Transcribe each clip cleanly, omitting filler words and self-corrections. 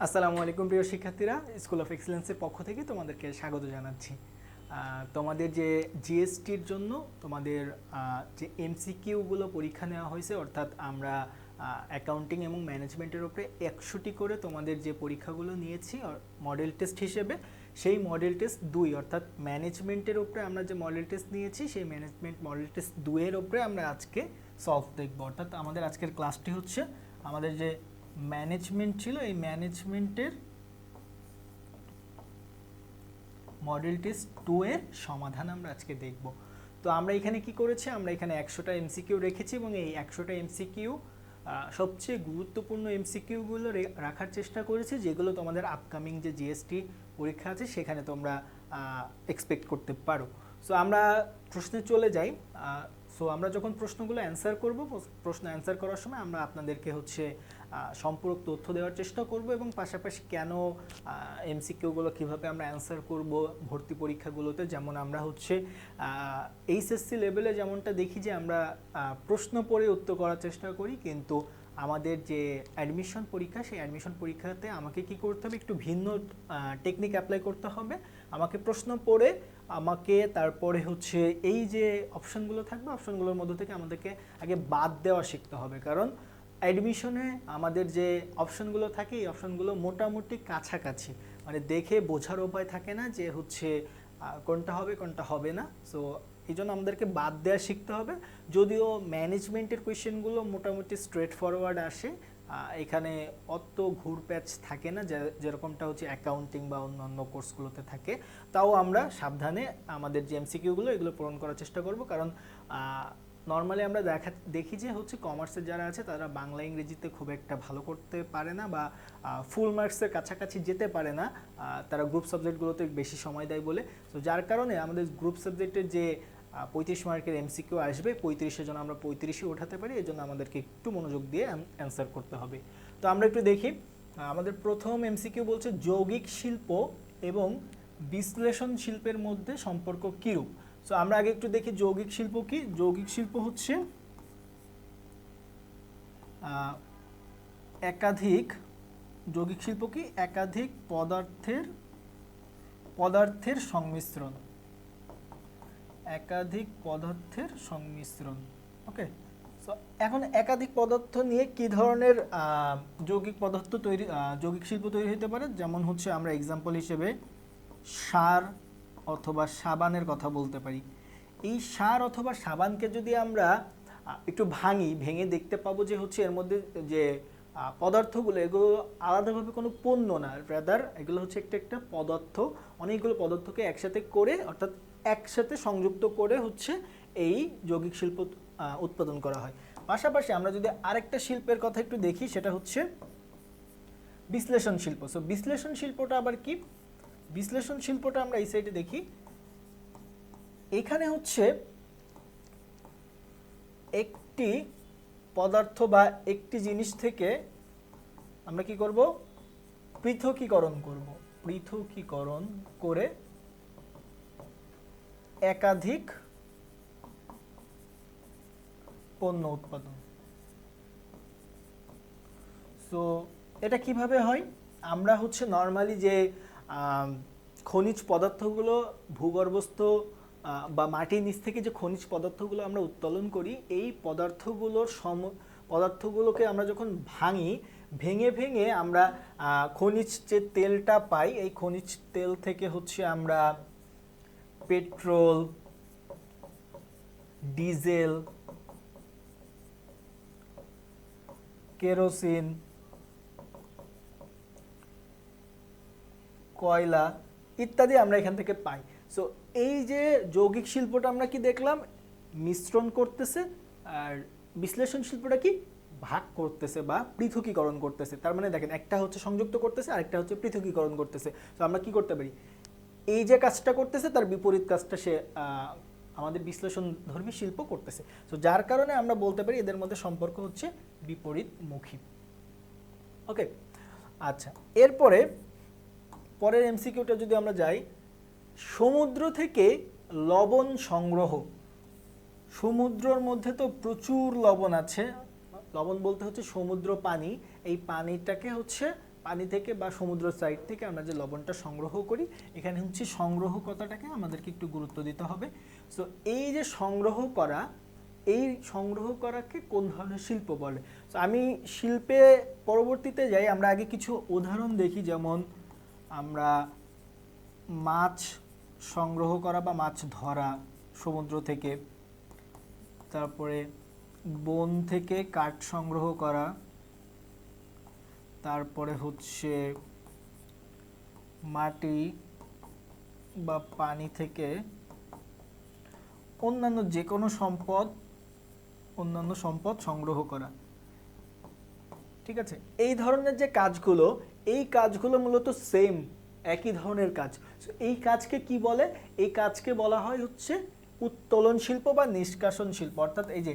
আসসালামু আলাইকুম প্রিয় শিক্ষার্থীরা, স্কুল অফ এক্সেলেন্সের পক্ষ থেকে তোমাদেরকে স্বাগত জানাচ্ছি। তোমাদের যে জিএসটির জন্য তোমাদের যে এমসিকিউগুলো পরীক্ষা নেওয়া হয়েছে, অর্থাৎ আমরা অ্যাকাউন্টিং এবং ম্যানেজমেন্টের উপরে 100টি করে তোমাদের যে পরীক্ষাগুলো নিয়েছি মডেল টেস্ট হিসেবে, সেই মডেল টেস্ট 2 অর্থাৎ ম্যানেজমেন্টের উপরে আমরা যে মডেল টেস্ট নিয়েছি সেই ম্যানেজমেন্ট মডেল টেস্ট 2 এর উপরে আমরা আজকে সলভ দেখব। অর্থাৎ আমাদের আজকের ক্লাসটি হচ্ছে আমাদের যে ম্যানেজমেন্ট ছিল, এই ম্যানেজমেন্টের মডেল টেস্ট 2 এর সমাধান আমরা আজকে দেখব। তো আমরা এখানে কি করেছি, আমরা এখানে 100টা এমসিকিউ রেখেছি এবং এই 100টা এমসিকিউ সবচেয়ে গুরুত্বপূর্ণ এমসিকিউগুলো রাখার চেষ্টা করেছি, যেগুলো তোমাদের আপকামিং যে জিএসটি পরীক্ষা আছে সেখানে তোমরা এক্সপেক্ট করতে পারো। সো আমরা প্রশ্নে চলে যাই। সো আমরা যখন প্রশ্নগুলো অ্যান্সার করব, প্রশ্ন অ্যান্সার করার সময় আমরা আপনাদেরকে হচ্ছে সম্পূরক তথ্য দেওয়ার চেষ্টা করব এবং পাশাপাশি কেন এমসিকিউগুলো কীভাবে আমরা অ্যান্সার করব ভর্তি পরীক্ষাগুলোতে। যেমন আমরা হচ্ছে এইচএসসি লেভেলে যেমনটা দেখি যে আমরা প্রশ্ন পড়ে উত্তর করার চেষ্টা করি, কিন্তু আমাদের যে অ্যাডমিশন পরীক্ষা, সেই অ্যাডমিশন পরীক্ষাতে আমাকে কি করতে হবে, একটু ভিন্ন টেকনিক অ্যাপ্লাই করতে হবে। আমাকে প্রশ্ন পড়ে আমাকে তারপরে হচ্ছে এই যে অপশানগুলো থাকবে, অপশানগুলোর মধ্যে থেকে আমাদেরকে আগে বাদ দেওয়া শিখতে হবে। কারণ অ্যাডমিশনে আমাদের যে অপশানগুলো থাকে, এই অপশানগুলো মোটামুটি কাছাকাছি, মানে দেখে বোঝার উপায় থাকে না যে হচ্ছে কোনটা হবে কোনটা হবে না। সো এই জন্য আমাদেরকে বাদ দেওয়া শিখতে হবে। যদিও ম্যানেজমেন্টের কোয়েশ্চেনগুলো মোটামুটি স্ট্রেট ফরওয়ার্ড আসে, এখানে অত ঘুরপ্যাচ থাকে না যেরকমটা হচ্ছে অ্যাকাউন্টিং বা অন্যান্য কোর্সগুলোতে থাকে। তাও আমরা সাবধানে আমাদের যে এমসিকিউগুলো এগুলো পূরণ করার চেষ্টা করব। কারণ নর্মালি আমরা দেখি যে হচ্ছে কমার্সের যারা আছে তারা বাংলা ইংরেজিতে খুব একটা ভালো করতে পারে না বা ফুল মার্কসের কাছাকাছি যেতে পারে না, তারা গ্রুপ সাবজেক্টগুলোতে বেশি সময় দেয় বলে। তো যার কারণে আমাদের গ্রুপ সাবজেক্টের যে 35 মার্কের এমসিকিউ আসবে, 35-এর জন্য আমরা 35ই ওঠাতে পারি। এই জন্য আমাদেরকে একটু মনোযোগ দিয়ে অ্যান্সার করতে হবে। তো আমরা একটু দেখি, আমাদের প্রথম এমসিকিউ বলছে যৌগিক শিল্প এবং বিশ্লেষণ শিল্পের মধ্যে সম্পর্ক কীরূপ। সো আমরা আগে একটু দেখি যৌগিক শিল্প কি। যৌগিক শিল্প হচ্ছে যৌগিক শিল্প কি একাধিক পদার্থের সংমিশ্রণ, একাধিক পদার্থের সংমিশ্রণ। ওকে, সো এখন একাধিক পদার্থ নিয়ে কি ধরনের যৌগিক শিল্প তৈরি হতে পারে। যেমন হচ্ছে আমরা এক্সাম্পল হিসেবে সার অথবা সাবানের কথা বলতে পারি। এই সার অথবা সাবানকে যদি আমরা একটু ভেঙে দেখতে পাবো যে হচ্ছে এর মধ্যে যে পদার্থগুলো, এগুলো আলাদাভাবে কোনো পণ্য না, রাদার এগুলো হচ্ছে একটা পদার্থ। অনেকগুলো পদার্থকে একসাথে করে, অর্থাৎ একসাথে সংযুক্ত করে হচ্ছে এই যৌগিক শিল্প উৎপাদন করা হয়। পাশাপাশি আমরা যদি আরেকটা শিল্পের কথা একটু দেখি, সেটা হচ্ছে বিশ্লেষণ শিল্প। সো বিশ্লেষণ শিল্পটা আবার কি? বিশ্লেষণ শিল্পটা আমরা এই সাইডে দেখি। এখানে হচ্ছে একটি পদার্থ বা একটি জিনিস থেকে আমরা কি করব, পৃথকীকরণ করে একাধিক পণ্য উৎপাদন। সো এটা কিভাবে হয়, আমরা হচ্ছে নর্মালি যে খনিজ পদার্থগুলো ভূগর্ভস্থ বা মাটির নিচ থেকে যে খনিজ পদার্থগুলো আমরা উত্তোলন করি, এই পদার্থগুলোকে আমরা যখন ভেঙে আমরা খনিজ যে তেলটা পাই, এই খনিজ তেল থেকে হচ্ছে আমরা পেট্রোল, ডিজেল, কেরোসিন, কয়লা ইত্যাদি আমরা এখান থেকে পাই। সো এই যে যৌগিক শিল্পটা আমরা কি দেখলাম, মিশ্রণ করতেছে, আর বিশ্লেষণ শিল্পটা কি ভাগ করতেছে বা পৃথকীকরণ করতেছে। তার মানে দেখেন, একটা হচ্ছে সংযুক্ত করতেছে, আরেকটা হচ্ছে পৃথকীকরণ করতেছে। তো আমরা কি করতে পারি, এই যে কাজটা করতেছে তার বিপরীত কাজটা সে আমাদের বিশ্লেষণধর্মী শিল্প করতেছে। তো যার কারণে আমরা বলতে পারি এদের মধ্যে সম্পর্ক হচ্ছে বিপরীতমুখী। ওকে, আচ্ছা, পরের এমসিকিউটা যদি আমরা যাই, সমুদ্র থেকে লবণ সংগ্রহ। সমুদ্রের মধ্যে তো প্রচুর লবণ আছে, লবণ বলতে হচ্ছে সমুদ্র পানি, এই পানিটাকে হচ্ছে পানি থেকে বা সমুদ্র সাইড থেকে আমরা যে লবণটা সংগ্রহ করি, এখানে হচ্ছে সংগ্রহ কথাটাকে আমাদেরকে একটু গুরুত্ব দিতে হবে। সো এই যে সংগ্রহ করা, এই সংগ্রহ করাকে কোন ধরনের শিল্প বলে? সো আমি শিল্পে পরবর্তীতে যাই, আমরা আগে কিছু উদাহরণ দেখি। যেমন আমরা মাছ সংগ্রহ করা বা মাছ ধরা সমুদ্র থেকে, তারপরে বন থেকে কাঠ সংগ্রহ করা, তারপরে হচ্ছে মাটি বা পানি থেকে অন্যান্য যে কোনো সম্পদ সংগ্রহ করা। ঠিক আছে, এই ধরনের যে কাজগুলো, এই কাজগুলো মূলত সেম, একই ধরনের কাজ। এই কাজকে কি বলে? এই কাজকে বলা হয় হচ্ছে উত্তোলন শিল্প বা নিষ্কাশন শিল্প। অর্থাৎ এই যে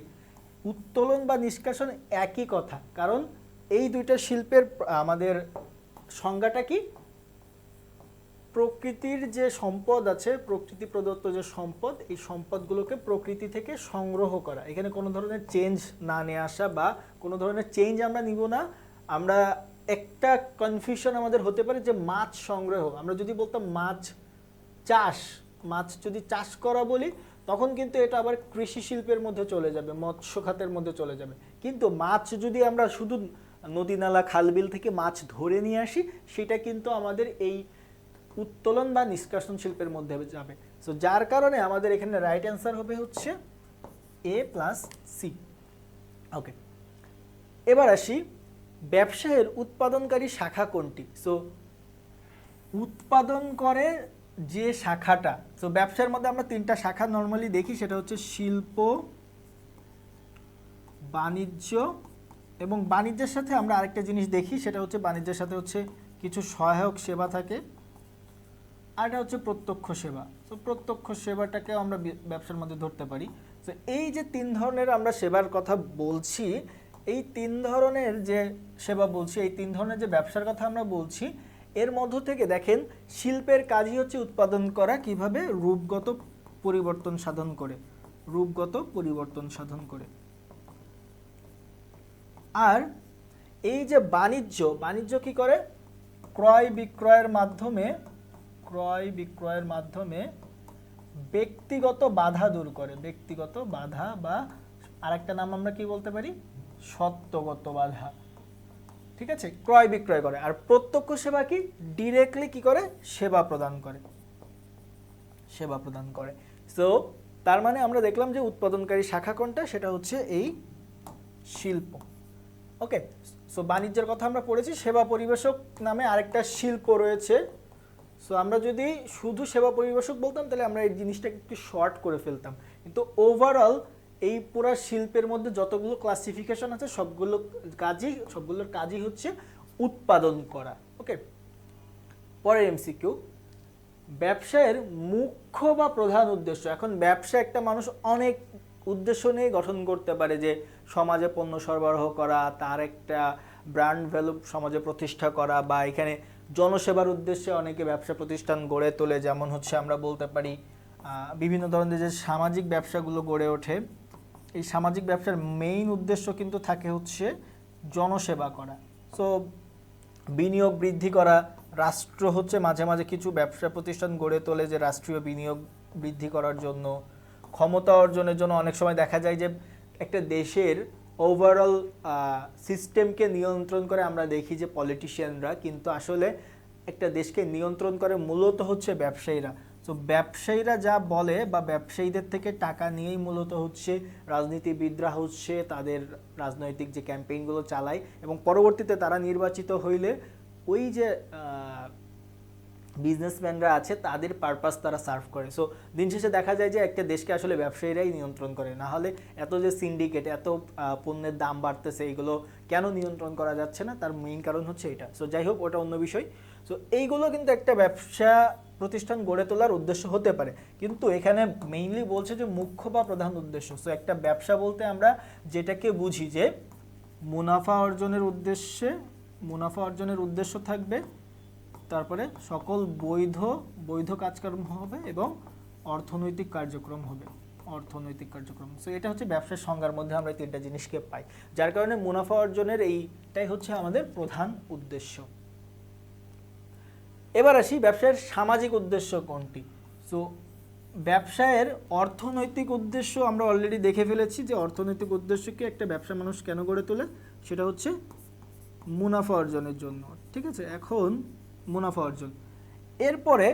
উত্তোলন বা নিষ্কাশন একই কথা, কারণ এই দুইটা শিল্পের আমাদের সংজ্ঞাটা কি? প্রকৃতির যে সম্পদ আছে, প্রকৃতি প্রদত্ত যে সম্পদ, এই সম্পদগুলোকে প্রকৃতি থেকে সংগ্রহ করা। এখানে কোনো ধরনের চেঞ্জ না নিয়ে আসা বা কোনো ধরনের চেঞ্জ আমরা নিব না। আমরা একটা কনফিউশন আমাদের হতে পারে যে মাছ সংগ্রহ, আমরা যদি বলতাম মাছ চাষ, মাছ যদি চাষ করা বলি, তখন কিন্তু এটা আবার কৃষি শিল্পের মধ্যে চলে যাবে, মৎস্য খাতের মধ্যে চলে যাবে। কিন্তু মাছ যদি আমরা শুধু নদী নালা খালবিল থেকে মাছ ধরে নিয়ে আসি, সেটা কিন্তু আমাদের এই উত্তোলন বা নিষ্কাশন শিল্পের মধ্যে যাবে। সো যার কারণে আমাদের এখানে রাইট অ্যান্সার হবে হচ্ছে A প্লাস সি। ওকে, এবার আসি ব্যবসায়ের উৎপাদনকারী শাখা কোনটি? সো উৎপাদন করে যে শাখাটা, সো ব্যবসার মধ্যে আমরা তিনটা শাখা নর্মালি দেখি, সেটা হচ্ছে শিল্প, বাণিজ্য, এবং বাণিজ্যের সাথে আমরা আরেকটা জিনিস দেখি, সেটা হচ্ছে বাণিজ্যের সাথে হচ্ছে কিছু সহায়ক সেবা থাকে, আর এটা হচ্ছে প্রত্যক্ষ সেবা। তো প্রত্যক্ষ সেবাটাকেও আমরা ব্যবসার মধ্যে ধরতে পারি। তো এই যে তিন ধরনের আমরা সেবার কথা বলছি, এই তিন ধরনের যে সেবা বলছি, এই তিন ধরনের যে ব্যবসার কথা আমরা বলছি, এর মধ্য থেকে দেখেন শিল্পের কাজই হচ্ছে উৎপাদন করা, কিভাবে? রূপগত পরিবর্তন সাধন করে, রূপগত পরিবর্তন সাধন করে। আর এই যে বাণিজ্য, বাণিজ্য কি করে? ক্রয় বিক্রয়ের মাধ্যমে ব্যক্তিগত বাধা দূর করে, ব্যক্তিগত বাধা, বা আরেকটা নাম আমরা কি বলতে পারি? সত্যগত বাধা। ঠিক আছে, ক্রয় বিক্রয় করে। আর প্রত্যক্ষ সেবা কি? ডিরেক্টলি কি করে? সেবা প্রদান করে, সেবা প্রদান করে। সো তার মানে আমরা দেখলাম যে উৎপাদনকারী শাখা কোনটা, সেটা হচ্ছে এই শিল্প। ওকে, সো বাণিজ্যের কথা আমরা পড়েছি। সেবা পরিবেশক নামে আরেকটা শিল্প রয়েছে। সো আমরা যদি শুধু সেবা পরিবেশক বলতাম, তাহলে আমরা এই জিনিসটাকে একটু শর্ট করে ফেলতাম, কিন্তু ওভারঅল এই পুরো শিল্পের মধ্যে যতগুলো ক্লাসিফিকেশন আছে, সবগুলোর কাজই হচ্ছে উৎপাদন করা। ওকে, পরের এমসিকিউ, ব্যবসায়ের মুখ্য বা প্রধান উদ্দেশ্য। এখন ব্যবসা একটা মানুষ অনেক উদ্দেশ্য নিয়ে গঠন করতে পারে, যে সমাজে পণ্য সরবরাহ করা, তার একটা ব্র্যান্ড ভ্যালু সমাজে প্রতিষ্ঠা করা, বা এখানে জনসেবার উদ্দেশ্যে অনেকে ব্যবসা প্রতিষ্ঠান গড়ে তোলে। যেমন হচ্ছে আমরা বলতে পারি বিভিন্ন ধরনের যে সামাজিক ব্যবসাগুলো গড়ে ওঠে, এই সামাজিক ব্যবসার মেইন উদ্দেশ্য কিন্তু থাকে হচ্ছে জনসেবা করা। সো বিনিয়োগ বৃদ্ধি করা, রাষ্ট্র হচ্ছে মাঝে মাঝে কিছু ব্যবসা প্রতিষ্ঠান গড়ে তোলে যে রাষ্ট্রীয় বিনিয়োগ বৃদ্ধি করার জন্য, ক্ষমতা অর্জনের জন্য। অনেক সময় দেখা যায় যে একটা দেশের ওভারঅল সিস্টেমকে নিয়ন্ত্রণ করে আমরা দেখি যে পলিটিশিয়ানরা, কিন্তু আসলে একটা দেশকে নিয়ন্ত্রণ করে মূলত হচ্ছে ব্যবসায়ীরা। তো ব্যবসায়ীরা যা বলে বা ব্যবসায়ীদের থেকে টাকা নিয়েই মূলত হচ্ছে রাজনীতিবিদরা হচ্ছে তাদের রাজনৈতিক যে ক্যাম্পেইনগুলো চালায়, এবং পরবর্তীতে তারা নির্বাচিত হইলে ওই যে বিজনেসম্যানরা আছে তাদের পারপাস তারা সার্ভ করে। সো দিন শেষে দেখা যায় যে একটা দেশকে আসলে ব্যবসায়ীরাই নিয়ন্ত্রণ করে, না হলে এত যে সিন্ডিকেট, এত পণ্যের দাম বাড়তেছে, এগুলো কেন নিয়ন্ত্রণ করা যাচ্ছে না? তার মেইন কারণ হচ্ছে এটা। সো যাই হোক, ওটা অন্য বিষয়। সো এইগুলো কিন্তু একটা ব্যবসা প্রতিষ্ঠান গড়ে তোলার উদ্দেশ্য হতে পারে, কিন্তু এখানে মেইনলি বলছে যে মুখ্য বা প্রধান উদ্দেশ্য। সো একটা ব্যবসা বলতে আমরা যেটাকে বুঝি যে মুনাফা অর্জনের উদ্দেশ্য থাকবে, তারপরে সকল বৈধ কাজকর্ম হবে, এবং অর্থনৈতিক কার্যক্রম হবে, অর্থনৈতিক কার্যক্রম। সো এটা হচ্ছে ব্যবসার সংজ্ঞার মধ্যে আমরা তিনটা জিনিসকে পাই, যার কারণে মুনাফা অর্জনের এইটাই হচ্ছে আমাদের প্রধান উদ্দেশ্য। এবার আসি ব্যবসায়ের সামাজিক উদ্দেশ্য কোনটি। সো ব্যবসায়ের অর্থনৈতিক উদ্দেশ্য আমরা অলরেডি দেখে ফেলেছি যে অর্থনৈতিক উদ্দেশ্যকে একটা ব্যবসা মানুষ কেন গড়ে তোলে, সেটা হচ্ছে মুনাফা অর্জনের জন্য। ঠিক আছে, এখন মুনাফা অর্জন। এরপরে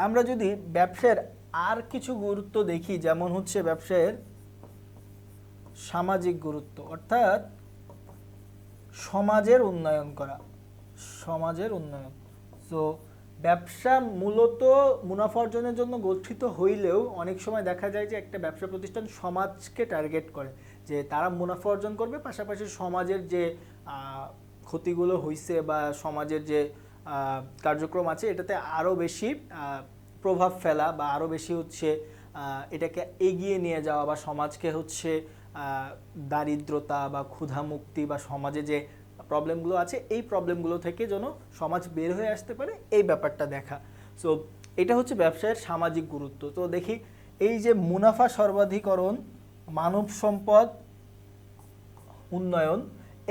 আমরা যদি ব্যবসার আর কিছু গুরুত্ব দেখি, যেমন হচ্ছে ব্যবসায়ের সামাজিক গুরুত্ব, অর্থাৎ সমাজের উন্নয়ন করা, সমাজের উন্নয়ন। সো ব্যবসা মূলত মুনাফা অর্জনের জন্য গঠিত হইলেও অনেক সময় দেখা যায় যে একটা ব্যবসা প্রতিষ্ঠান সমাজকে টার্গেট করে, যে তারা মুনাফা অর্জন করবে, পাশাপাশি সমাজের যে ক্ষতিগুলো হইছে বা সমাজের যে কার্যক্রম আছে এটাতে আরও বেশি প্রভাব ফেলা বা আরও বেশি হচ্ছে এটাকে এগিয়ে নিয়ে যাওয়া, বা সমাজকে হচ্ছে দারিদ্রতা বা ক্ষুধামুক্তি বা সমাজে যে প্রবলেমগুলো আছে এই প্রবলেমগুলো থেকে যেন সমাজ বের হয়ে আসতে পারে, এই ব্যাপারটা দেখা। সো এটা হচ্ছে ব্যবসায়ের সামাজিক গুরুত্ব। তো দেখি এই যে মুনাফা সর্বাধিকরণ, মানব সম্পদ উন্নয়ন,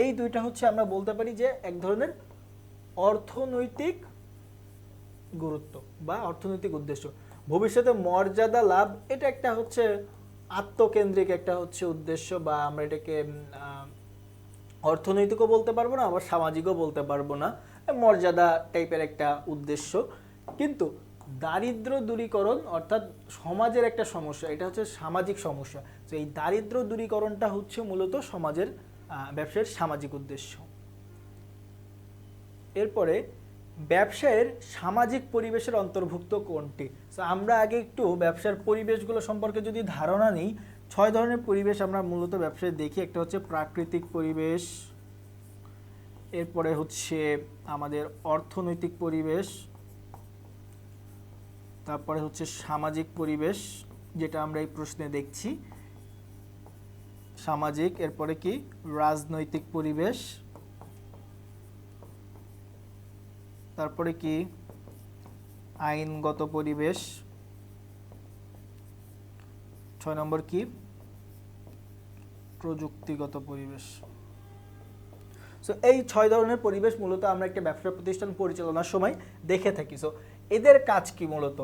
এই দুইটা হচ্ছে আমরা বলতে পারি যে এক ধরনের অর্থনৈতিক গুরুত্ব বা অর্থনৈতিক উদ্দেশ্য। ভবিষ্যতে মর্যাদা লাভ, এটা একটা হচ্ছে আত্মকেন্দ্রিক একটা হচ্ছে উদ্দেশ্য, বা আমরা এটাকে অর্থনৈতিকও বলতে পারবো না, আবার সামাজিকও বলতে পারবো না, মর্যাদা টাইপের একটা উদ্দেশ্য। কিন্তু দারিদ্র দূরীকরণ অর্থাৎ সমাজের একটা সমস্যা, এটা হচ্ছে সামাজিক সমস্যা। তো এই দারিদ্র দূরীকরণটা হচ্ছে মূলত সমাজের ব্যবসায়ের সামাজিক উদ্দেশ্য। এরপরে ব্যবসায়ের সামাজিক পরিবেশের অন্তর্ভুক্ত কোনটি? সো আমরা আগে একটু ব্যবসার পরিবেশগুলো সম্পর্কে যদি ধারণা নিই, 6 ধরনের পরিবেশ আমরা মূলত ব্যবসায় দেখি। একটা হচ্ছে প্রাকৃতিক পরিবেশ, এরপরে হচ্ছে আমাদের অর্থনৈতিক পরিবেশ, তারপরে হচ্ছে সামাজিক পরিবেশ, যেটা আমরা এই প্রশ্নে দেখছি সামাজিক, এরপরে কি রাজনৈতিক পরিবেশ, তারপরে কি আইনগত পরিবেশ, 6 নম্বর কি প্রযুক্তিগত পরিবেশ। সো এই 6 ধরনের পরিবেশ মূলত আমরা একটা ব্যবসা প্রতিষ্ঠান পরিচালনার সময় দেখে থাকি। সো এদের কাজ কি মূলত,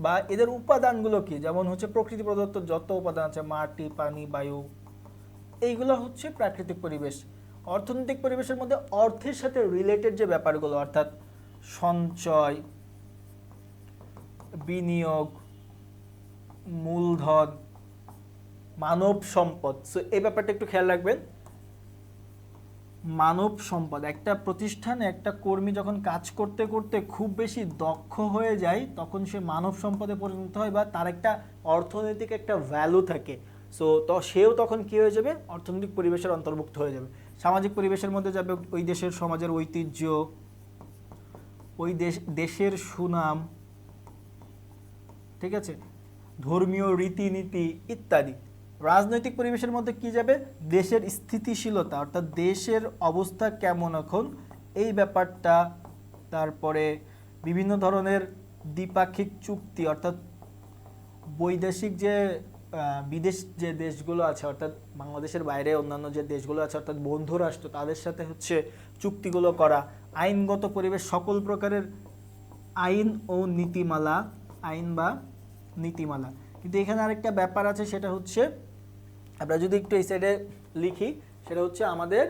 বা এদের উপাদানগুলো কি, যেমন হচ্ছে প্রকৃতি প্রদত্ত যত উপাদান আছে, মাটি, পানি, বায়ু, এইগুলো হচ্ছে প্রাকৃতিক পরিবেশ। অর্থনৈতিক পরিবেশের মধ্যে অর্থের সাথে রিলেটেড যে ব্যাপারগুলো, অর্থাৎ সঞ্চয়, বিনিয়োগ, মূলধন, মানব সম্পদ। সো এই ব্যাপারটা একটু খেয়াল রাখবেন। মানব সম্পদ, একটা প্রতিষ্ঠানে একটা কর্মী যখন কাজ করতে করতে খুব বেশি দক্ষ হয়ে যায়, তখন সে মানব সম্পদে পরিণত হয়, বা তার একটা অর্থনৈতিক একটা ভ্যালু থাকে। সো তো সেও তখন কি হয়ে যাবে, অর্থনৈতিক পরিবেশের অন্তর্ভুক্ত হয়ে যাবে। সামাজিক পরিবেশের মধ্যে যাবে ওই দেশের সমাজের ঐতিহ্য, ওই দেশের সুনাম, ঠিক আছে, ধর্মীয় রীতিনীতি ইত্যাদি। রাজনৈতিক পরিবেশের মধ্যে কি যাবে, দেশের স্থিতিশীলতা, অর্থাৎ দেশের অবস্থা কেমন এখন এই ব্যাপারটা, তারপরে বিভিন্ন ধরনের দ্বিপাক্ষিক চুক্তি, অর্থাৎ বৈদেশিক যে বিদেশ যে দেশগুলো আছে, অর্থাৎ বাংলাদেশের বাইরে অন্যান্য যে দেশগুলো আছে, অর্থাৎ বন্ধু রাষ্ট্র, তাদের সাথে হচ্ছে চুক্তিগুলো করা। আইনগত পরিবেশ, সকল প্রকারের আইন ও নীতিমালা, আইন বা নীতিমালা। কিন্তু এখানে আরেকটা ব্যাপার আছে, সেটা হচ্ছে আমরা যদি একটু এই সাইডে লিখি, সেটা হচ্ছে আমাদের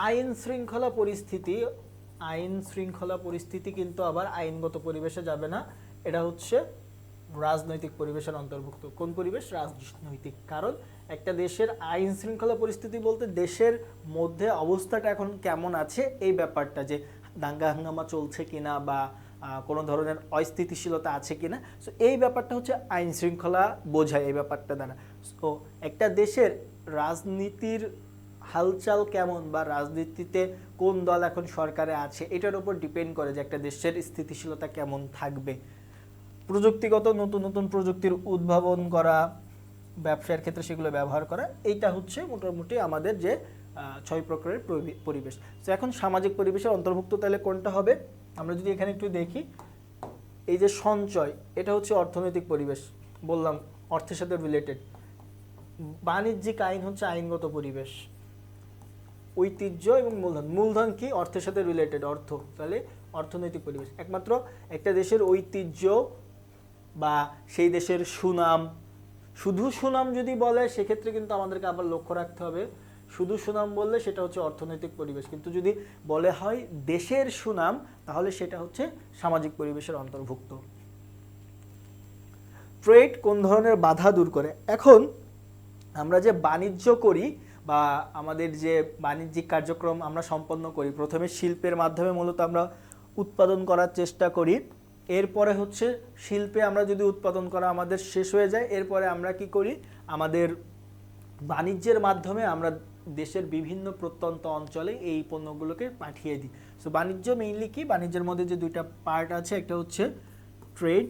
আইন শৃঙ্খলা পরিস্থিতি। আইন শৃঙ্খলা পরিস্থিতি কিন্তু আবার আইনগত পরিবেশে যাবে না, এটা হচ্ছে রাজনৈতিক পরিবেশের অন্তর্ভুক্ত। কোন পরিবেশ? রাজনৈতিক। কারণ একটা দেশের আইন শৃঙ্খলা পরিস্থিতি বলতে দেশের মধ্যে অবস্থাটা এখন কেমন আছে এই ব্যাপারটা, যে দাঙ্গা হাঙ্গামা চলছে কিনা বা কোনো ধরনের অস্থিতিশীলতা আছে কিনা। সো এই ব্যাপারটা হচ্ছে আইন শৃঙ্খলা বোঝায় এই ব্যাপারটা দ্বারা। সো একটা দেশের রাজনীতির হালচাল কেমন বা রাজনীতিতে কোন দল এখন সরকারে আছে, এটার উপর ডিপেন্ড করে যে একটা দেশের স্থিতিশীলতা কেমন থাকবে। প্রযুক্তিগত নতুন নতুন প্রযুক্তির উদ্ভাবন করা, ব্যবসার ক্ষেত্রে সেগুলো ব্যবহার করা, এইটা হচ্ছে মোটামুটি আমাদের যে 6 প্রকারের পরিবেশ। তো এখন সামাজিক পরিবেশের অন্তর্ভুক্ত তাহলে কোনটা হবে? আমরা যদি এখানে একটু দেখি, এই যে সঞ্চয়, এটা হচ্ছে অর্থনৈতিক পরিবেশ, বললাম অর্থের সাথে রিলেটেড। বাণিজ্যিক আইন হচ্ছে আইনগত পরিবেশ। ঐতিহ্য এবং মূলধন। মূলধন কি? অর্থের সাথে রিলেটেড, অর্থ, তাহলে অর্থনৈতিক পরিবেশ। একমাত্র একটা দেশের ঐতিহ্য বা সেই দেশের সুনাম, শুধু সুনাম যদি বলে সেক্ষেত্রে কিন্তু আমাদেরকে আবার লক্ষ্য রাখতে হবে, শুধু সুনাম বললে সেটা হচ্ছে অর্থনৈতিক পরিবেশ, কিন্তু যদি বলে হয় দেশের সুনাম তাহলে সেটা হচ্ছে সামাজিক পরিবেশের অন্তর্ভুক্ত। ট্রেড কোন ধরনের বাধা দূর করে? এখন আমরা যে বাণিজ্য করি বা আমাদের যে বাণিজ্যিক কার্যক্রম আমরা সম্পন্ন করি, প্রথমে শিল্পের মাধ্যমে মূলত আমরা উৎপাদন করার চেষ্টা করি, এরপরে হচ্ছে শিল্পে আমরা যদি উৎপাদন করা আমাদের শেষ হয়ে যায়, এরপরে আমরা কি করি, আমাদের বাণিজ্যের মাধ্যমে আমরা দেশের বিভিন্ন প্রত্যন্ত অঞ্চলে এই পণ্যগুলোকে পাঠিয়ে দিই। সো বাণিজ্য মেইনলি কি? বাণিজ্যের মধ্যে যে দুইটা পার্ট আছে, একটা হচ্ছে ট্রেড,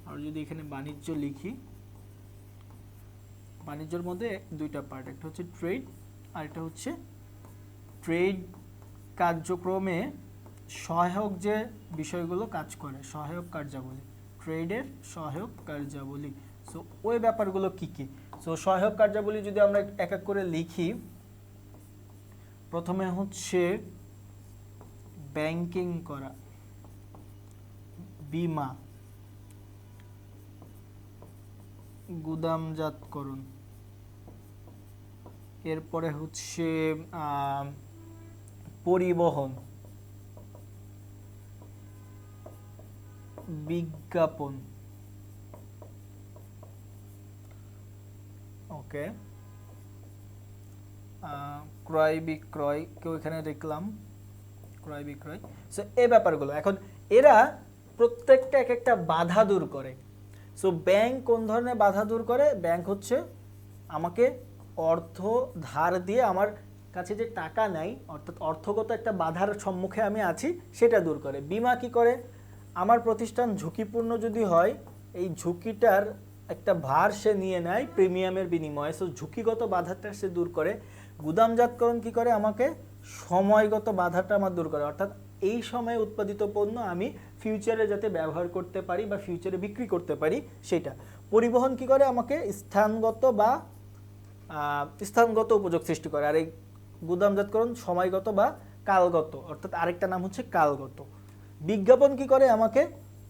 আর যদি এখানে বাণিজ্য লিখি, বাণিজ্যের মধ্যে দুইটা পার্ট, একটা হচ্ছে ট্রেড আর একটা হচ্ছে ট্রেড কার্যক্রমে সহায়ক যে বিষয়গুলো কাজ করে, সহায়ক কার্যাবলী, ট্রেডের সহায়ক কার্যাবলী। সো ওই ব্যাপারগুলো কি কি? সো সহায়ক কার্যাবলী যদি আমরা এক এক করে লিখি, প্রথমে হচ্ছে ব্যাংকিং করা, বীমা, গুদামজাতকরণ, এরপরে হচ্ছে পরিবহন, বিজ্ঞাপন, ওকে, ক্রয় বিক্রয়, কেউ এখানে দেখলাম ক্রয় বিক্রয়। সো এই ব্যাপারগুলো, এখন এরা প্রত্যেকটা এক একটা বাধা দূর করে। সো ব্যাংক কোন ধরনের বাধা দূর করে? ব্যাংক হচ্ছে আমাকে অর্থ ধার দিয়ে আমার কাছে যে টাকা নাই, অর্থাৎ অর্থগত একটা বাধার সম্মুখে আমি আছি, সেটা দূর করে। বীমা কি করে? আমার প্রতিষ্ঠান ঝুঁকিপূর্ণ যদি হয়, এই ঝুঁকিটার একটা ভার সে নিয়ে নেয় প্রিমিয়ামের বিনিময়ে, সো ঝুঁকিগত বাধাটা সে দূর করে। গুদামজাতকরণ কি করে? আমাকে সময়গত বাধাটা আমার দূর করে, অর্থাৎ এই সময়ে উৎপাদিত পণ্য আমি ফিউচারে যাতে ব্যবহার করতে পারি বা ফিউচারে বিক্রি করতে পারি সেটা। পরিবহন কি করে? আমাকে স্থানগত উপযোগ সৃষ্টি করে। আর এই গুদামজাতকরণ সময়গত বা কালগত, অর্থাৎ আরেকটা নাম হচ্ছে কালগত। বিজ্ঞাপন কি করে? আমাকে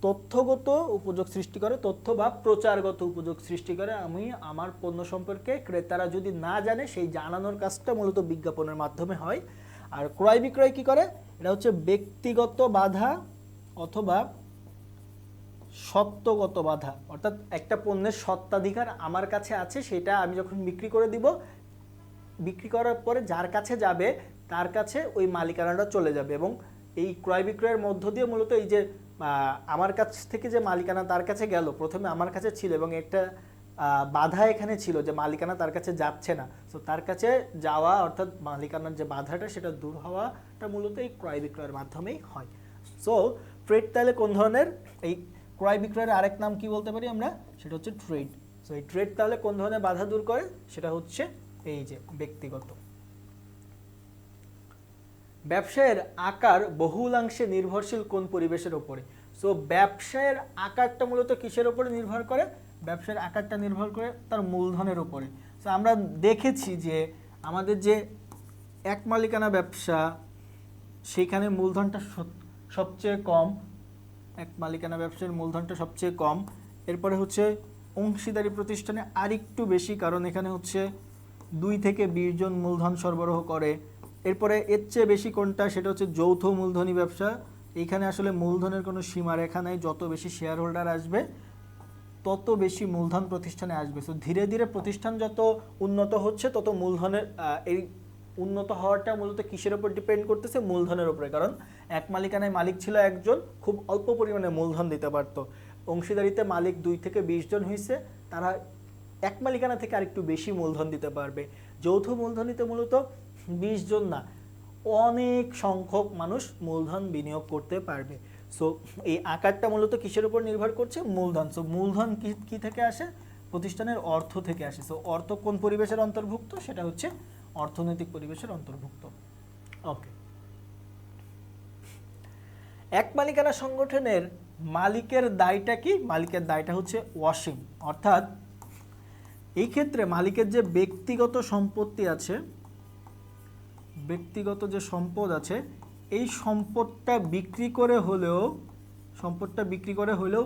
তথ্যগত উপযোগ সৃষ্টি করে, তথ্য বা প্রচারগত উপযোগ সৃষ্টি করে। আমি আমার পণ্য সম্পর্কে ক্রেতারা যদি না জানে, সেই জানানোর কাজটা মূলত বিজ্ঞাপনের মাধ্যমে হয়। আর ক্রয় বিক্রয় কি করে? এটা হচ্ছে ব্যক্তিগত বাধা অথবা সত্ত্বগত বাধা, অর্থাৎ একটা পণ্যের সত্ত্বাধিকার আমার কাছে আছে, সেটা আমি যখন বিক্রি করে দিব, বিক্রি করার পরে যার কাছে যাবে তার কাছে ওই মালিকানাটা চলে যাবে। এবং এই ক্রয় বিক্রয়ের মধ্য দিয়ে মূলত এই যে আমার কাছ থেকে যে মালিকানা তার কাছে গেল, প্রথমে আমার কাছে ছিল এবং একটা বাধা এখানে ছিল যে মালিকানা তার কাছে যাচ্ছে না, সো তার কাছে যাওয়া অর্থাৎ মালিকানার যে বাধাটা সেটা দূর হওয়াটা মূলত এই ক্রয় বিক্রয়ের মাধ্যমেই হয়। সো ট্রেড তাহলে কোন ধরনের? এই ক্রয় বিক্রয়ের আরেক নাম কি বলতে পারি আমরা? সেটা হচ্ছে ট্রেড। সো এই ট্রেড তাহলে কোন ধরনের বাধা দূর করে? সেটা হচ্ছে এই যে ব্যক্তিগত। ব্যবসায়ের আকার বহুলাংশে নির্ভরশীল কোন পরিবেশের উপরে? সো ব্যবসায়ের আকারটা মূলত কিসের উপরে নির্ভর করে? ব্যবসায়ের আকারটা নির্ভর করে তার মূলধনের উপরে। সো আমরা দেখেছি যে আমাদের যে এক মালিকানা ব্যবসা, সেখানে মূলধনটা সবচেয়ে কম, এক মালিকানা ব্যবসার মূলধনটা সবচেয়ে কম। এরপরে হচ্ছে অংশীদারি প্রতিষ্ঠানে আরেকটু বেশি, কারণ এখানে হচ্ছে 2 থেকে 20 জন মূলধন সরবরাহ করে। এরপরে এর চেয়ে বেশি কোনটা? সেটা হচ্ছে যৌথ মূলধনী ব্যবসা। এইখানে আসলে মূলধনের কোনো সীমারেখা নাই, যত বেশি শেয়ার হোল্ডার আসবে তত বেশি মূলধন প্রতিষ্ঠানে আসবে। সো ধীরে ধীরে প্রতিষ্ঠান যত উন্নত হচ্ছে তত মূলধনের এই উন্নত হওয়াটা মূলত কিসের উপর ডিপেন্ড করতেছে? মূলধনের উপরে। কারণ এক মালিকানায় মালিক ছিল একজন, খুব অল্প পরিমাণে মূলধন দিতে পারত। অংশীদারিতে মালিক 2 থেকে 20 জন হয়েছে, তারা এক মালিকানা থেকে আরেকটু বেশি মূলধন দিতে পারবে। যৌথ মূলধনিতে মূলত 20 জন না, অনেক সংখ্যক মানুষ মূলধন বিনিয়োগ করতে পারবে। সো এই আকারটা মূলত কিসের উপর নির্ভর করছে? মূলধন। সো মূলধন কি থেকে আসে? প্রতিষ্ঠানের অর্থ থেকে আসে। সো অর্থ কোন পরিবেশের অন্তর্ভুক্ত? সেটা হচ্ছে অর্থনৈতিক পরিবেশের অন্তর্ভুক্ত। ওকে, এক মালিকানা সংগঠনের মালিকের দায়টা কি? মালিকের দায়টা হচ্ছে ওয়াশিং, অর্থাৎ এই ক্ষেত্রে মালিকের যে ব্যক্তিগত সম্পত্তি আছে ব্যক্তিগত যে সম্পদ আছে এই সম্পদটা বিক্রি করে হলেও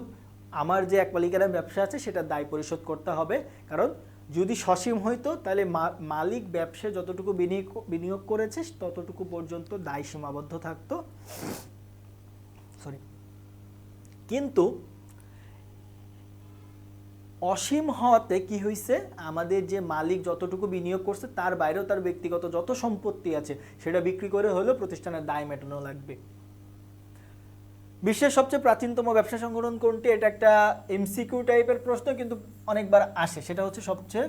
আমার যে এক মালিকানা ব্যবসা আছে সেটা দায় পরিশোধ করতে হবে। কারণ যদি সসীম হইতো তাহলে মালিক ব্যবসায় যতটুকু বিনিয়োগ করেছে ততটুকু পর্যন্ত দায় সীমাবদ্ধ থাকতো। কিন্তু অসীম হওয়াতে কি হয়েছে, আমাদের যে মালিক যতটুকু বিনিয়োগ করছে তার বাইরেও তার ব্যক্তিগত যত সম্পত্তি আছে সেটা বিক্রি করে হলেও প্রতিষ্ঠানের দায় মেটানো লাগবে। বিশ্বের সবচেয়ে প্রাচীনতম ব্যবসা সংগঠন কোনটি? এটা একটা এমসিকিউ টাইপের প্রশ্ন, কিন্তু অনেকবার আসে। সেটা হচ্ছে সবচেয়ে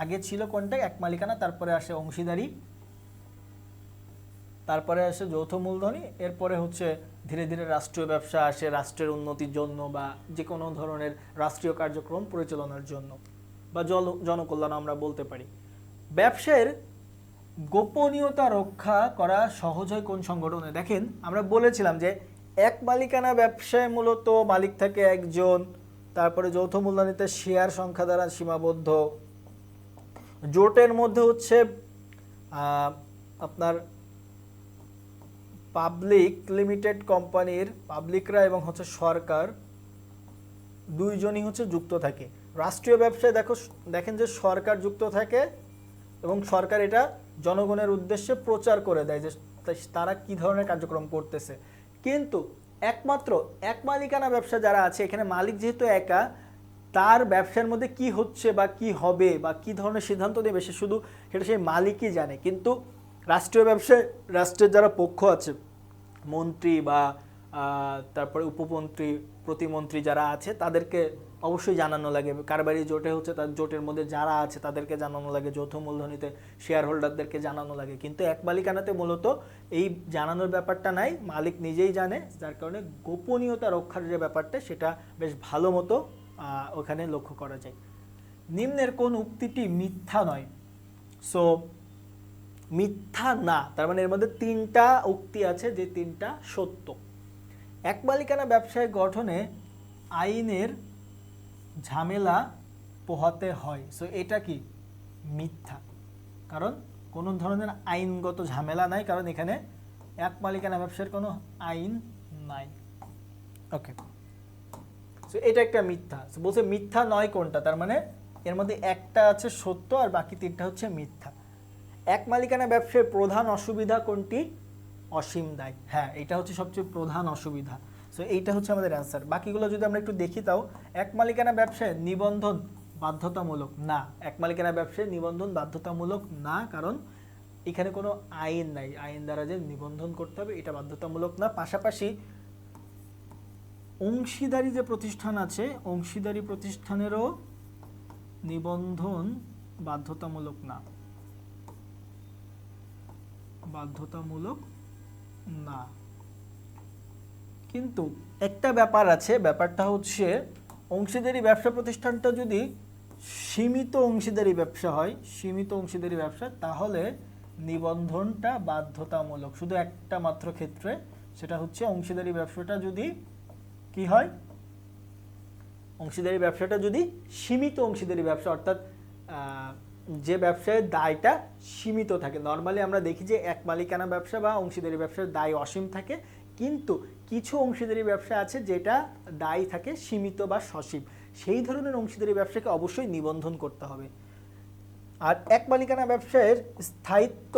আগে ছিল কোনটা? এক মালিকানা, তারপরে আসে অংশীদারি, তারপরে আসে যৌথ মূলধনী, এরপরে হচ্ছে ধীরে ধীরে রাষ্ট্রীয় ব্যবসা আসে রাষ্ট্রের উন্নতির জন্য বা যে কোনো ধরনের রাষ্ট্রীয় কার্যক্রম পরিচালনার জন্য বা জনকল্যাণ আমরা বলতে পারি। ব্যবসায়ের গোপনীয়তা রক্ষা করা সহজ হয় কোন সংগঠনে? দেখেন আমরা বলেছিলাম যে এক মালিকানা ব্যবসায় মূলত মালিক থাকে একজন, তারপরে যৌথ মূলধনীতে শেয়ার সংখ্যা দ্বারা সীমাবদ্ধ, জোটের মধ্যে হচ্ছে আপনার পাবলিক লিমিটেড কোম্পানির পাবলিকরা এবং হচ্ছে সরকার দুইজনই হচ্ছে যুক্ত থাকে। রাষ্ট্রীয় ব্যবসায় দেখেন যে সরকার যুক্ত থাকে এবং সরকার এটা জনগণের উদ্দেশ্যে প্রচার করে দেয় যে তারা কি ধরনের কার্যক্রম করতেছে। কিন্তু একমাত্র এক মালিকানা ব্যবসা যারা আছে, এখানে মালিক যেহেতু একা, তার ব্যবসার মধ্যে কি হচ্ছে বা কি হবে বা কি ধরনের সিদ্ধান্ত নেবে সে শুধু সেটা সেই মালিকই জানে। কিন্তু রাষ্ট্রীয় ব্যবসায় রাষ্ট্রের যারা পক্ষ আছে, মন্ত্রী বা তারপরে উপমন্ত্রী, প্রতিমন্ত্রী যারা আছে তাদেরকে অবশ্যই জানানো লাগে। কারবারি জোটে হচ্ছে তার জোটের মধ্যে যারা আছে তাদেরকে জানানো লাগে, যৌথ মূলধনীতে শেয়ার হোল্ডারদেরকে জানানো লাগে। কিন্তু এক মালিকানাতে মূলত এই জানানোর ব্যাপারটা নাই, মালিক নিজেই জানে, যার কারণে গোপনীয়তা রক্ষার যে ব্যাপারটা সেটা বেশ ভালো মতো ওখানে লক্ষ্য করা যায়। নিম্নের কোন উক্তিটি মিথ্যা নয়? সো মিথ্যা না, তার মানে এর মধ্যে তিনটা উক্তি আছে যে তিনটা সত্য। এক মালিকানা ব্যবসায় গঠনে আইনের ঝামেলা পোহাতে হয়, সো এটা কি মিথ্যা, কারণ কোনো ধরনের আইনগত ঝামেলা নাই, কারণ এখানে এক মালিকানা ব্যবসার কোনো আইন নাই। ওকে, সো এটা একটা মিথ্যা। সো বলছে মিথ্যা নয় কোনটা, তার মানে এর মধ্যে একটা আছে সত্য আর বাকি তিনটা হচ্ছে মিথ্যা। এক মালিকানা ব্যবসায় প্রধান অসুবিধা কোনটি? অসীম দায়। হ্যাঁ, এটা হচ্ছে সবচেয়ে প্রধান অসুবিধা। সো এইটা হচ্ছে আমাদের অ্যান্সার। বাকিগুলো যদি আমরা একটু দেখি, তাও এক মালিকানা ব্যবসায় নিবন্ধন বাধ্যতামূলক না। এক মালিকানা ব্যবসায় নিবন্ধন বাধ্যতামূলক না, কারণ এখানে কোনো আইন নাই, আইন দ্বারা যে নিবন্ধন করতে হবে এটা বাধ্যতামূলক না। পাশাপাশি অংশীদারি যে প্রতিষ্ঠান আছে, অংশীদারি প্রতিষ্ঠানেরও নিবন্ধন বাধ্যতামূলক না, বাধ্যতামূলক না। কিন্তু একটা ব্যাপার আছে, ব্যাপারটা হচ্ছে অংশীদারি ব্যবসা প্রতিষ্ঠানটা যদি সীমিত অংশীদারি ব্যবসা হয়, সীমিত অংশীদারি ব্যবসা, তাহলে নিবন্ধনটা বাধ্যতামূলক শুধু একটা মাত্র ক্ষেত্রে, সেটা হচ্ছে অংশীদারি ব্যবসাটা যদি কি হয়, অংশীদারি ব্যবসাটা যদি সীমিত অংশীদারি ব্যবসা, অর্থাৎ যে ব্যবসায় দায়টা সীমিত থাকে। নর্মালি আমরা দেখি যে এক মালিকানা ব্যবসা বা অংশীদারি ব্যবসার দায় অসীম থাকে, কিন্তু কিছু অংশীদারি ব্যবসা আছে যেটা দায় থাকে সীমিত বা সসীম, সেই ধরনের অংশীদারি ব্যবসাকে অবশ্যই নিবন্ধন করতে হবে। আর এক মালিকানা ব্যবসায়ের স্থায়িত্ব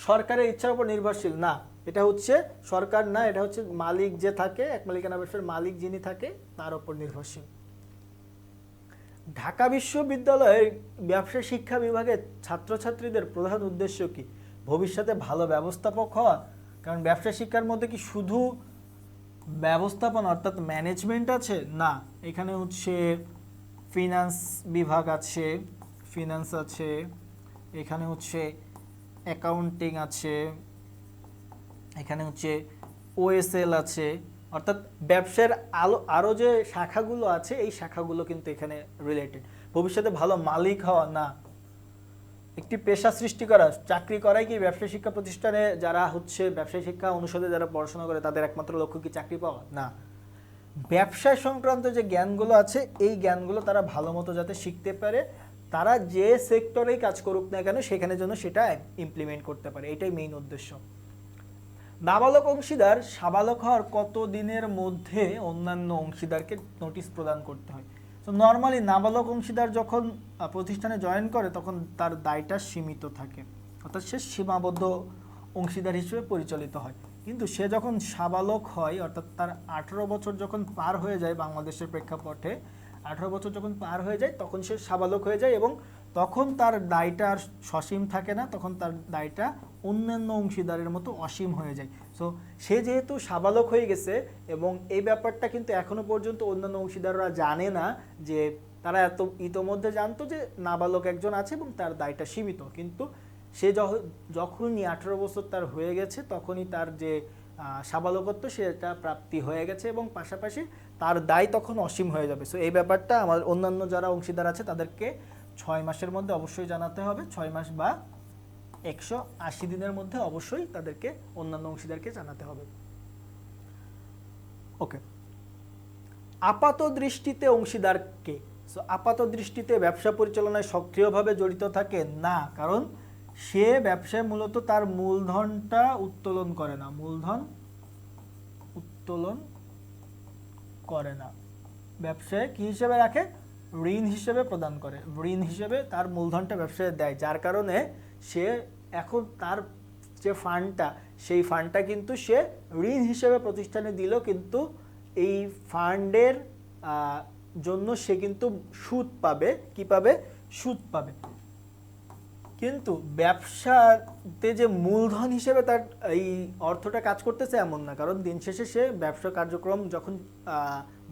সরকারের ইচ্ছার উপর নির্ভরশীল না, এটা হচ্ছে সরকার না, এটা হচ্ছে মালিক যে থাকে, এক মালিকানা ব্যবসার মালিক যিনি থাকে তার উপর নির্ভরশীল। ঢাকা বিশ্ববিদ্যালয়ের ব্যবসা শিক্ষা বিভাগের ছাত্রছাত্রীদের প্রধান উদ্দেশ্য কি? ভবিষ্যতে ভালো ব্যবস্থাপক হওয়া। কারণ ব্যবসা শিক্ষার মধ্যে কি শুধু ব্যবস্থাপনা অর্থাৎ ম্যানেজমেন্ট আছে? না, এখানে হচ্ছে ফিনান্স বিভাগ আছে, ফিনান্স আছে, এখানে হচ্ছে অ্যাকাউন্টিং আছে, এখানে হচ্ছে ওএসএল আছে, অর্থাৎ ব্যবসার আরও যে শাখাগুলো আছে এই শাখাগুলো কিন্তু এখানে রিলেটেড। ভবিষ্যতে ভালো মালিক হওয়া না, একটি পেশা সৃষ্টি করা, চাকরি করাই কি ব্যবসা শিক্ষা প্রতিষ্ঠানে যারা হচ্ছে ব্যবসায় শিক্ষা অনুষদে যারা পড়াশোনা করে তাদের একমাত্র লক্ষ্য কি চাকরি পাওয়া? না, ব্যবসায় সংক্রান্ত যে জ্ঞানগুলো আছে এই জ্ঞানগুলো তারা ভালো মতো যাতে শিখতে পারে তারা যে সেক্টরেই কাজ করুক না কেন সেখানে যেন সেটা ইমপ্লিমেন্ট করতে পারে, এটাই মেইন উদ্দেশ্য। নাবালক অংশীদার সাবালক হওয়ার কত দিনের মধ্যে অন্যান্য অংশীদারকে নোটিশ প্রদান করতে হয়? তো নর্মালি নাবালক অংশীদার যখন প্রতিষ্ঠানে জয়েন করে তখন তার দায়টা সীমিত থাকে, অর্থাৎ সে সীমাবদ্ধ অংশীদার হিসেবে পরিচালিত হয়। কিন্তু সে যখন সাবালক হয়, অর্থাৎ তার 18 বছর যখন পার হয়ে যায়, বাংলাদেশের প্রেক্ষাপটে 18 বছর যখন পার হয়ে যায় তখন সে সাবালক হয়ে যায় এবং তখন তার দায়টা আর সসীম থাকে না, তখন তার দায়টা অন্যান্য অংশীদারের মতো অসীম হয়ে যায়। সো সে যেহেতু সাবালক হয়ে গেছে এবং এই ব্যাপারটা কিন্তু এখনো পর্যন্ত অন্যান্য অংশীদাররা জানে না, যে তারা ইতোমধ্যে জানতো যে নাবালক একজন আছে এবং তার দায়টা সীমিত, কিন্তু সে যখনই 18 বছর তার হয়ে গেছে তখনই তার যে সাবালকত্ব সেটা প্রাপ্তি হয়ে গেছে এবং পাশাপাশি তার দায় তখন অসীম হয়ে যাবে। সো এই ব্যাপারটা আমার অন্যান্য যারা অংশীদার আছে তাদেরকে 6 মাসের মধ্যে অবশ্যই জানাতে হবে, 6 মাস বা 180 দিনের মধ্যে অবশ্যই তাদেরকে অন্যান্য অংশীদারকে জানাতে হবে। ওকে, আপাত দৃষ্টিতে অংশীদারকে, সো আপাত দৃষ্টিতে ব্যবসা পরিচালনায় সক্রিয়ভাবে জড়িত থাকে না, কারণ সে ব্যবসায় মূলত তার মূলধনটা উত্তোলন করে না, মূলধন উত্তোলন করে না, ব্যবসায় কি হিসেবে রাখে, ঋণ হিসেবে প্রদান করে, ঋণ হিসেবে তার মূলধনটা ব্যবসায় দেয়, যার কারণে সে এখন তার যে ফান্ডটা সেই ফান্ডটা কিন্তু সে ঋণ হিসেবে প্রতিষ্ঠানে দিল, কিন্তু এই ফান্ডের জন্য সে কিন্তু সুদ পাবে, কি পাবে, সুদ পাবে। কিন্তু ব্যবসাতে যে মূলধন হিসেবে তার এই অর্থটা কাজ করতেছে এমন না, কারণ দিন শেষে সে ব্যবসা কার্যক্রম যখন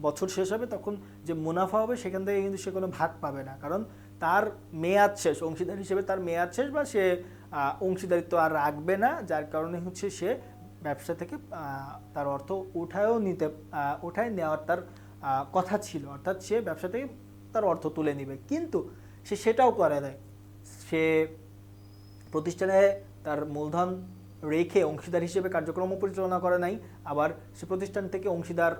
বছর শেষ হবে তখন যে মুনাফা হবে সেখান থেকে কিন্তু সে কোনো ভাগ পাবে না, কারণ তার মেয়াদ শেষ, অংশীদার হিসেবে তার মেয়াদ শেষ বা সে অংশীদারিত্ব আর রাখবে না, যার কারণে হচ্ছে সে ব্যবসা থেকে তার অর্থ উঠায় নেওয়ার তার কথা ছিল, অর্থাৎ সে ব্যবসা থেকে তার অর্থ তুলে নেবে, কিন্তু সে সেটাও করে দেয়, সে প্রতিষ্ঠানে তার মূলধন রেখে অংশীদার হিসেবে কার্যক্রম পরিচালনা করে নাই, আবার সে প্রতিষ্ঠান থেকে অংশীদার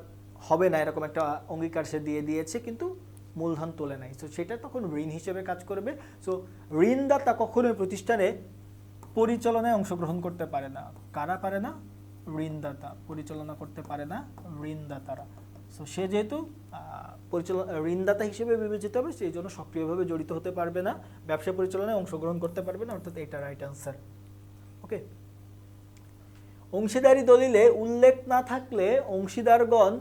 হবে না এরকম একটা অঙ্গীকার সে দিয়ে দিয়েছে, কিন্তু মূলধন তোলে নাই, সো সেটা তখন ঋণ হিসেবে কাজ করবে। সো ঋণদাতা কখনোই প্রতিষ্ঠানে পরিচালনায় অংশগ্রহণ করতে পারে না, কারা পারে না, ঋণদাতা পরিচালনা করতে পারে না, ঋণদাতারা। সো সে যেহেতু ঋণদাতা হিসেবে বিবেচিত হবে, সেই জন্য সক্রিয়ভাবে জড়িত হতে পারবে না, ব্যবসা পরিচালনায় অংশগ্রহণ করতে পারবে না, অর্থাৎ এটা রাইট অ্যান্সার। ওকে, অংশীদারি দলিলে উল্লেখ না থাকলে অংশীদারগণ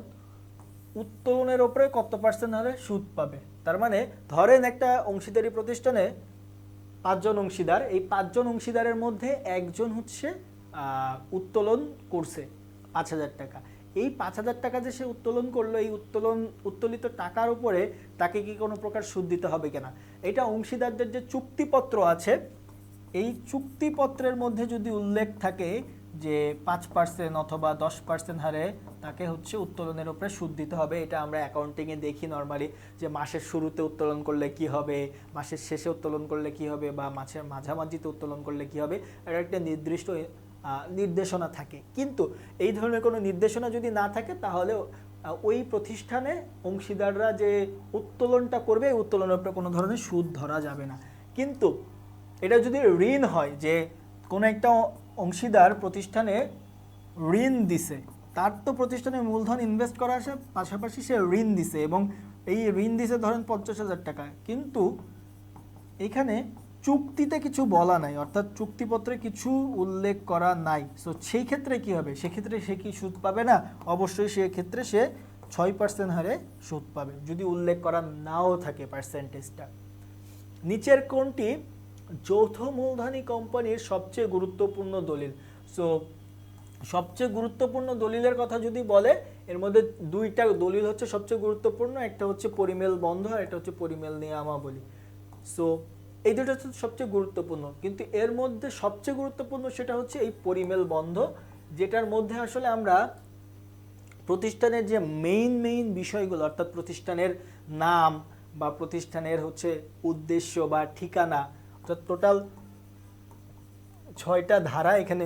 উত্তোলনের উপরে কত % হারে সুদ পাবে? তার মানে ধরেন একটা অংশীদারি প্রতিষ্ঠানে 5 জন অংশীদার, এই 5 জন অংশীদারের মধ্যে একজন হচ্ছে উত্তোলন করছে 5,000 টাকা, এই 5,000 টাকা যে সে উত্তোলন করলো, এই উত্তোলিত টাকার উপরে তাকে কি কোনো প্রকার সুদ দিতে হবে কিনা, এটা অংশীদারদের যে চুক্তিপত্র আছে এই চুক্তিপত্রের মধ্যে যদি উল্লেখ থাকে যে 5% অথবা 10% হারে তাকে হচ্ছে উত্তোলনের উপরে সুদ দিতে হবে, এটা আমরা অ্যাকাউন্টিংয়ে দেখি নর্মালি, যে মাসের শুরুতে উত্তোলন করলে কি হবে, মাসের শেষে উত্তোলন করলে কি হবে, বা মাসের মাঝামাঝিতে উত্তোলন করলে কি হবে, এটা একটা নির্দিষ্ট নির্দেশনা থাকে। কিন্তু এই ধরনের কোনো নির্দেশনা যদি না থাকে তাহলে ওই প্রতিষ্ঠানে অংশীদাররা যে উত্তোলনটা করবে এই উত্তোলনের উপরে কোনো ধরনের সুদ ধরা যাবে না। কিন্তু এটা যদি ঋণ হয়, যে কোনো একটা অংশীদার প্রতিষ্ঠানে ঋণ দিছে, তার তো প্রতিষ্ঠানে মূলধন ইনভেস্ট করা আসে, পাশাপাশি সে ঋণ দিছে এবং এই ঋণ দিছে ধরেন 50,000 টাকা, কিন্তু এখানে চুক্তিতে কিছু বলা নাই, অর্থাৎ চুক্তিপত্রে কিছু উল্লেখ করা নাই। সো সেই ক্ষেত্রে কি হবে, সেক্ষেত্রে সে কি সুদ পাবে না? অবশ্যই সেক্ষেত্রে সে 6% হারে সুদ পাবে, যদি উল্লেখ করা নাও থাকে পার্সেন্টেজটা। নিচের কোনটি যৌথ মূলধনী কোম্পানির সবচেয়ে গুরুত্বপূর্ণ দলিল? সো সবচেয়ে গুরুত্বপূর্ণ দলিলের কথা যদি বলে, এর মধ্যে 2টা দলিল হচ্ছে সবচেয়ে গুরুত্বপূর্ণ, একটা হচ্ছে পরিমেল বন্ধ আর একটা হচ্ছে পরিমেল নিয়মাবলী। সো এই দুটো হচ্ছে সবচেয়ে গুরুত্বপূর্ণ, কিন্তু এর মধ্যে সবচেয়ে গুরুত্বপূর্ণ সেটা হচ্ছে এই পরিমেল বন্ধ, যেটার মধ্যে আসলে আমরা প্রতিষ্ঠানের যে মেইন বিষয়গুলো, অর্থাৎ প্রতিষ্ঠানের নাম বা প্রতিষ্ঠানের হচ্ছে উদ্দেশ্য বা ঠিকানা, অর্থাৎ টোটাল 6টা ধারা এখানে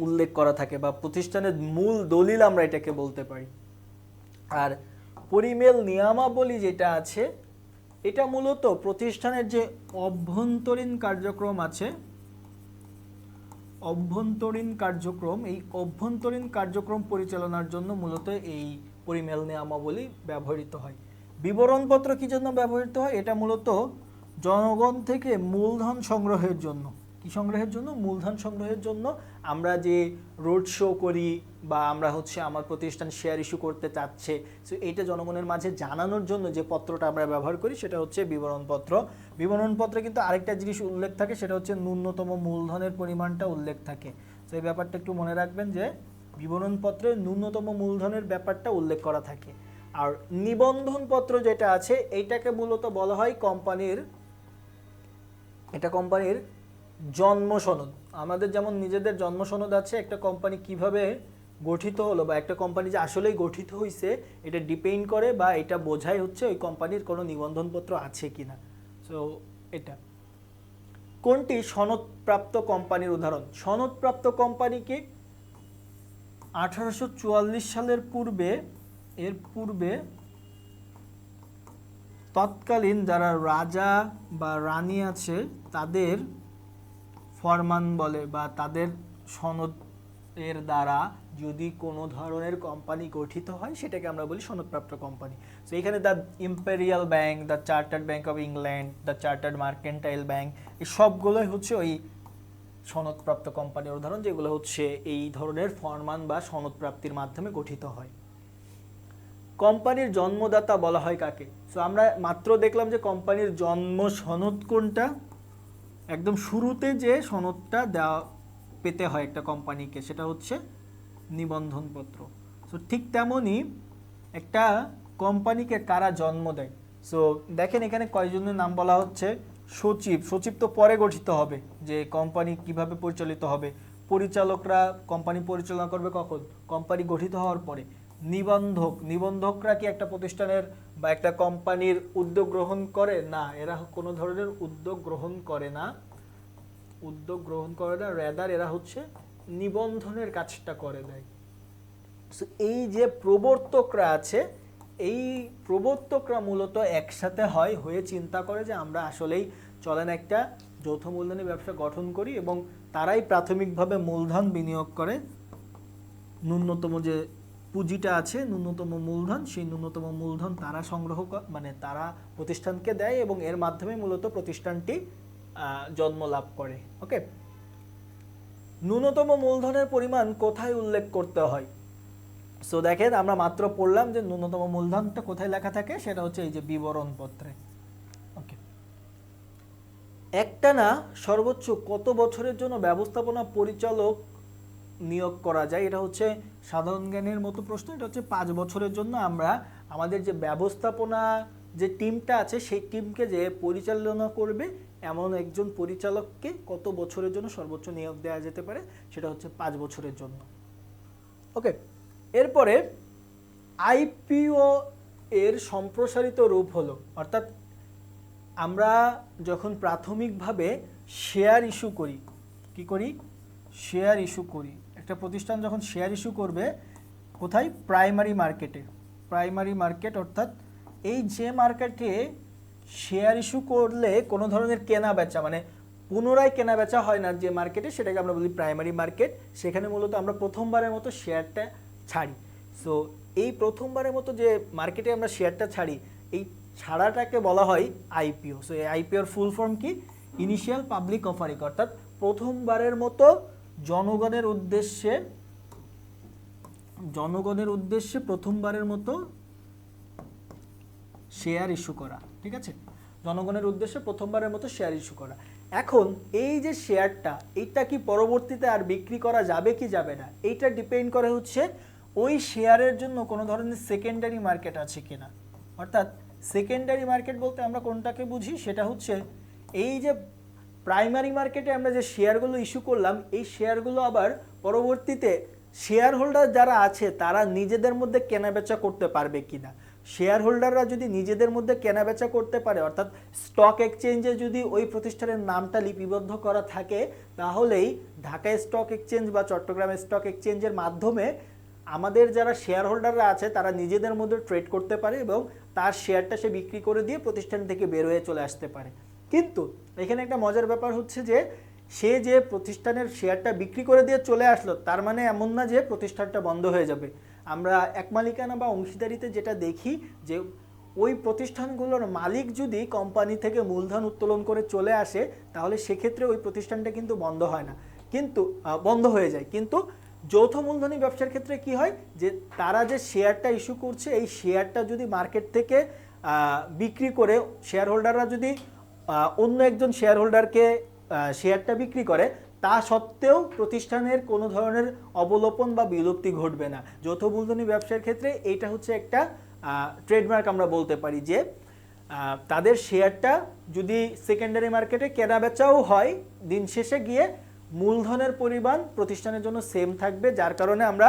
উল্লেখ করা থাকে, বা প্রতিষ্ঠানের মূল দলিল আমরা এটাকে বলতে পারি। আর পরিমেল নিয়মাবলী যেটা আছে, এটা মূলত প্রতিষ্ঠানের যে অভ্যন্তরীণ কার্যক্রম আছে, অভ্যন্তরীণ কার্যক্রম, এই অভ্যন্তরীণ কার্যক্রম পরিচালনার জন্য মূলত এই পরিমেল নিয়মাবলী ব্যবহৃত হয়। বিবরণপত্র কি জন্য ব্যবহৃত হয়? এটা মূলত জনগণ থেকে মূলধন সংগ্রহের জন্য। কি সংগ্রহের জন্য? মূলধন সংগ্রহের জন্য। আমরা যে রোড শো করি বা আমরা আমার প্রতিষ্ঠান শেয়ার ইস্যু করতে চাচ্ছে, সো এইটা জনগণের মাঝে জানানোর জন্য যে পত্রটা আমরা ব্যবহার করি সেটা হচ্ছে বিবরণপত্র। বিবরণপত্রে কিন্তু আরেকটা জিনিস উল্লেখ থাকে, সেটা হচ্ছে ন্যূনতম মূলধনের পরিমাণটা উল্লেখ থাকে। তো এই ব্যাপারটা একটু মনে রাখবেন যে বিবরণপত্রে ন্যূনতম মূলধনের ব্যাপারটা উল্লেখ করা থাকে। আর নিবন্ধনপত্র যেটা আছে এইটাকে মূলত বলা হয় কোম্পানির, এটা কোম্পানির জন্ম সনদ। আমাদের যেমন নিজেদের জন্ম সনদ আছে, একটা কোম্পানি কিভাবে গঠিত হলো বা একটা কোম্পানি যে আসলেই গঠিত হয়েছে এটা ডিপেন্ড করে বা এটা বোঝায় হচ্ছে ওই কোম্পানির কোনো নিবন্ধনপত্র আছে কিনা। সো এটা কোনটি সনদপ্রাপ্ত কোম্পানির উদাহরণ? সনদপ্রাপ্ত কোম্পানি কি? 1844 সালের পূর্বে, এর পূর্বে তৎকালীন যারা রাজা বা রানী আছে তাদের ফরমান বলে বা তাদের সনদ এর দ্বারা যদি কোনো ধরনের কোম্পানি গঠিত হয় সেটাকে আমরা বলি সনদপ্রাপ্ত কোম্পানি। সো এখানে the imperial bank, the chartered bank of England, the chartered mercantile bank, এই সবগুলোই হচ্ছে ওই সনদপ্রাপ্ত কোম্পানির উদাহরণ, যেগুলো হচ্ছে এই ধরনের ফরমান বা সনদপ্রাপ্তির মাধ্যমে গঠিত হয়। কোম্পানির জন্মদাতা বলা হয় কাকে? সো আমরা মাত্র দেখলাম যে কোম্পানির জন্ম সনদ কোনটা, একদম শুরুতে যে সনদটা দেওয়া পেতে হয় একটা কোম্পানিকে সেটা হচ্ছে নিবন্ধনপত্র। সো ঠিক তেমনই একটা কোম্পানিকে কারা জন্ম দেয়? সো দেখেন এখানে কয়জনের নাম বলা হচ্ছে। সচিব, সচিব তো পরে গঠিত হবে, যে কোম্পানি কিভাবে পরিচালিত হবে। পরিচালকরা কোম্পানি পরিচালনা করবে কখন? কোম্পানি গঠিত হওয়ার পরে। নিবন্ধক, নিবন্ধকরা কি একটা প্রতিষ্ঠানের বা একটা কোম্পানির উদ্যোগ গ্রহণ করে? না, এরা কোনো ধরনের উদ্যোগ গ্রহণ করে না, উদ্যোগ গ্রহণ করে না, রেদার এরা হচ্ছে নিবন্ধনের কাজটা করে দেয়। সো এই যে প্রবর্তকরা আছে, এই প্রবর্তকরা মূলত একসাথে হয়ে চিন্তা করে যে আমরা আসলেই চলেন একটা যৌথ মূলধনী ব্যবসা গঠন করি, এবং তারাই প্রাথমিকভাবে মূলধন বিনিয়োগ করে। ন্যূনতম যে পুঁজিটা আছে, ন্যূনতম মূলধন, সেই ন্যূনতম মূলধন তারা সংগ্রহ মানে তারা প্রতিষ্ঠানকে দেয় এবং এর মাধ্যমে মূলত প্রতিষ্ঠানটি জন্ম লাভ করে। ওকে, ন্যূনতম মূলধনের পরিমাণ কোথায় উল্লেখ করতে হয়? সো দেখেন আমরা মাত্র পড়লাম যে ন্যূনতম মূলধনটা কোথায় লেখা থাকে, সেটা হচ্ছে এই যে বিবরণপত্রে। ওকে, একটানা সর্বোচ্চ কত বছরের জন্য ব্যবস্থাপনা পরিচালক নিয়োগ করা যায়? এটা হচ্ছে সাধারণ জ্ঞানের মতো প্রশ্ন। এটা হচ্ছে 5 বছরের জন্য আমরা আমাদের যে ব্যবস্থাপনা যে টিমটা আছে সেই টিমকে যে পরিচালনা করবে এমন একজন পরিচালককে কত বছরের জন্য সর্বোচ্চ নিয়োগ দেওয়া যেতে পারে? সেটা হচ্ছে 5 বছরের জন্য। ওকে, এরপরে আইপিও এর সম্প্রসারিত রূপ হলো, অর্থাৎ আমরা যখন প্রাথমিকভাবে শেয়ার ইস্যু করি, কি করি? শেয়ার ইস্যু করি। একটা প্রতিষ্ঠান যখন শেয়ার ইস্যু করবে কোথায়? প্রাইমারি মার্কেটে। প্রাইমারি মার্কেট অর্থাৎ এই যে মার্কেটে শেয়ার ইস্যু করলে কোনো ধরনের কেনা বেচা, মানে পুনরায় কেনা বেচা হয় না যে মার্কেটে, সেটাকে আমরা বলি প্রাইমারি মার্কেট। সেখানে মূলত আমরা প্রথমবারের মতো শেয়ারটা ছাড়ি। সো এই প্রথমবারের মতো যে মার্কেটে আমরা শেয়ারটা ছাড়ি, এই ছাড়াটাকে বলা হয় আইপিও। সো এই আইপিওর ফুল ফর্ম কি? ইনিশিয়াল পাবলিক অফারিং, অর্থাৎ প্রথমবারের মতো জনগণের উদ্দেশ্যে প্রথমবারের মতো শেয়ার ইস্যু করা। ঠিক আছে, জনগণের উদ্দেশ্যে প্রথমবারের মতো শেয়ার ইস্যু করা। এখন এই যে শেয়ারটা, এইটা কি পরবর্তীতে আর বিক্রি করা যাবে কি যাবে না, এইটা ডিপেন্ড করে হচ্ছে ওই শেয়ারের জন্য কোনো ধরনের সেকেন্ডারি মার্কেট আছে কিনা। অর্থাৎ সেকেন্ডারি মার্কেট বলতে আমরা কোনটাকে বুঝি? সেটা হচ্ছে এই যে প্রাইমারি মার্কেটে আমরা যে শেয়ারগুলো ইস্যু করলাম, এই শেয়ারগুলো আবার পরবর্তীতে শেয়ার হোল্ডার যারা আছে তারা নিজেদের মধ্যে কেনাবেচা করতে পারবে কিনা। শেয়ার হোল্ডাররা যদি নিজেদের মধ্যে কেনাবেচা করতে পারে, অর্থাৎ স্টক এক্সচেঞ্জে যদি ওই প্রতিষ্ঠানের নামটা লিপিবদ্ধ করা থাকে, তাহলেই ঢাকা স্টক এক্সচেঞ্জ বা চট্টগ্রাম স্টক এক্সচেঞ্জের মাধ্যমে আমাদের যারা শেয়ার হোল্ডাররা আছে তারা নিজেদের মধ্যে ট্রেড করতে পারে এবং তার শেয়ারটা সে বিক্রি করে দিয়ে প্রতিষ্ঠান থেকে বের হয়ে চলে আসতে পারে। কিন্তু এখানে একটা মজার ব্যাপার হচ্ছে যে সে যে প্রতিষ্ঠানের শেয়ারটা বিক্রি করে দিয়ে চলে আসলো তার মানে এমন না যে প্রতিষ্ঠানটা বন্ধ হয়ে যাবে। আমরা এক মালিকানা বা অংশীদারিতে যেটা দেখি যে ওই প্রতিষ্ঠানগুলোর মালিক যদি কোম্পানি থেকে মূলধন উত্তোলন করে চলে আসে তাহলে সেক্ষেত্রে ওই প্রতিষ্ঠানটা কিন্তু বন্ধ হয় না, কিন্তু বন্ধ হয়ে যায়। কিন্তু যৌথ মূলধনী ব্যবসার ক্ষেত্রে কি হয় যে তারা যে শেয়ারটা ইস্যু করছে এই শেয়ারটা যদি মার্কেট থেকে বিক্রি করে শেয়ার হোল্ডাররা যদি অন্য একজন শেয়ার হোল্ডারকে শেয়ারটা বিক্রি করে তা সত্ত্বেও প্রতিষ্ঠানের কোনো ধরনের অবলোপন বা বিলুপ্তি ঘটবে না। যৌথ মূলধনী ব্যবসার ক্ষেত্রে এইটা হচ্ছে একটা ট্রেডমার্ক আমরা বলতে পারি যে তাদের শেয়ারটা যদি সেকেন্ডারি মার্কেটে কেনা বেচাও হয় দিন শেষে গিয়ে মূলধনের পরিমাণ প্রতিষ্ঠানের জন্য সেম থাকবে, যার কারণে আমরা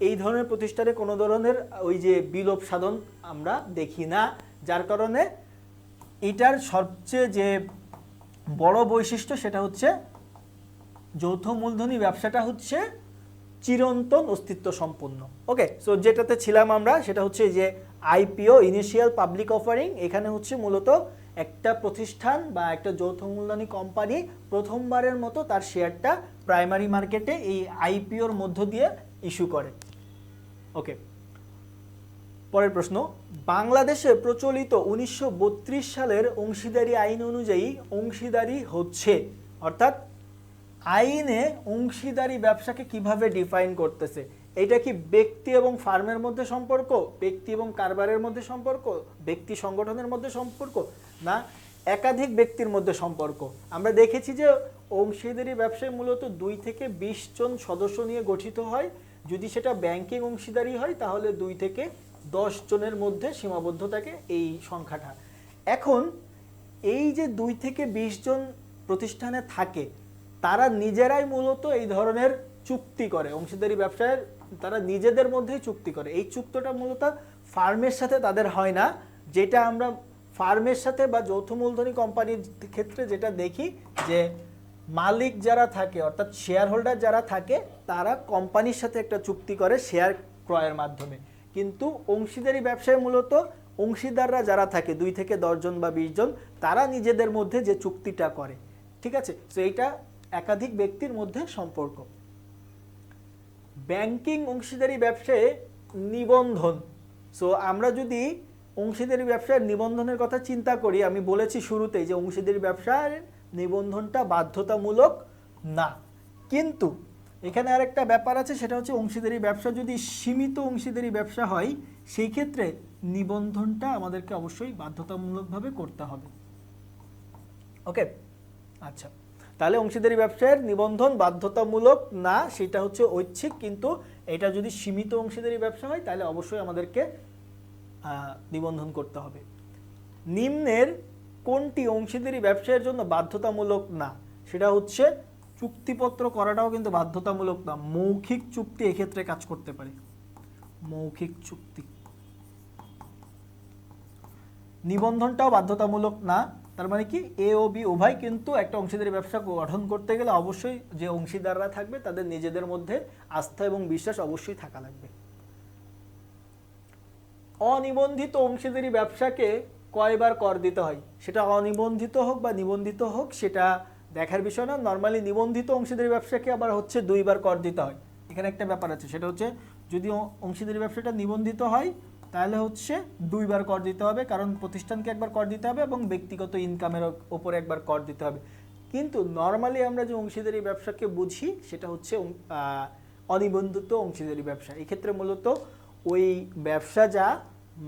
এই ধরনের প্রতিষ্ঠানে কোনো ধরনের ওই যে বিলোপ সাধন আমরা দেখি না। যার কারণে এটার সবচেয়ে যে বড় বৈশিষ্ট্য সেটা হচ্ছে যৌথ মূলধনী ব্যবসাটা হচ্ছে চিরন্তন অস্তিত্ব সম্পন্ন। ওকে, সো যেটাতে ছিলাম আমরা সেটা হচ্ছে যে আইপিও ইনিশিয়াল পাবলিক অফারিং। এখানে হচ্ছে মূলত একটা প্রতিষ্ঠান বা একটা যৌথ মূলধনী কোম্পানি প্রথমবারের মতো তার শেয়ারটা প্রাইমারি মার্কেটে এই আইপিওর মধ্য দিয়ে ইস্যু করে। ওকে, পরের প্রশ্ন, বাংলাদেশে প্রচলিত 1932 সালের অংশীদারি আইন অনুযায়ী অংশীদারি হচ্ছে, অর্থাৎ আইনে অংশীদারি ব্যবসাকে কিভাবে ডিফাইন করতেছে? এটা কি ব্যক্তি এবং ফার্মের মধ্যে সম্পর্ক, ব্যক্তি এবং কারবারের মধ্যে সম্পর্ক, ব্যক্তি সংগঠনের মধ্যে সম্পর্ক, না একাধিক ব্যক্তির মধ্যে সম্পর্ক? আমরা দেখেছি যে অংশীদারি ব্যবসায় মূলত 2 থেকে 20 জন সদস্য নিয়ে গঠিত হয়। যদি সেটা ব্যাংকিং অংশীদারি হয় তাহলে 2 থেকে 10 জনের মধ্যে সীমাবদ্ধ থাকে এই সংখ্যাটা। এখন এই যে 2 থেকে 20 জন প্রতিষ্ঠানে থাকে তারা নিজেরাই মূলত এই ধরনের চুক্তি করে, অংশীদারি ব্যবসায় তারা নিজেদের মধ্যেই চুক্তি করে। এই চুক্তিটা মূলত ফার্মের সাথে তাদের হয় না, যেটা আমরা ফার্মের সাথে বা যৌথ মূলধনী কোম্পানির ক্ষেত্রে যেটা দেখি যে মালিক যারা থাকে অর্থাৎ শেয়ার হোল্ডার যারা থাকে তারা কোম্পানির সাথে একটা চুক্তি করে শেয়ার ক্রয়ের মাধ্যমে। কিন্তু অংশীদারি ব্যবসায় মূলত অংশীদাররা যারা থাকে 2 থেকে 10 জন বা 20 জন তারা নিজেদের মধ্যে যে চুক্তিটা করে, ঠিক আছে? সো এইটা একাধিক ব্যক্তির মধ্যে সম্পর্ক। ব্যাংকিং অংশীদারি ব্যবসায় নিবন্ধন। সো আমরা যদি অংশীদারি ব্যবসার নিবন্ধনের কথা চিন্তা করি, আমি বলেছি শুরুতেই যে অংশীদারি ব্যবসার নিবন্ধনটা বাধ্যতামূলক না, কিন্তু এখানে আরেকটা ব্যাপার আছে, সেটা হচ্ছে অংশীদারি ব্যবসা যদি সীমিত অংশীদারি ব্যবসা হয় সেই ক্ষেত্রে নিবন্ধনটা আমাদেরকে অবশ্যই বাধ্যতামূলকভাবে করতে হবে। ওকে, আচ্ছা, তাহলে অংশীদারি ব্যবসায়ের নিবন্ধন বাধ্যতামূলক না, সেটা হচ্ছে ঐচ্ছিক, কিন্তু এটা যদি সীমিত অংশীদারি ব্যবসা হয় তাহলে অবশ্যই আমাদেরকে নিবন্ধন করতে হবে। নিম্নের কোনটি অংশীদারি ব্যবসায়ের জন্য বাধ্যতামূলক না? সেটা হচ্ছে চুক্তিপত্র করাটাও কিন্তু বাধ্যতামূলক না, মৌখিক চুক্তি এক্ষেত্রে কাজ করতে পারে। মৌখিক চুক্তি, নিবন্ধনটাও বাধ্যতামূলক না। তার মানে কি এ ও বি উভয় কিন্তু একটা অংশীদারি ব্যবসা গঠন করতে গেলে অবশ্যই যে অংশীদাররা থাকবে তাদের নিজেদের মধ্যে আস্থা এবং বিশ্বাস অবশ্যই থাকা লাগবে। অনিবন্ধিত অংশীদারি ব্যবসাকে কয়বার কর দিতে হয়? সেটা অনিবন্ধিত হোক বা নিবন্ধিত হোক সেটা দেখার বিষয় না। নর্মালি নিবন্ধিত অংশীদারি ব্যবসাকে আবার হচ্ছে 2 বার কর দিতে হয়। এখানে একটা ব্যাপার আছে, সেটা হচ্ছে যদি অংশীদারি ব্যবসাটা নিবন্ধিত হয় তাহলে হচ্ছে 2 বার কর দিতে হবে, কারণ প্রতিষ্ঠানকে একবার কর দিতে হবে এবং ব্যক্তিগত ইনকামের ওপরে একবার কর দিতে হবে। কিন্তু নর্মালি আমরা যে অংশীদারি ব্যবসাকে বুঝি সেটা হচ্ছে অনিবন্ধিত অংশীদারি ব্যবসা। এক্ষেত্রে মূলত ওই ব্যবসা যা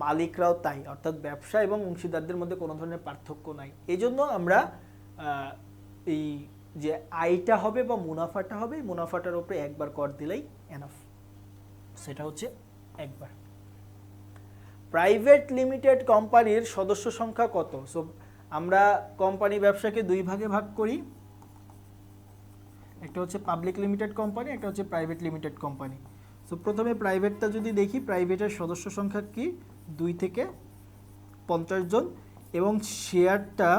মালিকরাও তাই, অর্থাৎ ব্যবসা এবং অংশীদারদের মধ্যে কোনো ধরনের পার্থক্য নাই। এই জন্য আমরা এই যে আয়টা হবে বা মুনাফাটা হবে, মুনাফাটার উপরে একবার কর দিলেই এনাফ, সেটা হচ্ছে একবার। প্রাইভেট লিমিটেড কোম্পানির সদস্য সংখ্যা কত? সো আমরা কোম্পানি ব্যবসাকে 2 ভাগে ভাগ করি, একটা হচ্ছে পাবলিক লিমিটেড কোম্পানি, একটা হচ্ছে প্রাইভেট লিমিটেড কোম্পানি। সো প্রথমে প্রাইভেটটা যদি দেখি, প্রাইভেটের সদস্য সংখ্যা কি 2 থেকে 50 জন এবং শেয়ারটা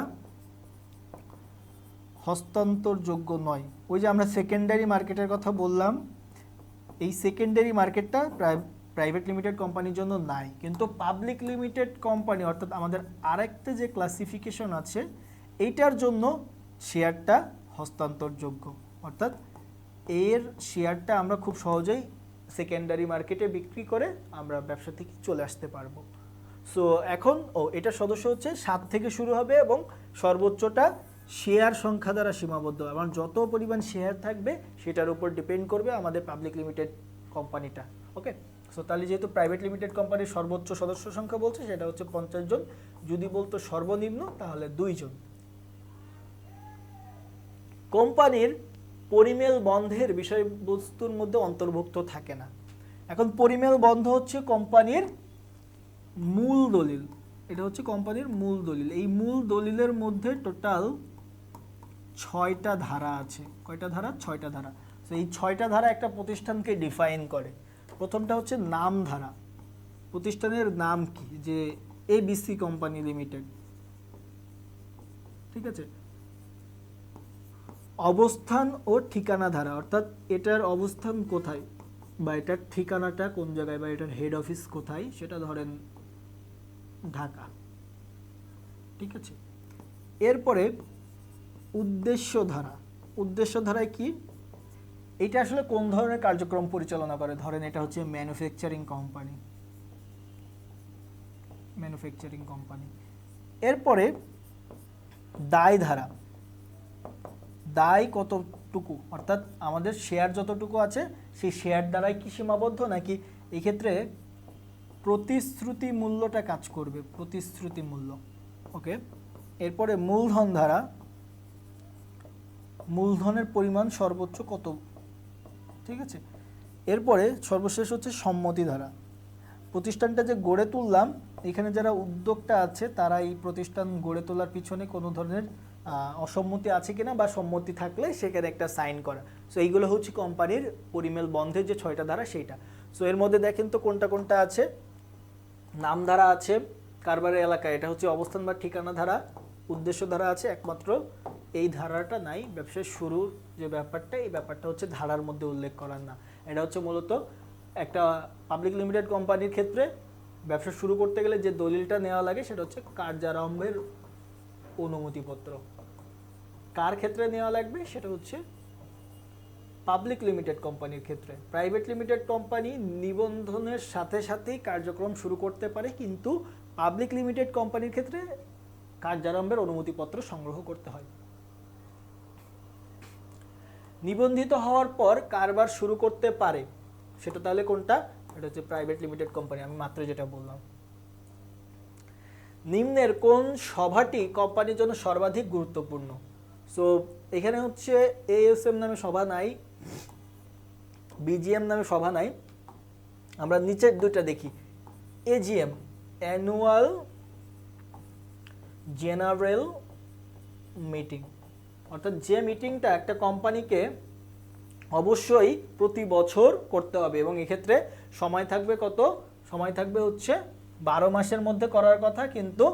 হস্তান্তরযোগ্য নয়। ওই যে আমরা সেকেন্ডারি মার্কেটের কথা বললাম, এই সেকেন্ডারি মার্কেটটা প্রাইভেট লিমিটেড কোম্পানির জন্য নাই, কিন্তু পাবলিক লিমিটেড কোম্পানি অর্থাৎ আমাদের আরেকটা যে ক্লাসিফিকেশন আছে এইটার জন্য শেয়ারটা হস্তান্তরযোগ্য, অর্থাৎ এর শেয়ারটা আমরা খুব সহজেই সেকেন্ডারি মার্কেটে বিক্রি করে আমরা ব্যবসা থেকে চলে আসতে পারবো। সো এখন এটার সদস্য হচ্ছে 7 থেকে শুরু হবে এবং সর্বোচ্চটা শেয়ার সংখ্যা দ্বারা সীমাবদ্ধ, এবং যত পরিমাণ শেয়ার থাকবে সেটার উপর ডিপেন্ড করবে আমাদের পাবলিক লিমিটেড কোম্পানিটা। ওকে, সো তাহলে যেহেতু প্রাইভেট লিমিটেড কোম্পানির সর্বোচ্চ সদস্য সংখ্যা বলছে সেটা হচ্ছে 50 জন, যদি বলতো সর্বনিম্ন তাহলে 2 জন। কোম্পানির পরিমেল বন্ধের বিষয়বস্তুর মধ্যে অন্তর্ভুক্ত থাকে না। এখন পরিমেল বন্ধ হচ্ছে কোম্পানির মূল দলিল, এটা হচ্ছে কোম্পানির মূল দলিল। এই মূল দলিলের মধ্যে টোটাল 6টা ধারা আছে। কয়টা ধারা? 6টা ধারা। তো এই 6টা ধারা একটা প্রতিষ্ঠানকে ডিফাইন করে। প্রথমটা হচ্ছে নাম ধারা, প্রতিষ্ঠানের নাম কি, যে এবিসি কোম্পানি লিমিটেড, ঠিক আছে। অবস্থান ও ঠিকানা ধারা, অর্থাৎ এটার অবস্থান কোথায় বা এটার ঠিকানাটা কোন জায়গায় বা এটার হেড অফিস কোথায়, সেটা ধরেন ঢাকা, ঠিক আছে। এরপরে উদ্দেশ্য ধারা। উদ্দেশ্য ধারায় কি, এটা আসলে কোন ধরনের কার্যক্রম পরিচালনা করে, ধরেন এটা হচ্ছে ম্যানুফ্যাকচারিং কোম্পানি, ম্যানুফ্যাকচারিং কোম্পানি। এরপরে দায় ধারা, দায় কতটুকু, অর্থাৎ আমাদের শেয়ার যতটুকু আছে সেই শেয়ার দ্বারাই কি সীমাবদ্ধ, নাকি এই ক্ষেত্রে প্রতিশ্রুতি মূল্যটা কাজ করবে, প্রতিশ্রুতি মূল্য। ওকে, এরপরে মূলধন ধারা, মূলধনের পরিমাণ সর্বোচ্চ কত, ঠিক আছে। এরপরে সর্বশেষ হচ্ছে সম্মতি ধারা, প্রতিষ্ঠানটা যে গড়ে তুললাম এখানে যারা উদ্যোক্তা আছে তারা এই প্রতিষ্ঠান গড়ে তোলার পিছনে কোনো ধরনের অসম্মতি আছে কিনা বা সম্মতি থাকলে সেখানে একটা সাইন করা। সো এইগুলো হচ্ছে কোম্পানির পরিমেল বন্ধের যে 6টা ধারা সেইটা। সো এর মধ্যে দেখেন তো কোনটা কোনটা আছে। নাম ধারা আছে, কারবারের এলাকা, এটা হচ্ছে অবস্থান বা ঠিকানা ধারা। উদ্দেশ্য ধারা আছে, একমাত্র এই ধারাটা নাই, ব্যবসার শুরুর যে ব্যাপারটা এই ব্যাপারটা হচ্ছে ধারার মধ্যে উল্লেখ করার না। এটা হচ্ছে মূলত একটা পাবলিক লিমিটেড কোম্পানির ক্ষেত্রে ব্যবসা শুরু করতে গেলে যে দলিলটা নেওয়া লাগে সেটা হচ্ছে কার্যারম্ভের অনুমতিপত্র। কার ক্ষেত্রে নেওয়া লাগবে সেটা হচ্ছে পাবলিক লিমিটেড কোম্পানির ক্ষেত্রে। প্রাইভেট লিমিটেড কোম্পানি নিবন্ধনের সাথে সাথেই কার্যক্রম শুরু করতে পারে, কিন্তু পাবলিক লিমিটেড কোম্পানির ক্ষেত্রে কার্যারম্ভের অনুমতিপত্র সংগ্রহ করতে হয়। নিবন্ধিত হওয়ার পর কারবার শুরু করতে পারে, সেটা তাহলে কোনটা, এটা হচ্ছে প্রাইভেট লিমিটেড কোম্পানি, আমি মাত্র যেটা বললাম। নিম্নের কোন সভাটি কোম্পানির জন্য সর্বাধিক গুরুত্বপূর্ণ। সো এখানে হচ্ছে এএসএম নামে সভা নাই, বিজিএম নামে সভা নাই, আমরা নিচের দুইটা দেখি। এজিএম, অ্যানুয়াল জেনারেল মিটিং, অর্থাৎ যে মিটিংটা একটা কোম্পানিকে অবশ্যই প্রতি বছর করতে হবে এবং এক্ষেত্রে সময় থাকবে কত, সময় থাকবে হচ্ছে 12 মাসের মধ্যে করার কথা, কিন্তু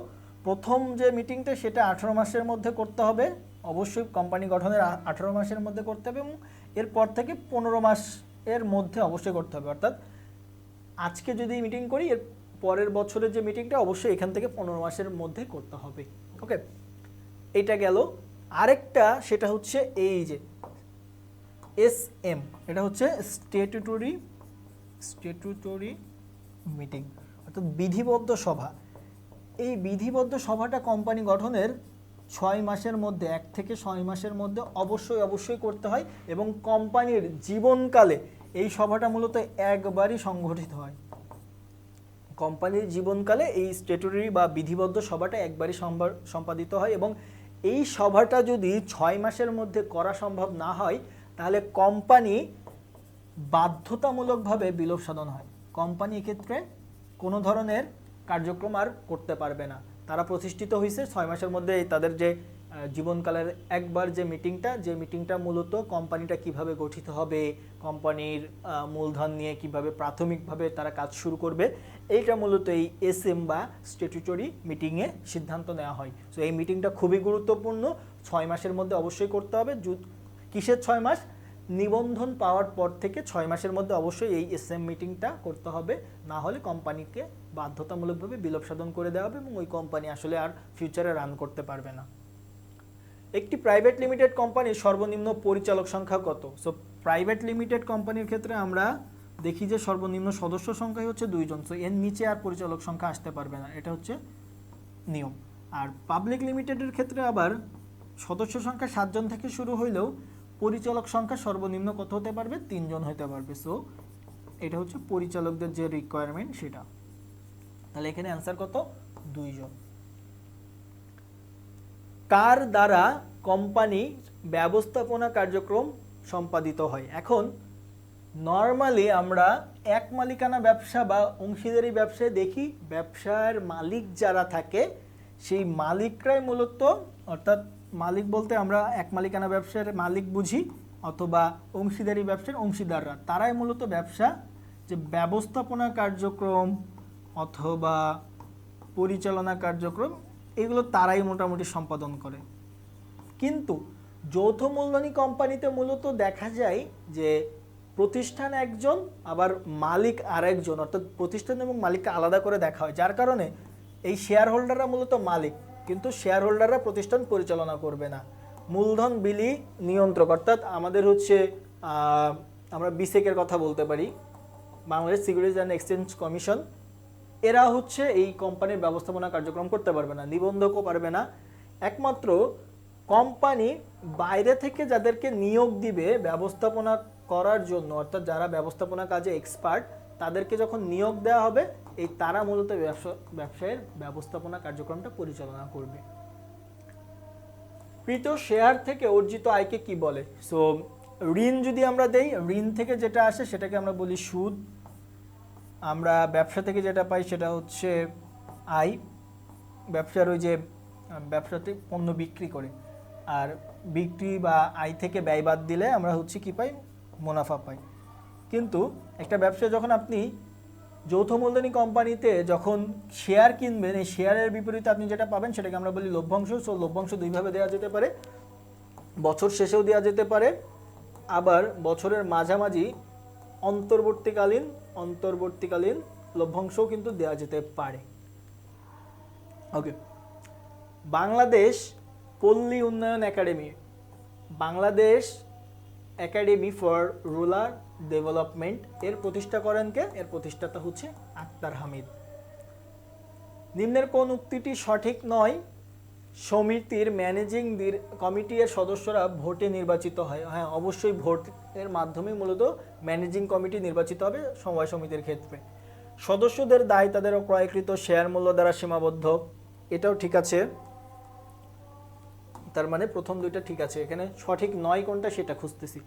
প্রথম যে মিটিংটা সেটা 18 মাসের মধ্যে করতে হবে, অবশ্যই কোম্পানি গঠনের 18 মাসের মধ্যে করতে হবে, এবং এরপর থেকে 15 মাসের মধ্যে অবশ্যই করতে হবে। অর্থাৎ আজকে যদি মিটিং করি এর পরের বছরের যে মিটিংটা অবশ্যই এখান থেকে 15 মাসের মধ্যে করতে হবে। ওকে, এটা গেল। আরেকটা সেটা হচ্ছে এই যে এসএম, এটা হচ্ছে স্ট্যাটুটরি মিটিং, অর্থাৎ বিধিবদ্ধ সভা। এই বিধিবদ্ধ সভাটা কোম্পানি গঠনের 6 মাসের মধ্যে, 1 থেকে 6 মাসের মধ্যে অবশ্যই করতে হয়, এবং কোম্পানির জীবনকালে এই সভাটা মূলত একবারই সংগঠিত হয়। কোম্পানির জীবনকালে এই স্ট্যাটুটরি বা বিধিবদ্ধ সভাটা একবারই সম্পাদিত হয়, এবং এই সভাটা যদি 6 মাসের মধ্যে করা সম্ভব না হয় তাহলে কোম্পানি বাধ্যতামূলকভাবে বিলোপ সাধন হয়। কোম্পানি এক্ষেত্রে কোনো ধরনের কার্যক্রম আর করতে পারবে না। তারা প্রতিষ্ঠিত হয়েছে 6 মাসের মধ্যে, তাদের যে জীবনকালের একবার যে মিটিংটা মূলত কোম্পানিটা কিভাবে গঠিত হবে, কোম্পানির মূলধন নিয়ে কিভাবে প্রাথমিকভাবে তারা কাজ শুরু করবে, এইটা মূলত এই এসএম বা স্ট্যাটুটরি মিটিংয়ে সিদ্ধান্ত নেওয়া হয়। সো এই মিটিংটা খুবই গুরুত্বপূর্ণ, 6 মাসের মধ্যে অবশ্যই করতে হবে। কিসের 6 মাস? নিবন্ধন পাওয়ার পর থেকে 6 মাসের মধ্যে অবশ্যই এই এসএম মিটিংটা করতে হবে, না হলে কোম্পানিকে বাধ্যতামূলকভাবে বিলোপ সাধন করে দেওয়া হবে এবং ওই কোম্পানি আসলে আর ফিউচারে রান করতে পারবে না। একটি প্রাইভেট লিমিটেড কোম্পানির সর্বনিম্ন পরিচালক সংখ্যা কত? সো প্রাইভেট লিমিটেড কোম্পানির ক্ষেত্রে আমরা দেখি যে সর্বনিম্ন সদস্য সংখ্যাই হচ্ছে 2 জন। সো এর নিচে আর পরিচালক সংখ্যা আসতে পারবে না, এটা হচ্ছে নিয়ম। আর পাবলিক লিমিটেডের ক্ষেত্রে আবার সদস্য সংখ্যা 7 জন থেকে শুরু হইলেও পরিচালক সংখ্যা সর্বনিম্ন কত হতে পারবে? 3 জন হতে পারবে। সো এটা হচ্ছে পরিচালকদের যে রিকোয়ারমেন্ট সেটা। তাহলে এখানে অ্যান্সার কত? 2 জন। কার দ্বারা কোম্পানি ব্যবস্থাপনা কার্যক্রম সম্পাদিত হয়? এখন নর্মালি আমরা এক মালিকানা ব্যবসা বা অংশীদারি ব্যবসায় দেখি ব্যবসার মালিক যারা থাকে সেই মালিকরাই মূলত, অর্থাৎ মালিক বলতে আমরা এক মালিকানা ব্যবসার মালিক বুঝি অথবা অংশীদারি ব্যবসার অংশীদাররা, তারাই মূলত ব্যবসা যে ব্যবস্থাপনা কার্যক্রম অথবা পরিচালনা কার্যক্রম এগুলো তারাই মোটামুটি সম্পাদন করে। কিন্তু যৌথ মূলধনী কোম্পানিতে মূলত দেখা যায় যে প্রতিষ্ঠান একজন আবার মালিক আরেকজন, অর্থাৎ প্রতিষ্ঠান এবং মালিককে আলাদা করে দেখা হয়, যার কারণে এই শেয়ার হোল্ডাররা মূলত মালিক, কিন্তু শেয়ার হোল্ডাররা প্রতিষ্ঠান পরিচালনা করবে না। মূলধন বিলি নিয়ন্ত্রক, অর্থাৎ আমাদের হচ্ছে আমরা বিসেকের কথা বলতে পারি, Bangladesh securities and exchange commission, এরা হচ্ছে এই কোম্পানির ব্যবস্থাপনা কার্যক্রম করতে পারবে না, নিবন্ধকও পারবে না। একমাত্র কোম্পানি বাইরে থেকে যাদেরকে নিয়োগ দিবে ব্যবস্থাপনা করার জন্য, অর্থাৎ যারা ব্যবস্থাপনা কাজে এক্সপার্ট, তাদেরকে যখন নিয়োগ দেওয়া হবে এই তারা মূলত ব্যবসায়ের ব্যবস্থাপনা কার্যক্রমটা পরিচালনা করবে। কৃত শেয়ার থেকে অর্জিত আয়কে কি বলে? সো ঋণ যদি আমরা দেই, ঋণ থেকে যেটা আসে সেটাকে আমরা বলি সুদ। আমরা ব্যবসা থেকে যেটা পাই সেটা হচ্ছে আয়, ব্যবসার ওই যে ব্যবসাতে পণ্য বিক্রি করে, আর বিক্রি বা আয় থেকে ব্যয় বাদ দিলে আমরা হচ্ছে কি পাই? মুনাফা পাই। কিন্তু একটা ব্যবসায় যখন আপনি যৌথ মূলধনী কোম্পানিতে যখন শেয়ার কিনবেন, এই শেয়ারের বিপরীতে আপনি যেটা পাবেন সেটাকে আমরা বলি লভ্যাংশ। সো লভ্যাংশ দুইভাবে দেওয়া যেতে পারে, বছর শেষেও দেওয়া যেতে পারে, আবার বছরের মাঝামাঝি অন্তর্বর্তীকালীন লভ্যাংশও কিন্তু দেওয়া যেতে পারে। ওকে, বাংলাদেশ পল্লী উন্নয়ন academy, Bangladesh academy for rural development, এর প্রতিষ্ঠা করেন কে? এর প্রতিষ্ঠাতা হচ্ছে আক্তার হামিদ। নিম্নের কোন উক্তিটি সঠিক নয়? সমিতির ম্যানেজিং কমিটি এর সদস্যরা ভোটে নির্বাচিত হয়। হ্যাঁ, অবশ্যই ভোটের মাধ্যমে মূলত ম্যানেজিং কমিটি নির্বাচিত হবে সমবায় সমিতির ক্ষেত্রে। সদস্যদের দায় তাদের ক্রয়কৃত শেয়ার মূল্য দ্বারা সীমাবদ্ধ, এটাও ঠিক আছে। তার মানে প্রথম দুইটা ঠিক আছে, এখানে সঠিক নয় কোনটা সেটা খুঁজতেছি।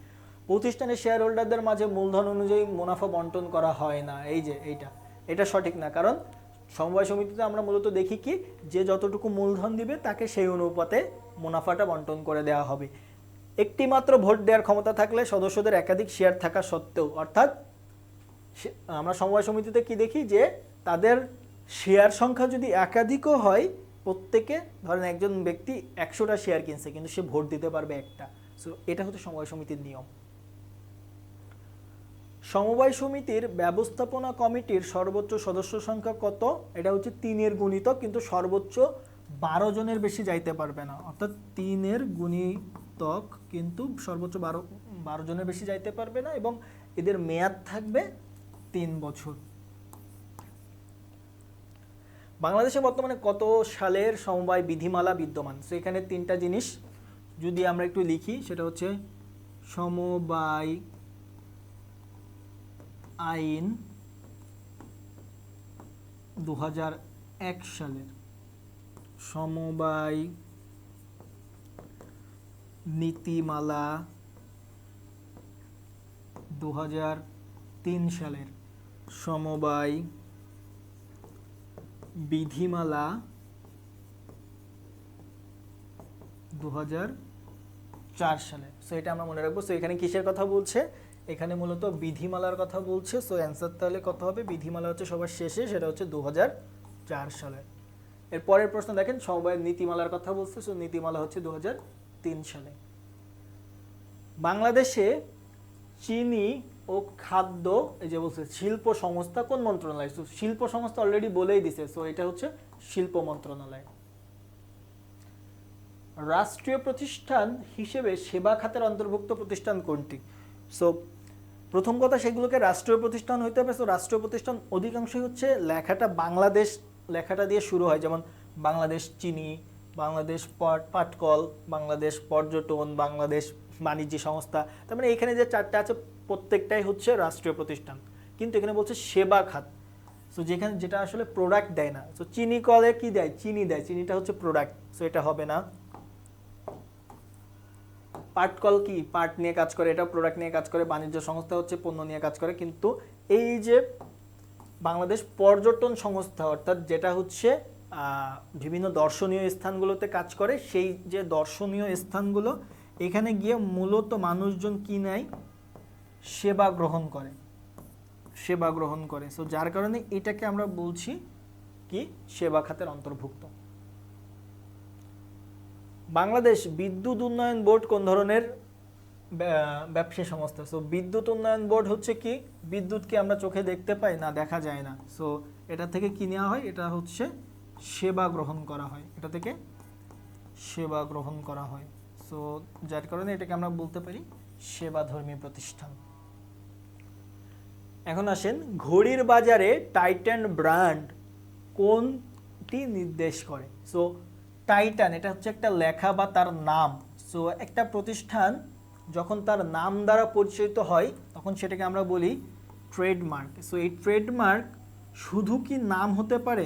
প্রতিষ্ঠানের শেয়ার হোল্ডারদের মাঝে মূলধন অনুযায়ী মুনাফা বন্টন করা হয় না, এই যে এটা সঠিক না, কারণ সমবায় সমিতিতে আমরা মূলত দেখি কি যে যতটুকু মূলধন দিবে তাকে সেই অনুপাতে মুনাফাটা বন্টন করে দেওয়া হবে। একটি মাত্র ভোট দেওয়ার ক্ষমতা থাকলে সদস্যদের একাধিক শেয়ার থাকা সত্ত্বেও, অর্থাৎ আমরা সমবায় সমিতিতে কি দেখি যে তাদের শেয়ার সংখ্যা যদি একাধিকও হয়, প্রত্যেকে ধরেন একজন ব্যক্তি 100টা শেয়ার কিনছে কিন্তু সে ভোট দিতে পারবে একটা। সো এটা হচ্ছে সমবায় সমিতির নিয়ম। সমবায় সমিতির ব্যবস্থাপনা কমিটির সর্বোচ্চ সদস্য সংখ্যা কত? এটা হচ্ছে 3 গুণিতক, কিন্তু সর্বোচ্চ 12 জনের বেশি যাইতে পারবে না, অর্থাৎ 3 গুণিতক কিন্তু সর্বোচ্চ 12 জনের বেশি যাইতে পারবে না, এবং এদের মেয়াদ থাকবে 3 বছর। বাংলাদেশে বর্তমানে কত সালের সমবায় বিধিমালা বিদ্যমান? সো এখানে 3টা জিনিস যদি আমরা একটু লিখি, সেটা হচ্ছে সমবায় আইন 2001 সালের, সমবায় নীতিমালা 2003 সালের, সমবায় বিধিমালা 2004 সালে। সো এটা আমরা মনে রাখবো। সো এখানে কিসের কথা বলছে? এখানে মূলত বিধিমালার কথা বলছে। সো অ্যান্সার তাহলে কত হবে? বিধিমালা হচ্ছে সবার শেষে, সেটা হচ্ছে 2004 সালে। এর পরের প্রশ্ন দেখেন, সমবায় নীতিমালার কথা বলছে। সো নীতিমালা হচ্ছে 2003 সালে। বাংলাদেশে চিনি ও খাদ্য, এই যে বলছে শিল্প সংস্থা কোন মন্ত্রণালয়, তো শিল্প সংস্থা অলরেডি বলেই দিছে, সো এটা হচ্ছে শিল্প মন্ত্রণালয়। রাষ্ট্রীয় প্রতিষ্ঠান হিসেবে সেবা খাতের অন্তর্ভুক্ত প্রতিষ্ঠান কোনটি? সো প্রথম কথা, সেগুলোকে রাষ্ট্রীয় প্রতিষ্ঠান হইতে হবে। সো রাষ্ট্রীয় প্রতিষ্ঠান অধিকাংশই হচ্ছে লেখাটা বাংলাদেশ লেখাটা দিয়ে শুরু হয়, যেমন বাংলাদেশ চিনি, বাংলাদেশ পাটকল, বাংলাদেশ পর্যটন, বাংলাদেশ বাণিজ্য সংস্থা। তার মানে এখানে যে চারটা আছে প্রত্যেকটাই হচ্ছে রাষ্ট্রীয় প্রতিষ্ঠান, কিন্তু এখানে বলছে সেবা খাত। সো যেখানে যেটা আসলে প্রোডাক্ট দেয় না, সো চিনি কলে কি দেয়, চিনি দেয়, চিনিটা হচ্ছে প্রোডাক্ট, সো এটা হবে না। পাটকল কি, পাট নিয়ে কাজ করে, এটা প্রোডাক্ট নিয়ে কাজ করে। বাণিজ্য সংস্থা হচ্ছে পণ্য নিয়ে কাজ করে। কিন্তু এই যে বাংলাদেশ পর্যটন সংস্থা, অর্থাৎ যেটা হচ্ছে বিভিন্ন দর্শনীয় স্থানগুলোতে কাজ করে, সেই যে দর্শনীয় স্থানগুলো এখানে গিয়ে মূলত মানুষজন কি নেয়, সেবা গ্রহণ করে, সেবা গ্রহণ করে। সো যার কারণে এটাকে আমরা বলছি কি, সেবা খাতের অন্তর্ভুক্ত। বাংলাদেশ বিদ্যুৎ উন্নয়ন বোর্ড কোন ধরনের ব্যবসায়ী সংস্থা? সো বিদ্যুৎ উন্নয়ন বোর্ড হচ্ছে কি, বিদ্যুৎ কি আমরা চোখে দেখতে পাই না, দেখা যায় না। সো এটা থেকে কি নেওয়া হয়, এটা হচ্ছে সেবা গ্রহণ করা হয়, এটা থেকে সেবা গ্রহণ করা হয়। সো যার কারণে এটাকে আমরা বলতে পারি সেবাধর্মী প্রতিষ্ঠান। এখন আসেন, ঘড়ির বাজারে টাইটান ব্র্যান্ড কোনটি নির্দেশ করে? সো টাইটান এটা হচ্ছে একটা লেখা বা তার নাম। সো একটা প্রতিষ্ঠান যখন তার নাম দ্বারা পরিচিত হয় তখন সেটাকে আমরা বলি ট্রেডমার্ক। সো এই ট্রেডমার্ক শুধু কি নাম হতে পারে,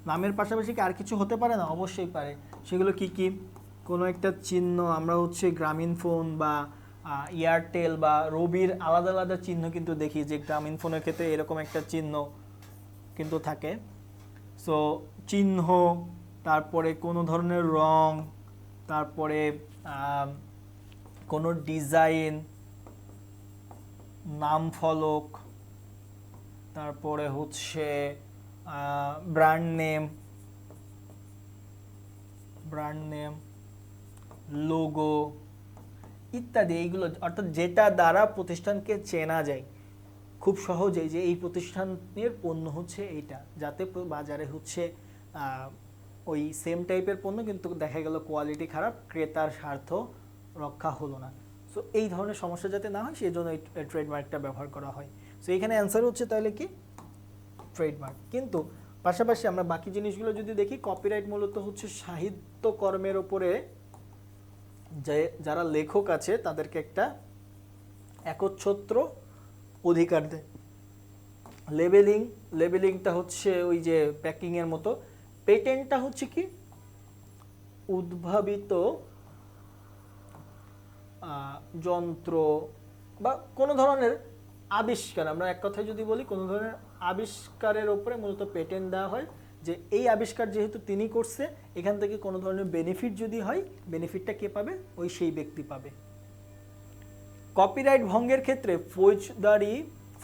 নামের পাশাপাশি কি আর কিছু হতে পারে না? অবশ্যই পারে। সেগুলো কি কি? কোনো একটা চিহ্ন, আমরা হচ্ছে গ্রামীণ ফোন বা এয়ারটেল বা রবির আলাদা আলাদা চিহ্ন কিন্তু দেখি, যে গ্রামীণ ফোনের ক্ষেত্রে এরকম একটা চিহ্ন কিন্তু থাকে। সো চিহ্ন, তারপরে কোনো ধরনের রং, তারপরে কোনো ডিজাইন, নাম ফলক, তারপরে হচ্ছে ব্র্যান্ড নেম, লোগো ইত্যাদি, এইগুলো অর্থাৎ যেটা দ্বারা প্রতিষ্ঠানকে চেনা যায় খুব সহজেই যে এই প্রতিষ্ঠানের পণ্য হচ্ছে এইটা, যাতে বাজারে হচ্ছে ওই সেম টাইপের পণ্য কিন্তু দেখা গেল কোয়ালিটি খারাপ, ক্রেতার স্বার্থ রক্ষা হলো না। সো এই ধরনের সমস্যা যাতে না হয় সেই জন্য এই ট্রেডমার্কটা ব্যবহার করা হয়। সো এখানে অ্যান্সার হচ্ছে তাহলে কি, ট্রেডমার্ক। কিন্তু পাশাপাশি আমরা বাকি জিনিসগুলো যদি দেখি, কপিরাইট মূলত হচ্ছে সাহিত্যকর্মের ওপরে যে যারা লেখক আছে তাদেরকে একটা একচ্ছত্র অধিকার দেয়। লেবেলিংটা হচ্ছে ওই যে প্যাকিংয়ের মতো। পেটেন্টটা হচ্ছে কি, উদ্ভাবিত যন্ত্র বা কোনো ধরনের আবিষ্কার, আমরা এক কথায় যদি বলি কোনো ধরনের আবিষ্কারের ওপরে মূলত পেটেন্ট দেওয়া হয়, যে এই আবিষ্কার যেহেতু তিনি করছে, এখান থেকে কোনো ধরনের বেনিফিট যদি হয়, বেনিফিটটা কে পাবে, ওই সেই ব্যক্তি পাবে। কপিরাইট ভঙ্গের ক্ষেত্রে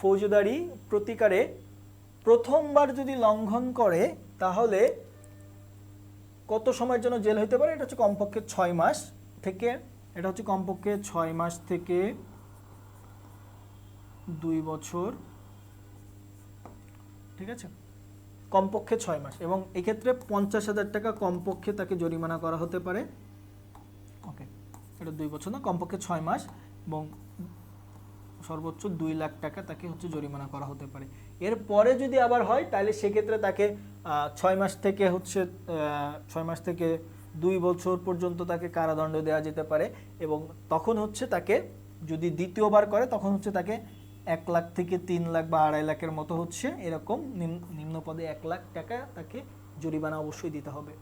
ফৌজদারি প্রতিকারে প্রথমবার যদি লঙ্ঘন করে তাহলে কত সময়ের জন্য জেল হতে পারে? এটা হচ্ছে কমপক্ষে 6 মাস থেকে, এটা হচ্ছে কমপক্ষে 6 মাস থেকে 2 বছর, ঠিক আছে, কমপক্ষে 6 মাস। এবং এক্ষেত্রে 50,000 টাকা কমপক্ষে তাকে জরিমানা করা হতে পারে। ওকে, এটা 2 বছর না, কমপক্ষে 6 মাস এবং সর্বোচ্চ 2 লাখ টাকা তাকে হচ্ছে জরিমানা করা হতে পারে। এরপরে যদি আবার হয় তাহলে সেক্ষেত্রে তাকে 6 মাস থেকে 2 বছর পর্যন্ত তাকে কারাদণ্ড দেওয়া যেতে পারে। এবং তখন হচ্ছে তাকে যদি দ্বিতীয়বার করে তখন হচ্ছে তাকে 1 লাখ থেকে 3 লাখ বা 2.5 লাখের মতো হচ্ছে এরকম নিম্ন পদে 1 লাখ টাকা তাকে জরিমানা অবশ্যই দিতে হবে।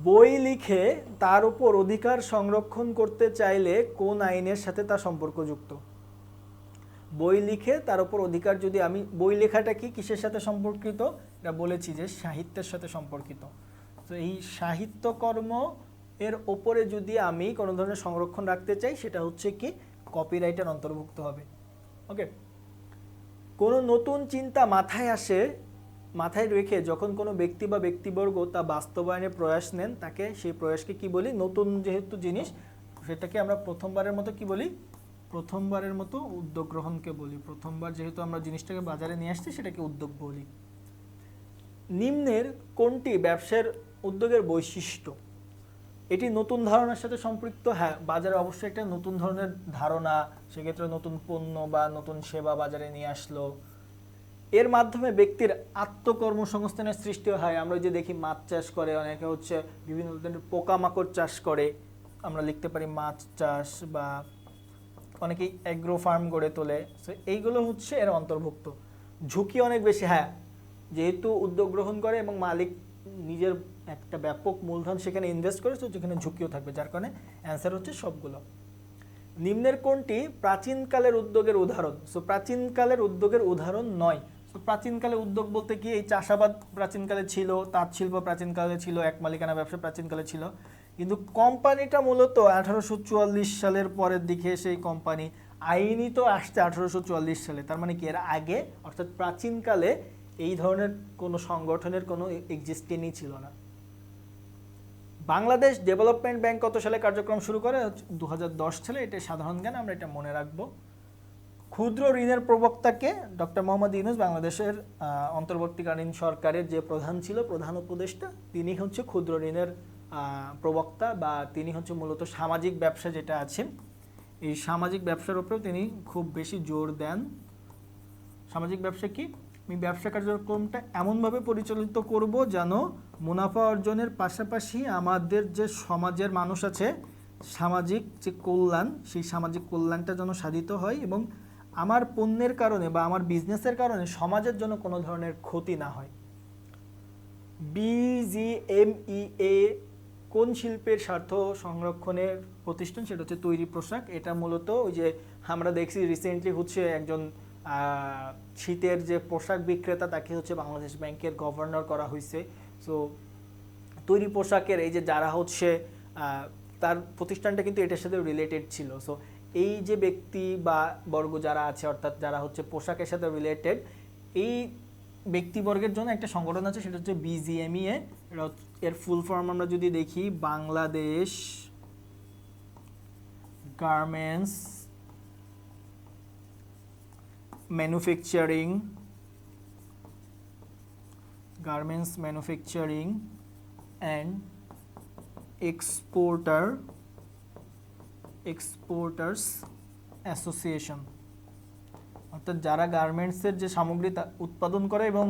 বই লিখে তার উপর অধিকার সংরক্ষণ করতে চাইলে কোন আইনের সাথে তা সম্পর্কযুক্ত? বই লিখে তার উপর অধিকার, যদি আমি বই লেখাটা কি কিসের সাথে সম্পর্কিত, এটা বলেছি যে সাহিত্যের সাথে সম্পর্কিত। তো এই সাহিত্যকর্ম এর ওপরে যদি আমি কোনো ধরনের সংরক্ষণ রাখতে চাই সেটা হচ্ছে কি কপিরাইটের অন্তর্ভুক্ত হবে। ওকে, কোনো নতুন চিন্তা মাথায় রেখে যখন কোনো ব্যক্তি বা ব্যক্তিবর্গ তা বাস্তবায়নের প্রয়াস নেন তাকে, সেই প্রয়াসকে কি বলি, নতুন যেহেতু জিনিস সেটাকে আমরা প্রথমবারের মতো কি বলি, প্রথমবারের মতো উদ্যোগ গ্রহণকে বলি। প্রথমবার যেহেতু আমরা জিনিসটাকে বাজারে নিয়ে আসছি সেটাকে উদ্যোগ বলি। নিম্নের কোনটি ব্যবসার উদ্যোগের বৈশিষ্ট্য? এটি নতুন ধারণার সাথে সম্পৃক্ত। হ্যাঁ, বাজারে অবশ্যই একটা নতুন ধরনের ধারণা, সেক্ষেত্রে নতুন পণ্য বা নতুন সেবা বাজারে নিয়ে আসলো। এর মাধ্যমে ব্যক্তির আত্মকর্মসংস্থানের সৃষ্টি হয়। আমরা যে দেখি মাছ চাষ করে, অনেকে হচ্ছে বিভিন্ন ধরনের পোকামাকড় চাষ করে, আমরা লিখতে পারি মাছ চাষ, বা অনেকেই অ্যাগ্রো ফার্ম গড়ে তোলে। সো এইগুলো হচ্ছে এর অন্তর্ভুক্ত। ঝুঁকি অনেক বেশি, হ্যাঁ, যেহেতু উদ্যোগ গ্রহণ করে এবং মালিক নিজের একটা ব্যাপক মূলধন সেখানে ইনভেস্ট করে, তো যেখানে ঝুঁকিও থাকবে, যার কারণে অ্যান্সার হচ্ছে সবগুলো। নিম্নের কোনটি প্রাচীনকালের উদ্যোগের উদাহরণ? সো প্রাচীনকালের উদ্যোগের উদাহরণ নয়। তো প্রাচীনকালে উদ্যোগ বলতে কি, এই চাষাবাদ প্রাচীনকালে ছিল, তাঁত শিল্প প্রাচীনকালে ছিল, এক মালিকানা ব্যবসা প্রাচীনকালে ছিল, কিন্তু কোম্পানিটা মূলত 1844 সালের পরের দিকে সেই কোম্পানি, আইনই তো আসছে 1844 সালে, তার মানে কি এর আগে, অর্থাৎ প্রাচীনকালে এই ধরনের কোনো সংগঠনের কোনো এক্সিস্টেন্সই ছিল না। বাংলাদেশ ডেভেলপমেন্ট ব্যাংক কত সালে কার্যক্রম শুরু করে? 2010 সালে। এটা সাধারণ জ্ঞান, আমরা এটা মনে রাখবো। ক্ষুদ্র ঋণের প্রবক্তাকে? ডক্টর মোহাম্মদ ইউনূস, বাংলাদেশের অন্তর্বর্তীকালীন সরকারের যে প্রধান ছিল, প্রধান উপদেষ্টা, তিনি হচ্ছে ক্ষুদ্র ঋণের প্রবক্তা, বা তিনি হচ্ছে মূলত সামাজিক ব্যবসা যেটা আছে, এই সামাজিক ব্যবসার উপরেও তিনি খুব বেশি জোর দেন। সামাজিক ব্যবসা কি? আমি ব্যবসা কার্যক্রমটা এমনভাবে পরিচালিত করব যেন মুনাফা অর্জনের পাশাপাশি আমাদের যে সমাজের মানুষ আছে, সামাজিক যে কল্যাণ, সেই সামাজিক কল্যাণটা যেন সাধিত হয়, এবং আমার পণ্যের কারণে বা আমার বিজনেসের কারণে সমাজের জন্য কোনো ধরনের ক্ষতি না হয়। বিজিএমইএ কোন শিল্পের স্বার্থ সংরক্ষণের প্রতিষ্ঠান? সেটা হচ্ছে তৈরি পোশাক। এটা মূলত ওই যে আমরা দেখছি রিসেন্টলি হচ্ছে একজন শীতের যে পোশাক বিক্রেতা, তাকে হচ্ছে বাংলাদেশ ব্যাংকের গভর্নর করা হয়েছে। সো তৈরি পোশাকের এই যে যারা হচ্ছে তার প্রতিষ্ঠানটা কিন্তু এটার সাথে রিলেটেড ছিল। সো এই যে ব্যক্তি বা বর্গ যারা আছে, অর্থাৎ যারা হচ্ছে পোশাকের সাথে রিলেটেড, এই ব্যক্তিবর্গের জন্য একটা সংগঠন আছে, সেটা হচ্ছে বিজিএমইএ। এর ফুল ফর্ম আমরা যদি দেখি, Bangladesh garments manufacturing and exporters association. অর্থাৎ যারা গার্মেন্টসের যে সামগ্রী উৎপাদন করে এবং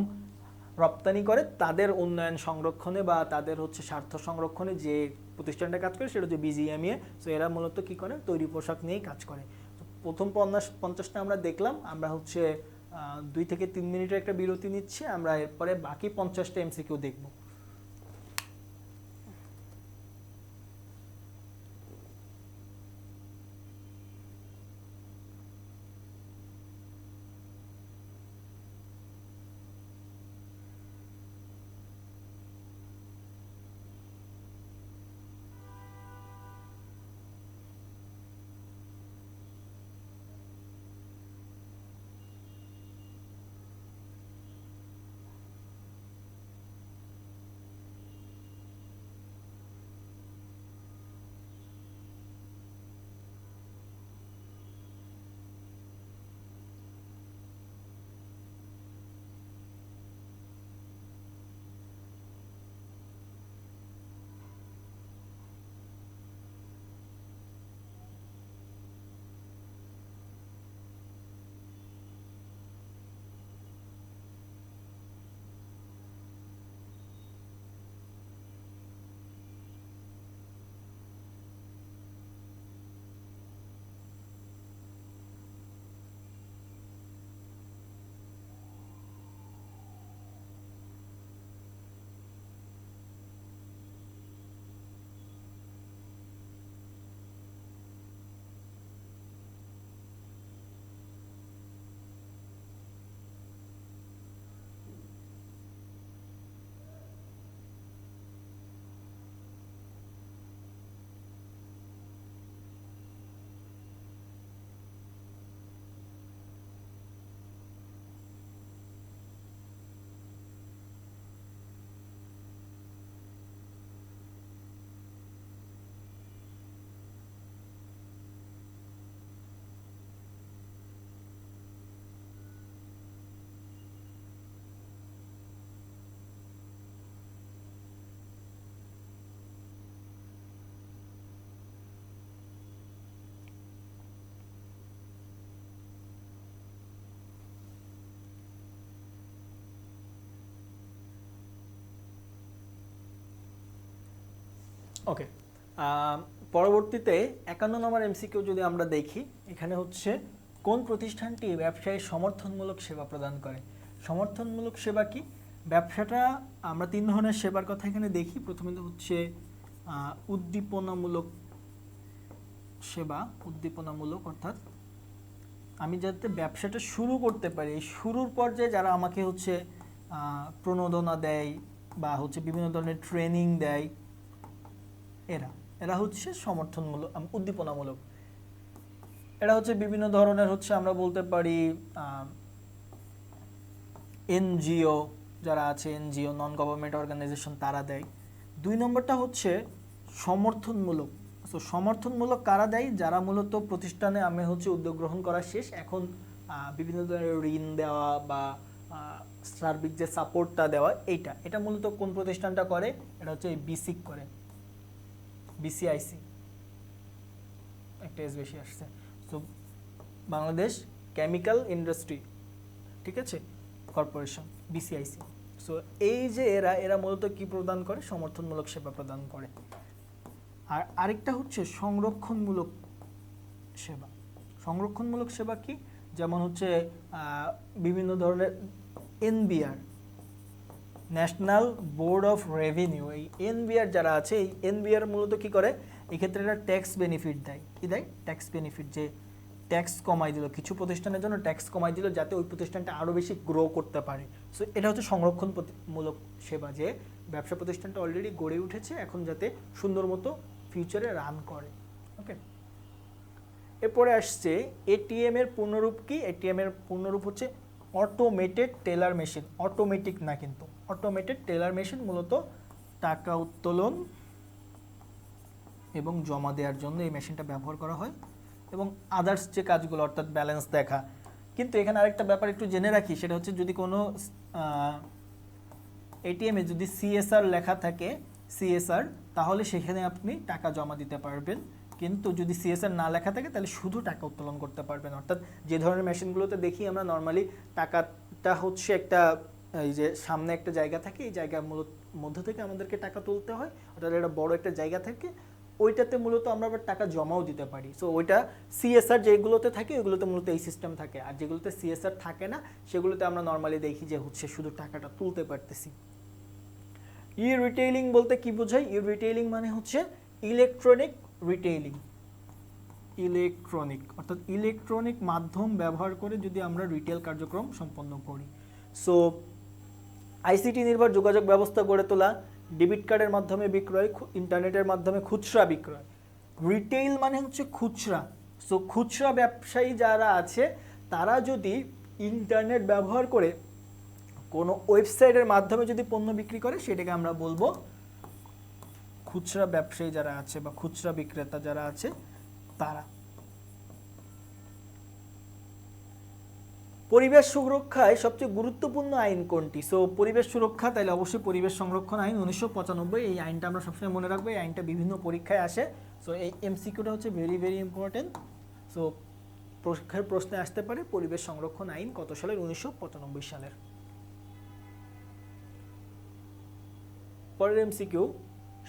রপ্তানি করে, তাদের উন্নয়ন সংরক্ষণে বা তাদের হচ্ছে স্বার্থ সংরক্ষণে যে প্রতিষ্ঠানটা কাজ করে, সেটা হচ্ছে বিজিএমইএ। সো এরা মূলত কি করে? তৈরি পোশাক নিয়েই কাজ করে। প্রথম 50টা আমরা দেখলাম। আমরা হচ্ছে 2 থেকে 3 মিনিটের একটা বিরতি নিচ্ছি, আমরা এরপরে বাকি 50টা এমসিকিউ দেখব। ওকে, পরবর্তীতে 51 নম্বর এমসিকিউ যদি আমরা দেখি, এখানে হচ্ছে কোন প্রতিষ্ঠানটি ব্যবসায়ের সমর্থনমূলক সেবা প্রদান করে। সমর্থনমূলক সেবা কি? ব্যবসাটা আমরা তিন ধরনের সেবার কথা এখানে দেখি। প্রথমে তো হচ্ছে উদ্দীপনামূলক সেবা। উদ্দীপনামূলক অর্থাৎ আমি যাতে ব্যবসাটা শুরু করতে পারি, এই শুরুর পর্যায়ে যারা আমাকে হচ্ছে প্রণোদনা দেয় বা হচ্ছে বিভিন্ন ধরনের ট্রেনিং দেয়, এরা হচ্ছে সমর্থনমূলক, উদ্দীপনামূলক। এরা হচ্ছে বিভিন্ন ধরনের হচ্ছে আমরা বলতে পারি এনজিও যারা আছে, এনজিও নন গভর্নমেন্ট অর্গানাইজেশন, তারা দেয়। 2 নম্বরটা হচ্ছে সমর্থনমূলক। তো সমর্থনমূলক কারা দেয়? যারা মূলত প্রতিষ্ঠানে আমি হচ্ছে উদ্যোগ গ্রহণ করা শেষ, এখন বিভিন্ন ধরনের ঋণ দেওয়া বা সার্বিক যে সাপোর্টটা দেওয়া, এটা মূলত কোন প্রতিষ্ঠানটা করে? এটা হচ্ছে বিসিক করে, বিসিআইসি, একটা এস বেশি আসছে। তো বাংলাদেশ কেমিক্যাল ইন্ডাস্ট্রি, ঠিক আছে, কর্পোরেশন, বিসিআইসি। সো এই যে এরা মূলত কি প্রদান করে? সমর্থনমূলক সেবা প্রদান করে। আর আরেকটা হচ্ছে সংরক্ষণমূলক সেবা। সংরক্ষণমূলক সেবা কি? যেমন হচ্ছে বিভিন্ন ধরনের NBR, national board of revenue, এই এনবিআর যারা আছে, এই এনবিআর মূলত কি করে? এই ক্ষেত্রে একটা ট্যাক্স বেনিফিট দেয়। কি দেয়? ট্যাক্স বেনিফিট, যে ট্যাক্স কমাই দিল, কিছু প্রতিষ্ঠানের জন্য ট্যাক্স কমাই দিল যাতে ওই প্রতিষ্ঠানটা আরও বেশি গ্রো করতে পারে। সো এটা হচ্ছে সংরক্ষণমূলক সেবা, যে ব্যবসা প্রতিষ্ঠানটা অলরেডি গড়ে উঠেছে, এখন যাতে সুন্দর মতো ফিউচারে রান করে। ওকে, এরপরে আসছে এটিএম এর পূর্ণরূপ কি? এটিএম এর পূর্ণরূপ হচ্ছে অটোমেটেড টেলার মেশিন। অটোমেটিক না কিন্তু, অটোমেটেড টেলার মেশিন মূলত টাকা উত্তোলন এবং জমা দেওয়ার জন্য এই মেশিনটা ব্যবহার করা হয়, এবং আদার্স যে কাজগুলো অর্থাৎ ব্যালেন্স দেখা। কিন্তু এখানে আরেকটা ব্যাপার একটু জেনে রাখি, সেটা হচ্ছে যদি কোনো এটিএমে যদি সিএসআর লেখা থাকে, সিএসআর, তাহলে সেখানে আপনি টাকা জমা দিতে পারবেন। কিন্তু যদি সিএসআর না লেখা থাকে তাহলে শুধু টাকা উত্তোলন করতে পারবেন। অর্থাৎ যে ধরনের মেশিনগুলোতে দেখি আমরা নর্মালি টাকাটা হচ্ছে একটা, এই যে সামনে একটা জায়গা থাকে, এই জায়গার মধ্য থেকে আমাদেরকে টাকা তুলতে হয়, অর্থাৎ একটা বড় একটা জায়গা থাকে, ওইটাতে মূলত আমরা আবার টাকা জমাও দিতে পারি। সো ওইটা সিএসআর যেগুলোতে থাকে ওইগুলোতে মূলত এই সিস্টেম থাকে, আর যেগুলোতে সিএসআর থাকে না সেগুলোতে আমরা নর্মালি দেখি যে হচ্ছে শুধু টাকাটা তুলতে পারতেছি। ই রিটেইলিং বলতে কি বোঝায়? ই রিটেইলিং মানে হচ্ছে ইলেকট্রনিক রিটেইলিং। ইলেকট্রনিক অর্থাৎ ইলেকট্রনিক মাধ্যম ব্যবহার করে যদি আমরা রিটেল কার্যক্রম সম্পন্ন করি। সো আইসিটি নির্ভর যোগাযোগ ব্যবস্থা গড়ে তোলা, ডেবিট কার্ডের মাধ্যমে বিক্রয়, ইন্টারনেটের মাধ্যমে খুচরা বিক্রয়। রিটেইল মানে হচ্ছে খুচরা। সো খুচরা ব্যবসায়ী যারা আছে তারা যদি ইন্টারনেট ব্যবহার করে কোনো ওয়েবসাইটের মাধ্যমে যদি পণ্য বিক্রি করে, সেটাকে আমরা বলবো খুচরা ব্যবসায়ী যারা আছে বা খুচরা বিক্রেতা যারা আছে তারা। পরিবেশ সুরক্ষায় সবচেয়ে গুরুত্বপূর্ণ আইন কোনটি? সো পরিবেশ সুরক্ষা, তাহলে অবশ্যই পরিবেশ সংরক্ষণ আইন 1995। এই আইনটা আমরা সবসময় মনে রাখবো, এই আইনটা বিভিন্ন পরীক্ষায় আসে। সো এই এমসিকিউটা হচ্ছে ভেরি ভেরি ইম্পর্টেন্ট। সো পরীক্ষার প্রশ্নে আসতে পারে পরিবেশ সংরক্ষণ আইন কত সালের? 1995 সালের। পরের এমসিকিউ,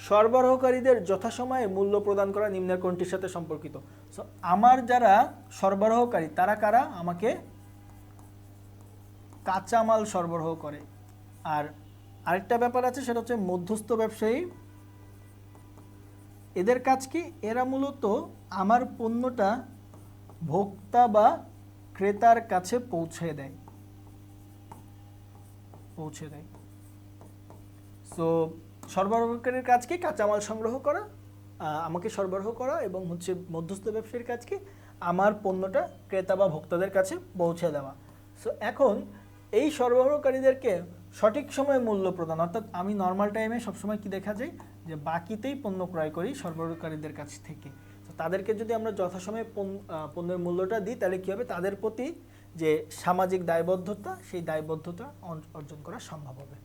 সরবরাহকারীদের যথাসময়ে মূল্য প্রদান করা নিম্নের কোনটির সাথে সম্পর্কিত? সো আমার যারা সরবরাহকারী তারা কারা? আমাকে কাঁচামাল সরবরাহ করে। আর আরেকটা ব্যাপার আছে, সেটা হচ্ছে মধ্যস্থ ব্যবসায়ী। এদের কাজ কি? এরা মূলত আমার পণ্যটা ভোক্তা বা ক্রেতার কাছে পৌঁছে দেয়। সো সরবরাহকারীর কাজ কি? কাঁচামাল সংগ্রহ করা, আমাকে সরবরাহ করা, এবং হচ্ছে মধ্যস্থ ব্যবসায়ীর কাজ কি? আমার পণ্যটা ক্রেতা বা ভোক্তাদের কাছে পৌঁছে দেওয়া। সো এখন এই সরবরাহকারীদেরকে সঠিক সময়ে মূল্য প্রদান, অর্থাৎ আমি নর্মাল টাইমে সবসময় কি দেখা যায় যে বাকিতেই পণ্য ক্রয় করি সরবরাহকারীদের কাছ থেকে। তো তাদেরকে যদি আমরা যথাসময়ে পণ্যের মূল্যটা দিই, তাহলে কী হবে? তাদের প্রতি যে সামাজিক দায়বদ্ধতা, সেই দায়বদ্ধতা অর্জন করা সম্ভব হবে।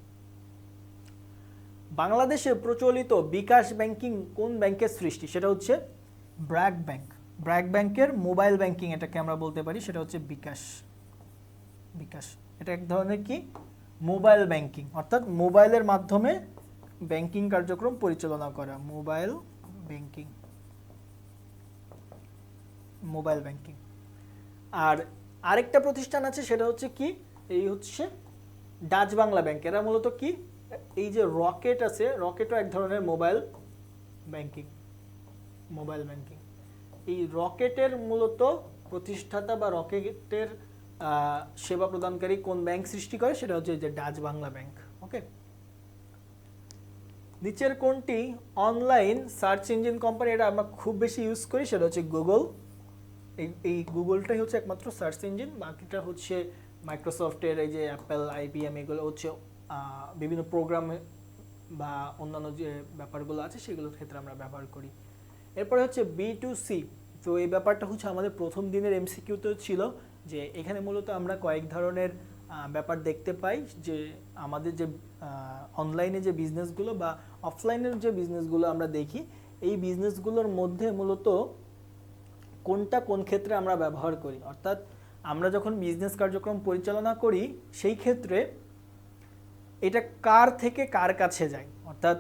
বাংলাদেশে প্রচলিত বিকাশ ব্যাংকিং কোন ব্যাংকের সৃষ্টি? সেটা হচ্ছে ব্র্যাক ব্যাংক। ব্র্যাক ব্যাংকের মোবাইল ব্যাংকিং এটাকে আমরা বলতে পারি, সেটা হচ্ছে বিকাশ। এটা এক ধরনের কি? মোবাইল ব্যাংকিং, অর্থাৎ মোবাইলের মাধ্যমে ব্যাংকিং কার্যক্রম পরিচালনা করা, মোবাইল ব্যাংকিং। আর আরেকটা প্রতিষ্ঠান আছে, সেটা হচ্ছে কি, এই হচ্ছে ডাচ বাংলা ব্যাংক। এরা মূলত কি, এই যে রকেট আছে, রকেটও এক ধরনের মোবাইল ব্যাংকিং। এই রকেটের মূলত প্রতিষ্ঠাতা বা রকেটের সেবা প্রদানকারী কোন ব্যাংক সৃষ্টি করে, সেটা হচ্ছে যে ডাচ বাংলা ব্যাংক। ওকে, নিচের কোনটি অনলাইন সার্চ ইঞ্জিন কোম্পানি, এটা আমরা খুব বেশি ইউজ করি, সেটা হচ্ছে গুগল। এই গুগলটাই হচ্ছে একমাত্র সার্চ ইঞ্জিন, বাকিটা হচ্ছে মাইক্রোসফটের, এই যে অ্যাপেল, আইবিএম, এগুলো হচ্ছে বিভিন্ন প্রোগ্রামে বা অন্যান্য যে ব্যাপারগুলো আছে সেগুলোর ক্ষেত্রে আমরা ব্যবহার করি। এরপরে হচ্ছে B2C। তো এই ব্যাপারটা হচ্ছে আমাদের প্রথম দিনের এমসিকিউতেও ছিল, যে এখানে মূলত আমরা কয়েক ধরনের ব্যাপার দেখতে পাই, যে আমাদের যে অনলাইনে যে বিজনেসগুলো বা অফলাইনের যে বিজনেসগুলো আমরা দেখি, এই বিজনেসগুলোর মধ্যে মূলত কোনটা কোন ক্ষেত্রে আমরা ব্যবহার করি। অর্থাৎ আমরা যখন বিজনেস কার্যক্রম পরিচালনা করি, সেই ক্ষেত্রে এটা কার থেকে কার কাছে যায়, অর্থাৎ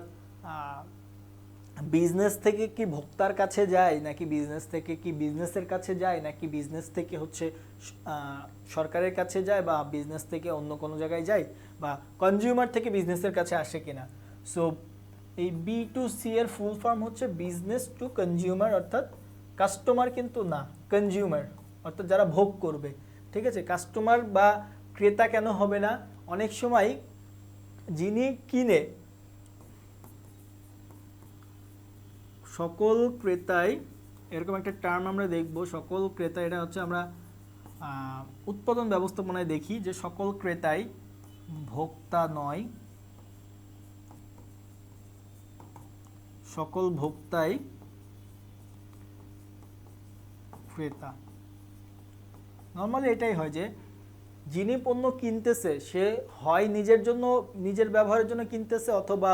বিজনেস থেকে কি ভোক্তার কাছে যায়, নাকি বিজনেস থেকে কি বিজনেসের কাছে যায়, নাকি বিজনেস থেকে হচ্ছে সরকারের কাছে যায়, বা বিজনেস থেকে অন্য কোনো জায়গায় যায়, বা কনজিউমার থেকে বিজনেসের কাছে আসে কিনা। সো এই B2C এর ফুল ফর্ম হচ্ছে বিজনেস টু কনজিউমার, অর্থাৎ কাস্টমার কিন্তু না, কনজিউমার, অর্থাৎ যারা ভোগ করবে। ঠিক আছে, কাস্টমার বা ক্রেতা কেন হবে না, অনেক সময় যিনি কিনে, সকল ক্রেতাই, এরকম একটা টার্ম আমরা দেখব, সকল ক্রেতা, এটা হচ্ছে আমরা উৎপাদন ব্যবস্থাপনায় দেখি, যে সকল ক্রেতাই ভোক্তা নয়, সকল ভোক্তাই ক্রেতা। নর্মালি এটাই হয়, যে যিনি পণ্য কিনতেছে সে হয় নিজের জন্য, নিজের ব্যবহারের জন্য কিনতেছে, অথবা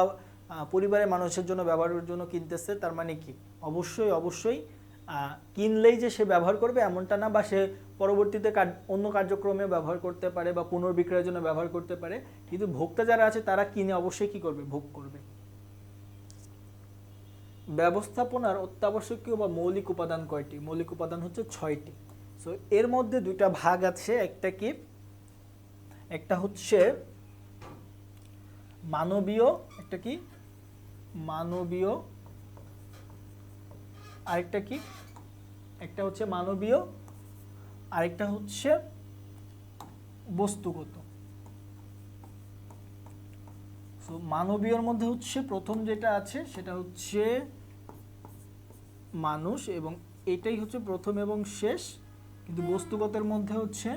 পরিবারের মানুষের জন্য ব্যবহারের জন্য কিনতেছে। তার মানে কি, অবশ্যই কিনলেই যে সে ব্যবহার করবে এমনটা না, বা সে পরবর্তীতে অন্য কার্যক্রমে ব্যবহার করতে পারে বা পুনর্বিক্রয়ের জন্য ব্যবহার করতে পারে, কিন্তু ভোক্তা যারা আছে তারা কিনে অবশ্যই কি করবে, ভোগ করবে। ব্যবস্থাপনার অত্যাবশ্যকীয় বা মৌলিক উপাদান কয়টি? মৌলিক উপাদান হচ্ছে 6টি। সো এর মধ্যে দুইটা ভাগ আছে, একটা কি, একটা হচ্ছে মানবীয়, একটা কি মানবীয়, আরেকটা কি, একটা হচ্ছে মানবীয়, আরেকটা হচ্ছে বস্তুগত। সো মানবীয়র মধ্যে হচ্ছে প্রথম যেটা আছে সেটা হচ্ছে মানুষ, এবং এটাই হচ্ছে প্রথম এবং শেষ। কিন্তু বস্তুগতের মধ্যে হচ্ছে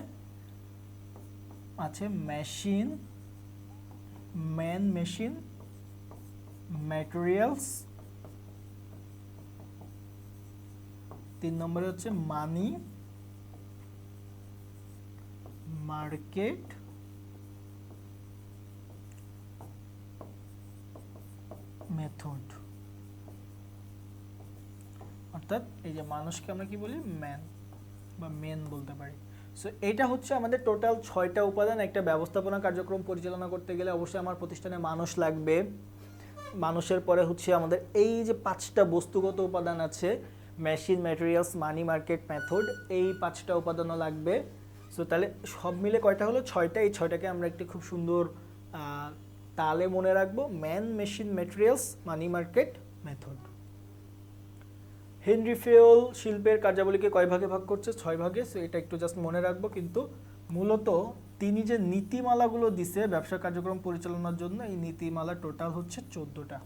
আছে মেশিন, মেশিন, ম্যাটেরিয়ালস, 3 নম্বরে হচ্ছে মানি, মার্কেট, মেথড। অর্থাৎ এই যে মানুষকে আমরা কি বলি, ম্যান বা মেন বলতে পারি। সো এটা হচ্ছে আমাদের টোটাল 6টা উপাদান। একটা ব্যবস্থাপনা কার্যক্রম পরিচালনা করতে গেলে অবশ্যই আমার প্রতিষ্ঠানে মানুষ লাগবে। মানুষের পরে হচ্ছে আমাদের এই যে 5টা বস্তুগত উপাদান আছে, মেশিন, ম্যাটেরিয়ালস, মানি, মার্কেট, মেথড, এই 5টা উপাদানও লাগবে। সো তাহলে সব মিলে কয়টা হলো, 6টা। এই 6টাকে আমরা একটি খুব সুন্দর তালে মনে রাখবো, ম্যান, মেশিন, ম্যাটেরিয়ালস, মানি, মার্কেট, মেথড। হেনরি ফেল শিল্পের কার্যাবলীকে কয় ভাগে ভাগ করছে? 6 ভাগে। সো এটা একটু জাস্ট মনে রাখবো, কিন্তু মূলত তিনি যে নীতিমালাগুলো দিছে ব্যবসা কার্যক্রম পরিচালনার জন্য, এই নীতিমালা টোটাল হচ্ছে 14টা।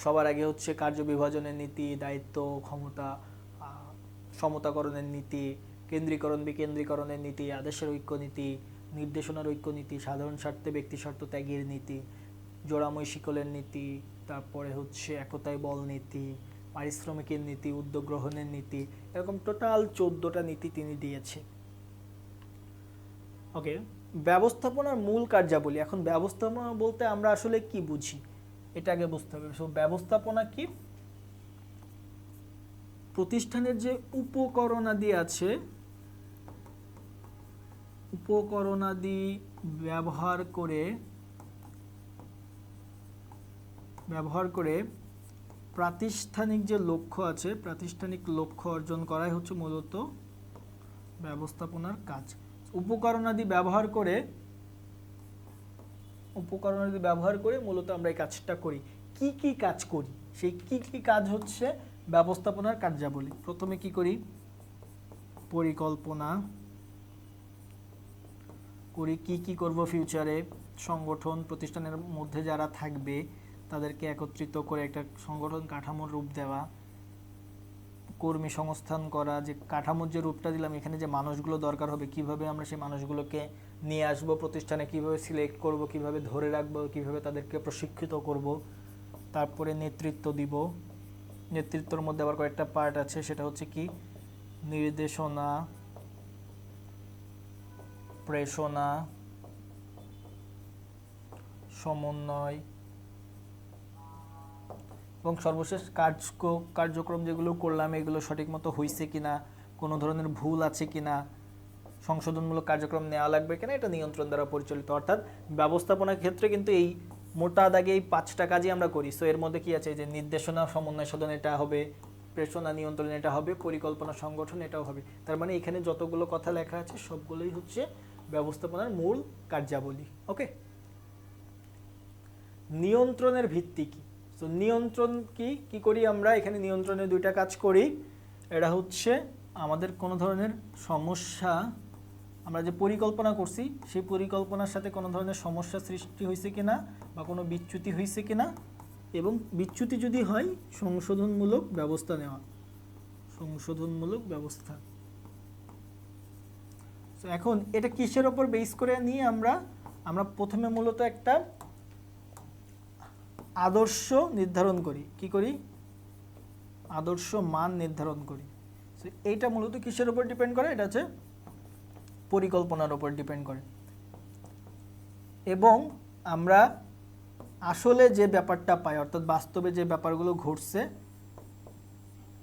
সবার আগে হচ্ছে কার্য বিভাজনের নীতি, দায়িত্ব, ক্ষমতা, সমতাকরণের নীতি, কেন্দ্রীকরণ বিকেন্দ্রীকরণের নীতি, আদেশের ঐক্য নীতি, নির্দেশনার ঐক্য নীতি, সাধারণ স্বার্থে ব্যক্তি স্বার্থ ত্যাগের নীতি, জোড়াময় শিকলের নীতি, তারপরে হচ্ছে একতায় বল নীতি, পারিশ্রমিকের নীতি, উদ্যোগ গ্রহণের নীতি, এরকম টোটাল 14টা নীতি তিনি দিয়েছে। ওকে, ব্যবস্থাপনার মূল কার্যাবলী। এখন ব্যবস্থাপনা বলতে আমরা আসলে কি বুঝি এটা আগে বুঝতে হবে। সো ব্যবস্থাপনা কি, প্রতিষ্ঠানের যে উপকরণাদি আছে, উপকরণাদি ব্যবহার করে ব্যবহার করে প্রাতিষ্ঠানিক যে লক্ষ্য আছে, প্রাতিষ্ঠানিক লক্ষ্য অর্জন করাই হচ্ছে মূলত ব্যবস্থাপনার কাজ। উপকরণাদি ব্যবহার করে মূলত আমরা এই কাজটা করি। কি কি কাজ করি, সেই কি কি কাজ হচ্ছে ব্যবস্থাপনার কার্যাবলী। প্রথমে কি করি? পরিকল্পনা করি। কি কি করব ফিউচারে? সংগঠন, প্রতিষ্ঠানের মধ্যে যারা থাকবে তাদেরকে একত্রিত করে একটা সংগঠন কাঠামোর রূপ দেওয়া, কর্মী সংস্থান করা, যে কাঠামোর যে রূপটা দিলাম এখানে যে মানুষগুলো দরকার হবে কিভাবে আমরা সেই মানুষগুলোকে নিয়ে আসবো প্রতিষ্ঠানে, কিভাবে সিলেক্ট করব, কিভাবে ধরে রাখবো, কিভাবে তাদেরকে প্রশিক্ষিত করব। তারপরে নেতৃত্ব দিব। নেতৃত্বের মধ্যে আবার কয়েকটা পার্ট আছে, সেটা হচ্ছে কি? নির্দেশনা, প্রেরণা, সমন্বয় এবং সর্বশেষ কার্যক্রম যেগুলো করলাম এগুলো সঠিক মতো হয়েছে কিনা, কোনো ধরনের ভুল আছে কিনা, সংশোধনমূলক কার্যক্রম নেওয়া লাগবে কিনা, এটা নিয়ন্ত্রণ দ্বারা পরিচালিত। অর্থাৎ ব্যবস্থাপনার ক্ষেত্রে কিন্তু এই মোটা দাগে এই 5টা কাজই আমরা করি। সো এর মধ্যে কি আছে? যে নির্দেশনা, সমন্বয় সাধন এটা হবে, প্রেরণা নিয়ন্ত্রণ এটা হবে, পরিকল্পনা সংগঠন এটাও হবে। তার মানে এখানে যতগুলো কথা লেখা আছে সবগুলোই হচ্ছে ব্যবস্থাপনার মূল কার্যাবলী। ওকে, নিয়ন্ত্রণের ভিত্তি কি? তো নিয়ন্ত্রণ কি করি আমরা? এখানে নিয়ন্ত্রণের 2টা কাজ করি। এটা হচ্ছে আমাদের কোনো ধরনের সমস্যা, আমরা যে পরিকল্পনা করছি সেই পরিকল্পনার সাথে কোনো ধরনের সমস্যা সৃষ্টি হয়েছে কিনা বা কোনো বিচ্যুতি হয়েছে কিনা, এবং বিচ্যুতি যদি হয় সংশোধনমূলক ব্যবস্থা নেওয়া। সংশোধনমূলক ব্যবস্থা। তো এখন এটা কিসের ওপর বেস করে নিয়ে আমরা প্রথমে মূলত একটা আদর্শ নির্ধারণ করি। কি করি? আদর্শ মান নির্ধারণ করি। এইটা মূলত কিসের উপর ডিপেন্ড করে? এটা হচ্ছে পরিকল্পনার উপর ডিপেন্ড করে। এবং আমরা আসলে যে ব্যাপারটা পাই, অর্থাৎ বাস্তবে যে ব্যাপারগুলো ঘটছে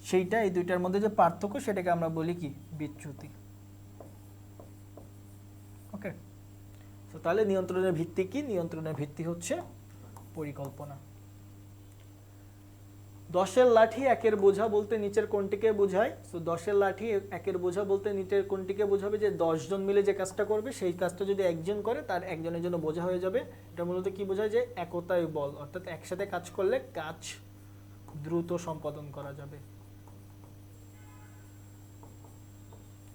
সেইটা, এই 2টার মধ্যে যে পার্থক্য সেটাকে আমরা বলি কি? বিচ্যুতি। ওকে, তো তাহলে নিয়ন্ত্রণের ভিত্তি কি? নিয়ন্ত্রণের ভিত্তি হচ্ছে পরিকল্পনা। 10-এর লাঠি 1-এর বোঝা বলতে নিচের কোনটিকে বোঝায়? সো 10-এর লাঠি 1-এর বোঝা বলতে নিচের কোনটিকে বোঝাবে? যে 10 জন মিলে যে কাজটা করবে সেই কাজটা যদি একজন করে তার একজনের জন্য বোঝা হয়ে যাবে। এটা মূলত কি বোঝায়? যে একতায় বল, অর্থাৎ একসাথে কাজ করলে কাজ দ্রুত সম্পাদন করা যাবে।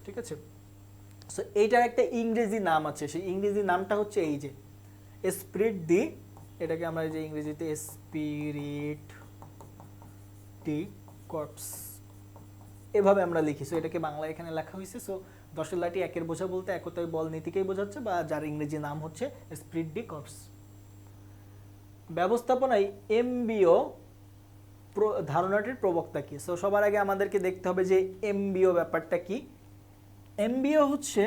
ঠিক আছে, সো এইটার একটা ইংরেজি নাম আছে, সেই ইংরেজি নামটা হচ্ছে এই যে স্পিরিট দি, এটাকে আমরা যে ইংরেজিতে স্পিরিট দি কর্পস এভাবে আমরা লিখি। সো এটাকে বাংলায় এখানে লেখা হয়েছে। সো 10-এর লাঠি 1-এর বোঝা বলতে একতায় বল নীতিকেই বোঝাচ্ছে, বা যার ইংরেজি নাম হচ্ছে স্পিরিট দি কর্পস। ব্যবস্থাপনায় এমবিও ধারণাটির প্রবক্তা কি? সো সবার আগে আমাদেরকে দেখতে হবে যে এমবিও ব্যাপারটা কি। এমবিও হচ্ছে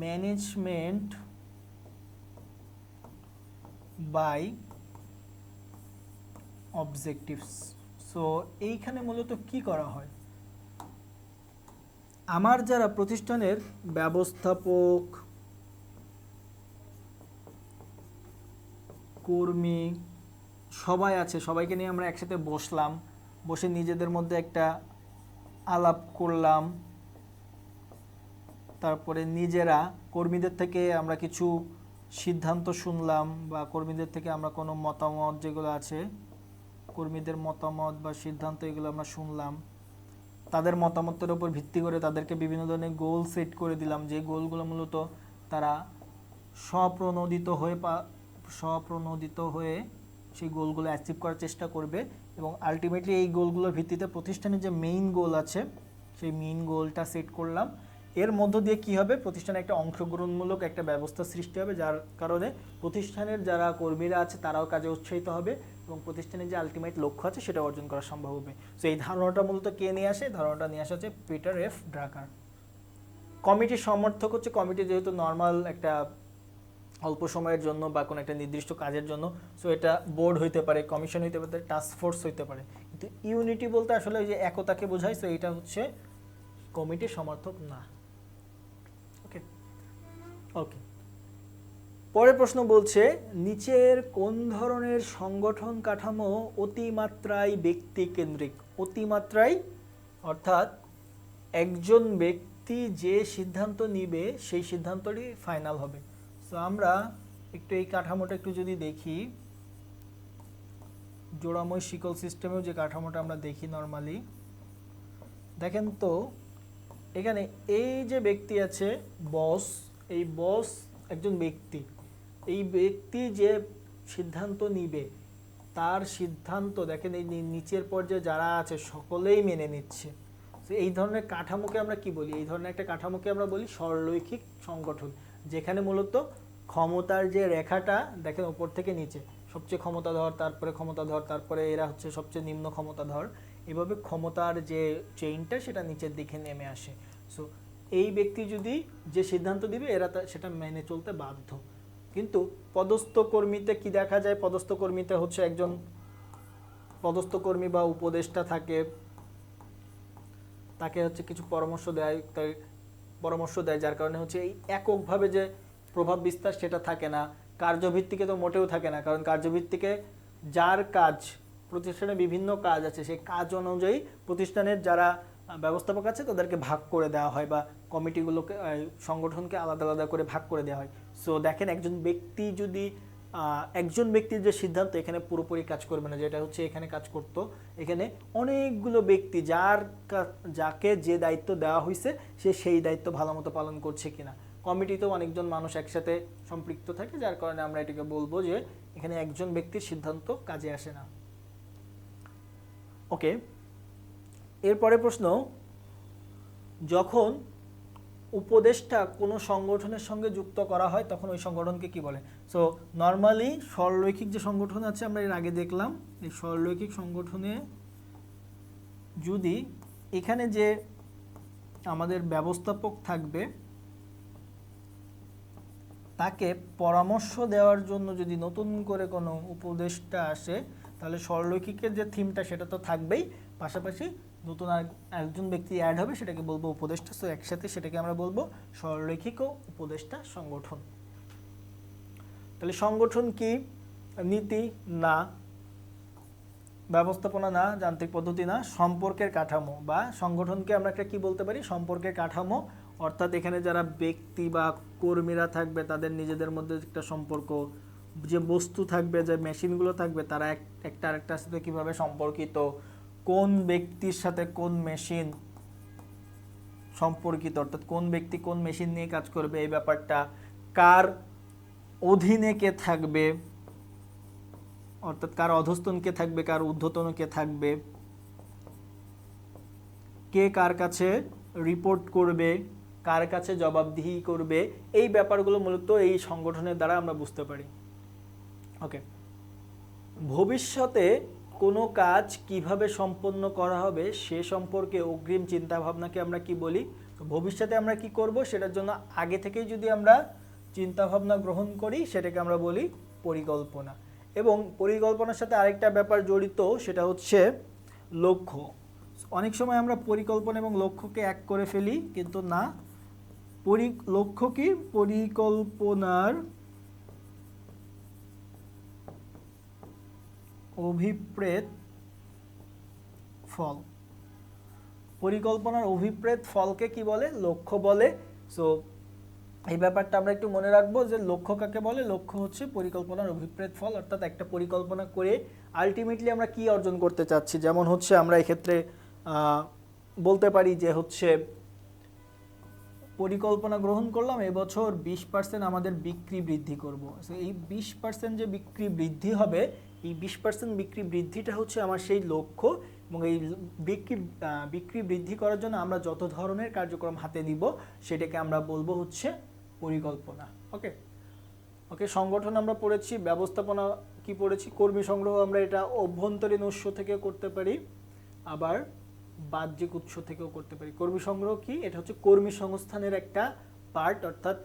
ম্যানেজমেন্ট বাই অবজেক্টিভস। সো এইখানে মূলত কি করা হয়? আমার যারা প্রতিষ্ঠানের ব্যবস্থাপক, কর্মী সবাই আছে, সবাইকে নিয়ে আমরা একসাথে বসলাম, বসে নিজেদের মধ্যে একটা আলাপ করলাম। তারপরে নিজেরা কর্মীদের থেকে আমরা কিছু সিদ্ধান্ত শুনলাম, বা কর্মীদের থেকে আমরা কোনো মতামত যেগুলো আছে, কর্মীদের মতামত বা সিদ্ধান্ত এগুলো আমরা শুনলাম। তাদের মতামতের উপর ভিত্তি করে তাদেরকে বিভিন্ন ধরনের গোল সেট করে দিলাম, যে গোলগুলো মূলত তারা স্বপ্রণোদিত হয়ে সেই গোলগুলো অ্যাচিভ করার চেষ্টা করবে। এবং আলটিমেটলি এই গোলগুলোর ভিত্তিতে প্রতিষ্ঠানের যে মেইন গোল আছে সেই মেইন গোলটা সেট করলাম। এর মধ্য দিয়ে কি হবে? প্রতিষ্ঠানে একটা অংশগ্রহণমূলক একটা ব্যবস্থা সৃষ্টি হবে, যার কারণে প্রতিষ্ঠানের যারা কর্মীরা আছে তারাও কাজে উৎসাহিত হবে এবং প্রতিষ্ঠানের যে আলটিমেট লক্ষ্য আছে সেটা অর্জন করা সম্ভব হবে। সো এই ধারণাটা মূলত কে নিয়ে আসে? ধারণাটা নিয়ে আসা হচ্ছে পিটার এফ ড্রাকার। কমিটির সমর্থক হচ্ছে, কমিটি যেহেতু নর্মাল একটা অল্প সময়ের জন্য বা কোনো একটা নির্দিষ্ট কাজের জন্য, সো এটা বোর্ড হইতে পারে, কমিশন হইতে পারে, টাস্ক ফোর্স হইতে পারে। কিন্তু ইউনিটি বলতে আসলে ওই যে একতাকে বোঝায়। সো এটা হচ্ছে কমিটির সমর্থক না। ওকে ওকে পরের প্রশ্ন বলছে নিচের কোন ধরনের সংগঠন কাঠামো অতিমাত্রায় ব্যক্তি কেন্দ্রিক। অতিমাত্রায় অর্থাৎ একজন ব্যক্তি যে সিদ্ধান্ত নিবে সেই সিদ্ধান্তটি ফাইনাল হবে। সো আমরা একটু এই কাঠামোটা একটু যদি দেখি, জোড়াময় শিকল সিস্টেমেও যে কাঠামোটা আমরা দেখি নর্মালি, দেখেন তো এখানে এই যে ব্যক্তি আছে বস, এই বস একজন ব্যক্তি, এই ব্যক্তি যে সিদ্ধান্ত নিবে তার সিদ্ধান্ত দেখেন এই নিচের পর্যায়ে যারা আছে সকলেই মেনে নিচ্ছে। এই ধরনের কাঠামোকে আমরা কি বলি? এই ধরনের একটা কাঠামোকে আমরা বলি সরলৈখিক সংগঠন, যেখানে মূলত ক্ষমতার যে রেখাটা দেখেন উপর থেকে নিচে, সবচেয়ে ক্ষমতাধর, তারপরে ক্ষমতাধর, তারপরে এরা হচ্ছে সবচেয়ে নিম্ন ক্ষমতাধর, এভাবে ক্ষমতার যে চেইনটা সেটা নিচের দিকে নেমে আসে। সো এই ব্যক্তি যদি যে সিদ্ধান্ত দিবে এরা সেটা মেনে চলতে বাধ্য। কিন্তু পদস্থ কর্মীতে কি দেখা যায়? পদস্থ কর্মীতে হচ্ছে একজন পদস্থ কর্মী বা উপদেষ্টা থাকে, তাকে হচ্ছে কিছু পরামর্শ দেয়, যার কারণে হচ্ছে এই এককভাবে যে প্রভাব বিস্তার সেটা থাকে না। কার্যভিত্তিকে তো মোটেও থাকে না, কারণ কার্যভিত্তিকে যার কাজ, প্রতিষ্ঠানে বিভিন্ন কাজ আছে, সেই কাজ অনুযায়ী প্রতিষ্ঠানের যারা ব্যবস্থাপক আছে তাদেরকে ভাগ করে দেওয়া হয়, বা কমিটিগুলোকে সংগঠনকে আলাদা আলাদা করে ভাগ করে দেওয়া হয়। সো দেখেন একজন ব্যক্তির যে সিদ্ধান্ত এখানে পুরোপুরি কাজ করবে না, যেটা হচ্ছে এখানে কাজ করতো। এখানে অনেকগুলো ব্যক্তি যাকে যে দায়িত্ব দেওয়া হয়েছে সে সেই দায়িত্ব ভালো মতো পালন করছে কিনা। কমিটিতেও অনেকজন মানুষ একসাথে সম্পৃক্ত থাকে, যার কারণে আমরা এটাকে বলবো যে এখানে একজন ব্যক্তির সিদ্ধান্ত কাজে আসে না। ওকে, এরপরে প্রশ্ন, যখন উপদেষ্টা কোনো সংগঠনের সঙ্গে যুক্ত করা হয় তখন ওই সংগঠনকে কি বলে? সো নর্মালি সরলৈখিক যে সংগঠন আছে আমরা এর আগে দেখলাম, এই সরলৈখিক সংগঠনে যদি এখানে যে আমাদের ব্যবস্থাপক থাকবে তাকে পরামর্শ দেওয়ার জন্য যদি নতুন করে কোনো উপদেষ্টা আসে, তাহলে সরলৈখিকের যে থিমটা সেটা তো থাকবেই, পাশাপাশি নতুন একজন ব্যক্তি অ্যাড হবে, সেটাকে বলবো উপদেষ্টা। সো একসাথে সেটাকে আমরা বলবো সরলৈখিক ও উপদেষ্টা সংগঠন। তাহলে সংগঠন কি? নীতি না, ব্যবস্থাপনা না, যান্ত্রিক পদ্ধতি না, সম্পর্কের কাঠামো, বা সংগঠনকে আমরা একটা কি বলতে পারি? সম্পর্কের কাঠামো। অর্থাৎ এখানে যারা ব্যক্তি বা কর্মীরা থাকবে তাদের নিজেদের মধ্যে একটা সম্পর্ক, যে বস্তু থাকবে, যে মেশিনগুলো থাকবে তারা একটা আরেকটার সাথে কীভাবে সম্পর্কিত, কোন ব্যক্তির সাথে কোন মেশিন সম্পর্কিত, অর্থাৎ কোন ব্যক্তি কোন মেশিন নিয়ে কাজ করবে এই ব্যাপারটা, কার অধীনে কে থাকবে, অর্থাৎ কার অধস্তন কে থাকবে, কার ঊর্ধ্বতন কে থাকবে, কে কার কাছে রিপোর্ট করবে, কার কাছে জবাবদিহি করবে, এই ব্যাপারগুলো মূলত এই সংগঠনের দ্বারা আমরা বুঝতে পারি। ওকে, ভবিষ্যতে কোনো কাজ কিভাবে সম্পন্ন করা হবে সে সম্পর্কে অগ্রিম চিন্তা ভাবনাকে আমরা কি বলি? ভবিষ্যতে আমরা কি করব সেটার জন্য আগে থেকেই যদি আমরা চিন্তা ভাবনা গ্রহণ করি সেটাকে আমরা বলি পরিকল্পনা। এবং পরিকল্পনার সাথে আরেকটা ব্যাপার জড়িত, সেটা হচ্ছে লক্ষ্য। অনেক সময় আমরা পরিকল্পনা এবং লক্ষ্যকে এক করে ফেলি, কিন্তু না, লক্ষ্য কি? পরিকল্পনার অভিপ্রেত ফল। পরিকল্পনার অভিপ্রেত ফলকে কি বলে? লক্ষ্য বলে। সো এই ব্যাপারটা আমরা একটু মনে রাখবো যে লক্ষ্য কাকে বলে? লক্ষ্য হচ্ছে পরিকল্পনার অভিপ্রেত ফল, অর্থাৎ একটা পরিকল্পনা করে আলটিমেটলি আমরা কি অর্জন করতে চাচ্ছি। যেমন হচ্ছে আমরা এক্ষেত্রে বলতে পারি যে হচ্ছে পরিকল্পনা গ্রহণ করলাম এবছর 20% আমাদের বিক্রি বৃদ্ধি করব। সো এই 20% যে বিক্রি বৃদ্ধি হবে, এই 20% বিক্রি বৃদ্ধিটা হচ্ছে আমার সেই লক্ষ্য, এবং এই বিক্রি বৃদ্ধি করার জন্য আমরা যত ধরনের কার্যক্রম হাতে নিব সেটাকে আমরা বলবো হচ্ছে পরিকল্পনা। ওকে ওকে, সংগঠন আমরা পড়েছি, ব্যবস্থাপনা কি পড়েছি, কর্মী সংগ্রহ আমরা এটা অভ্যন্তরীণ উৎস থেকে করতে পারি, আবার বাহ্যিক উৎস থেকেও করতে পারি। কর্মী সংগ্রহ কি? এটা হচ্ছে কর্মী সংস্থানের একটা পার্ট, অর্থাৎ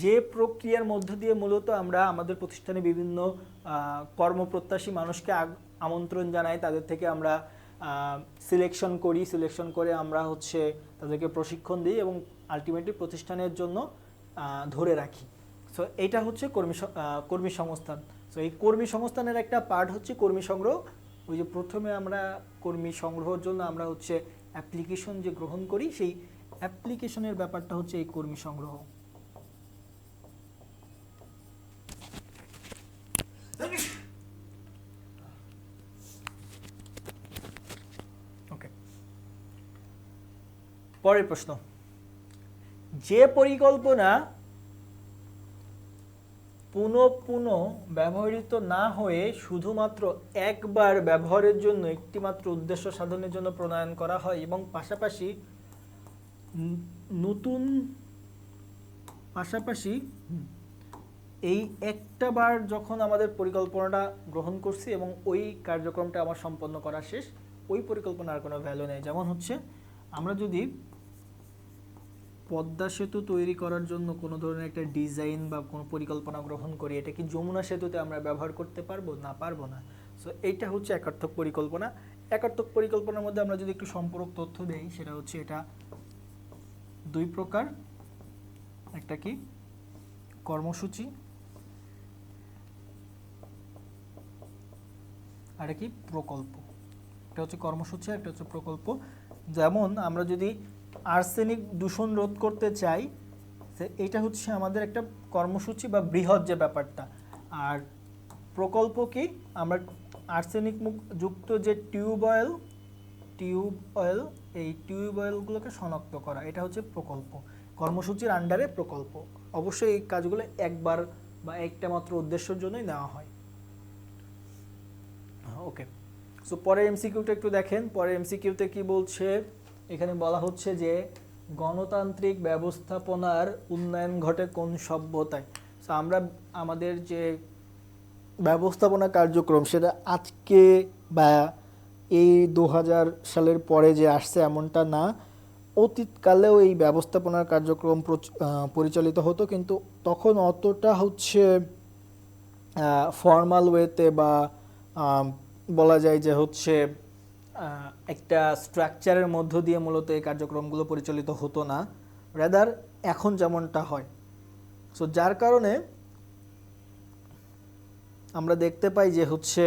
যে প্রক্রিয়ার মধ্য দিয়ে মূলত আমরা আমাদের প্রতিষ্ঠানে বিভিন্ন কর্মপ্রত্যাশী মানুষকে আমন্ত্রণ জানাই, তাদের থেকে আমরা সিলেকশন করে আমরা হচ্ছে তাদেরকে প্রশিক্ষণ দিই এবং আলটিমেটলি প্রতিষ্ঠানের জন্য ধরে রাখি। সো এইটা হচ্ছে কর্মী সংস্থান। সো এই কর্মী সংস্থানের একটা পার্ট হচ্ছে কর্মী সংগ্রহ। ওই যে প্রথমে আমরা কর্মী সংগ্রহের জন্য আমরা হচ্ছে অ্যাপ্লিকেশন যে গ্রহণ করি, সেই অ্যাপ্লিকেশনের ব্যাপারটা হচ্ছে এই কর্মী সংগ্রহ। ওকে, পরের প্রশ্ন, যে পরিকল্পনা পুনঃ ব্যবহৃত না হয়ে শুধুমাত্র একবার ব্যবহারের জন্য একটিমাত্র উদ্দেশ্য সাধনের জন্য প্রণয়ন করা হয় এবং পাশাপাশি এই একটা বার যখন আমাদের পরিকল্পনাটা গ্রহণ করছি এবং ওই কার্যক্রমটা আমার সম্পন্ন করা শেষ, ওই পরিকল্পনার কোনো ভ্যালু নেই। যেমন হচ্ছে আমরা যদি পদ্মা সেতু তৈরি করার জন্য কোনো ধরনের একটা ডিজাইন বা কোনো পরিকল্পনা গ্রহণ করি, এটা কি যমুনা সেতুতে আমরা ব্যবহার করতে পারবো না? পারবো না। সো এইটা হচ্ছে একার্থক পরিকল্পনা। একার্থক পরিকল্পনার মধ্যে আমরা যদি একটু সম্পূরক তথ্য দেই, সেটা হচ্ছে এটা দুই প্রকার। একটা কি কর্মসূচি, আর কি প্রকল্প। একটা হচ্ছে কর্মসূচি, একটা হচ্ছে প্রকল্প। যেমন আমরা যদি আর্সেনিক দূষণ রোধ করতে চাই, এটা হচ্ছে আমাদের একটা কর্মসূচি বা বৃহৎ যে ব্যাপারটা। আর প্রকল্প কি, আমরা আর্সেনিক যুক্ত যে টিউবওয়েল, এই টিউবওয়েলগুলোকে শনাক্ত করা, এটা হচ্ছে প্রকল্প। কর্মসূচির আন্ডারে প্রকল্প। অবশ্যই এই কাজগুলো একবার বা একটা মাত্র উদ্দেশ্যের জন্যই নেওয়া হয়। ওকে, সো পরের এমসিকিউটা একটু দেখেন। পরের এমসিকিউতে কি বলছে, এখানে বলা হচ্ছে যে গণতান্ত্রিক ব্যবস্থাপনার উন্নয়ন ঘটে কোন সভ্যতায়। সো আমরা আমাদের যে ব্যবস্থাপনা কার্যক্রম, সেটা আজকে বা এই 2000 সালের পরে যে আসছে এমনটা না। অতীতকালেও এই ব্যবস্থাপনার কার্যক্রম পরিচালিত হতো, কিন্তু তখন অতটা হচ্ছে ফর্মাল ওয়েতে বা বলা যায় যে হচ্ছে একটা স্ট্রাকচারের মধ্য দিয়ে মূলত এই কার্যক্রমগুলো পরিচালিত হতো না, রাদার এখন যেমনটা হয়। সো যার কারণে আমরা দেখতে পাই যে হচ্ছে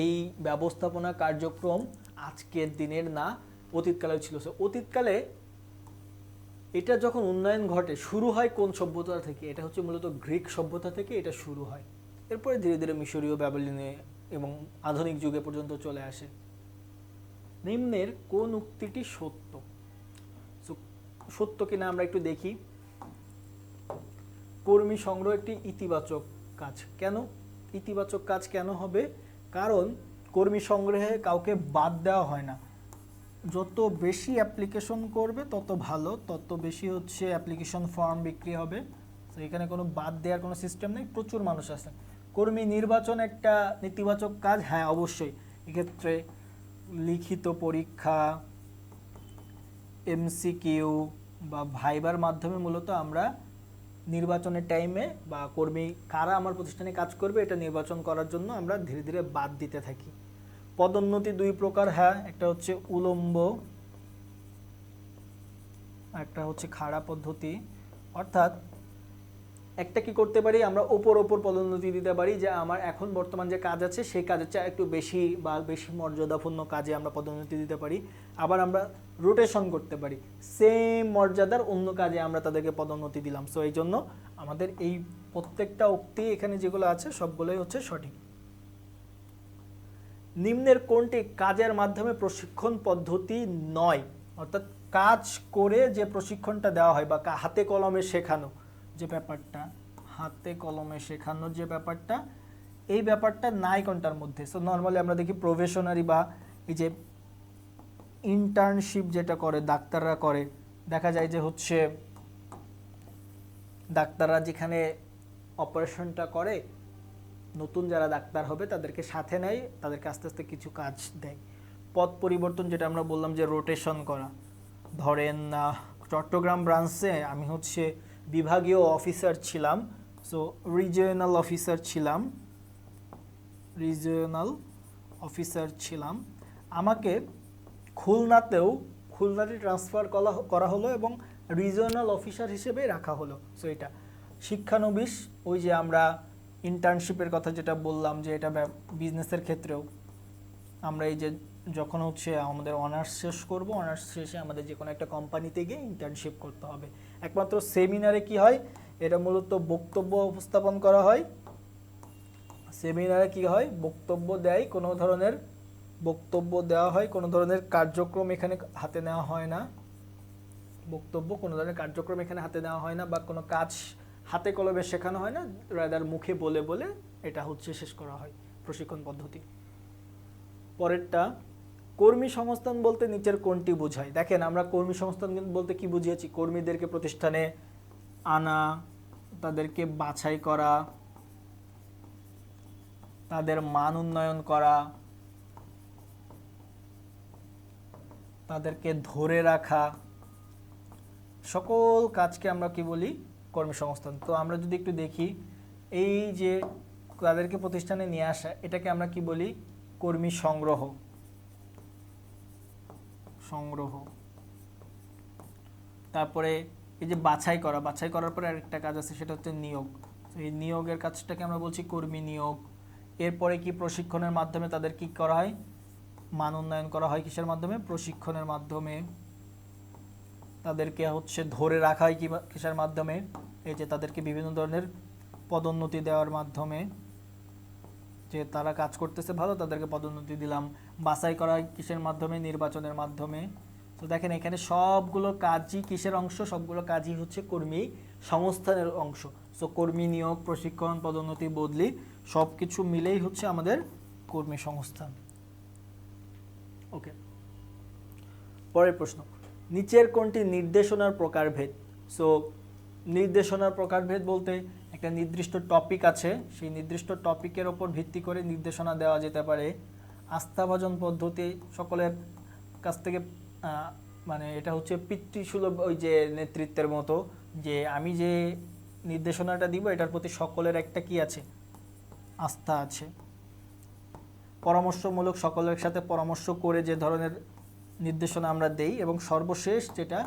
এই ব্যবস্থাপনা কার্যক্রম আজকের দিনের না, অতীতকালে ছিল। সো অতীতকালে এটা যখন উন্নয়ন ঘটে, শুরু হয় কোন সভ্যতা থেকে? এটা হচ্ছে মূলত গ্রিক সভ্যতা থেকে এটা শুরু হয়। এরপরে ধীরে ধীরে মিশরীয়, ব্যাবিলনীয় এবং আধুনিক যুগে পর্যন্ত চলে আসে। নিম্নের কোন উক্তিটি সত্য? সত্য কিনা আমরা একটু দেখি। কর্মী সংগ্রহ একটি ইতিবাচক কাজ। কেন ইতিবাচক কাজ কেন হবে? কারণ কর্মী সংগ্রহে কাউকে বাদ দেওয়া হয় না। যত বেশি অ্যাপ্লিকেশন করবে তত ভালো, তত বেশি হচ্ছে অ্যাপ্লিকেশন ফর্ম বিক্রি হবে। তো এখানে কোনো বাদ দেওয়ার কোনো সিস্টেম নেই, প্রচুর মানুষ আছে। কর্মী নির্বাচন একটা নেতিবাচক কাজ, হ্যাঁ অবশ্যই। এক্ষেত্রে লিখিত পরীক্ষা, এমসিকিউ বা ভাইবার মাধ্যমে মূলত আমরা নির্বাচনের টাইমে বা কর্মী কারা আমার প্রতিষ্ঠানে কাজ করবে এটা নির্বাচন করার জন্য আমরা ধীরে ধীরে বাদ দিতে থাকি। পদোন্নতি দুই প্রকার, হ্যাঁ, একটা হচ্ছে উলম্ব, একটা হচ্ছে খাড়া পদ্ধতি। অর্থাৎ একটা কি করতে পারি, আমরা ওপর পদোন্নতি দিতে পারি, যে আমার এখন বর্তমান যে কাজ আছে সেই কাজের চেয়ে একটু বেশি বা বেশি মর্যাদাপূর্ণ কাজে আমরা পদোন্নতি দিতে পারি। আবার আমরা রোটেশন করতে পারি, সেম মর্যাদার অন্য কাজে আমরা তাদেরকে পদোন্নতি দিলাম। সো এই জন্য আমাদের এই প্রত্যেকটা উক্তি এখানে যেগুলো আছে সবগুলোই হচ্ছে সঠিক। নিম্নের কোনটি কাজের মাধ্যমে প্রশিক্ষণ পদ্ধতি নয়? অর্থাৎ কাজ করে যে প্রশিক্ষণটা দেওয়া হয় বা হাতে কলমে শেখানো যে ব্যাপারটা, হাতে কলমে শেখানোর যে ব্যাপারটা, এই ব্যাপারটা নাই কোনটার মধ্যে? সো নর্মালি আমরা দেখি প্রফেশনারি বা এই যে ইন্টার্নশিপ যেটা করে ডাক্তাররা করে, দেখা যায় যে হচ্ছে ডাক্তাররা যেখানে অপারেশনটা করে, নতুন যারা ডাক্তার হবে তাদেরকে সাথে নেয়, তাদেরকে আস্তে আস্তে কিছু কাজ দেয়। পদ পরিবর্তন যেটা আমরা বললাম যে রোটেশন করা, ধরেন চট্টগ্রাম ব্রাঞ্চে আমি হচ্ছে বিভাগীয় অফিসার ছিলাম, সো রিজিওনাল অফিসার ছিলাম, আমাকে খুলনাতে ট্রান্সফার করা হলো এবং রিজিওনাল অফিসার হিসেবে রাখা হলো। সো এটা শিক্ষানবিশ, ওই যে আমরা ইন্টার্নশিপের কথা যেটা বললাম যে এটা বিজনেসের ক্ষেত্রেও আমরা এই যে যখন হচ্ছে আমাদের অনার্স শেষ করব, অনার্স শেষে আমাদের যে কোনো একটা কোম্পানিতে গিয়ে ইন্টার্নশিপ করতে হবে। একমাত্র সেমিনারে কি হয়, এটা মূলত বক্তব্য উপস্থাপন করা হয়। সেমিনারে কি হয়, বক্তব্য দেয়, কোনো ধরনের বক্তব্য দেওয়া হয়, কোনো ধরনের কার্যক্রম এখানে হাতে নেওয়া হয় না। বক্তব্য কোনো ধরনের কার্যক্রম এখানে হাতে নেওয়া হয় না, বা কোনো কাজ হাতে কলমে শেখানো হয় না, রাদার মুখে বলে বলে এটা হচ্ছে শেষ করা হয় প্রশিক্ষণ পদ্ধতি। পরেরটা, কর্মী সংস্থান বলতে নিচের কোনটি বোঝায়? দেখেন আমরা কর্মী সংস্থান বলতে কি বুঝিয়েছি, কর্মীদেরকে প্রতিষ্ঠানে আনা, তাদেরকে বাছাই করা, তাদের মান উন্নয়ন করা, তাদেরকে ধরে রাখা, সকল কাজকে আমরা কি বলি, কর্মসংস্থান। তো আমরা যদি একটু দেখি, এই যে তাদেরকে প্রতিষ্ঠানে নিয়ে আসা, এটাকে আমরা কি বলি, কর্মী সংগ্রহ। তারপরে এই যে বাছাই করা, বাছাই করার পরে আরেকটা কাজ আছে, সেটা হচ্ছে নিয়োগ। এই নিয়োগের কাজটাকে আমরা বলছি কর্মী নিয়োগ। এরপরে কি প্রশিক্ষণের মাধ্যমে তাদের কি করা হয়, মান উন্নয়ন করা হয়, কিসের মাধ্যমে, প্রশিক্ষণের মাধ্যমে। তাদেরকে হচ্ছে ধরে রাখা হয় কিসের মাধ্যমে, এই যে তাদেরকে বিভিন্ন ধরনের পদোন্নতি দেওয়ার মাধ্যমে, যে তারা কাজ করতেছে ভালো তাদেরকে পদোন্নতি দিলাম। বাছাই করা হয় কিসের মাধ্যমে, নির্বাচনের মাধ্যমে। তো দেখেন এখানে সবগুলো কাজই কিসের অংশ, সবগুলো কাজই হচ্ছে কর্মী সংস্থানের অংশ। সো কর্মী নিয়োগ, প্রশিক্ষণ, পদোন্নতি, বদলি সব কিছু মিলেই হচ্ছে আমাদের কর্মী সংস্থান। ওকে, পরের প্রশ্ন, নিচের কোনটি নির্দেশনার প্রকারভেদ? সো নির্দেশনার প্রকারভেদ বলতে একটা নির্দিষ্ট টপিক আছে, সেই নির্দিষ্ট টপিকের ওপর ভিত্তি করে নির্দেশনা দেওয়া যেতে পারে। আস্থাভাজন পদ্ধতি সকলের কাছ থেকে মানে এটা হচ্ছে পিতৃসুলভ, ওই যে নেতৃত্বের মতো, যে আমি যে নির্দেশনাটা দিব এটার প্রতি সকলের একটা কি আছে, আস্থা আছে। পরামর্শমূলক, সকলের সাথে পরামর্শ করে যে ধরনের নির্দেশনা আমরা দেই, এবং সর্বশেষ যেটা,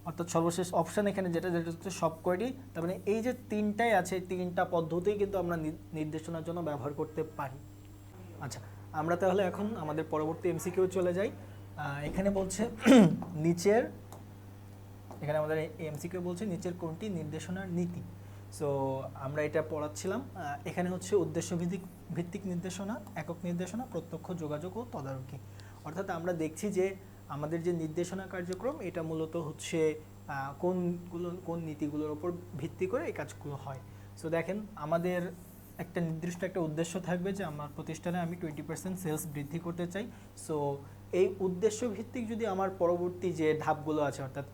অর্থাৎ সর্বশেষ অপশান এখানে যেটা হচ্ছে সবকয়টি। তার মানে এই যে তিনটাই আছে, তিনটা পদ্ধতি কিন্তু আমরা নির্দেশনার জন্য ব্যবহার করতে পারি। আচ্ছা, আমরা তাহলে এখন আমাদের পরবর্তী এমসিকিউ চলে যাই। এখানে বলছে নিচের, এখানে আমাদের এমসিকিউ বলছে নিচের কোনটি নির্দেশনার নীতি। সো আমরা এটা পড়াচ্ছিলাম। এখানে হচ্ছে উদ্দেশ্য ভিত্তিক নির্দেশনা, একক নির্দেশনা, প্রত্যক্ষ যোগাযোগ ও তদারকি। অর্থাৎ আমরা দেখছি যে আমাদের যে নির্দেশনা কার্যক্রম, এটা মূলত হচ্ছে কোন নীতিগুলোর উপর ভিত্তি করে এই কাজগুলো হয়। সো দেখেন আমাদের একটা নির্দিষ্ট একটা উদ্দেশ্য থাকবে যে আমার প্রতিষ্ঠানে আমি 20% সেলস বৃদ্ধি করতে চাই। সো এই উদ্দেশ্য ভিত্তিক যদি আমার পরবর্তী যে ধাপগুলো আছে, অর্থাৎ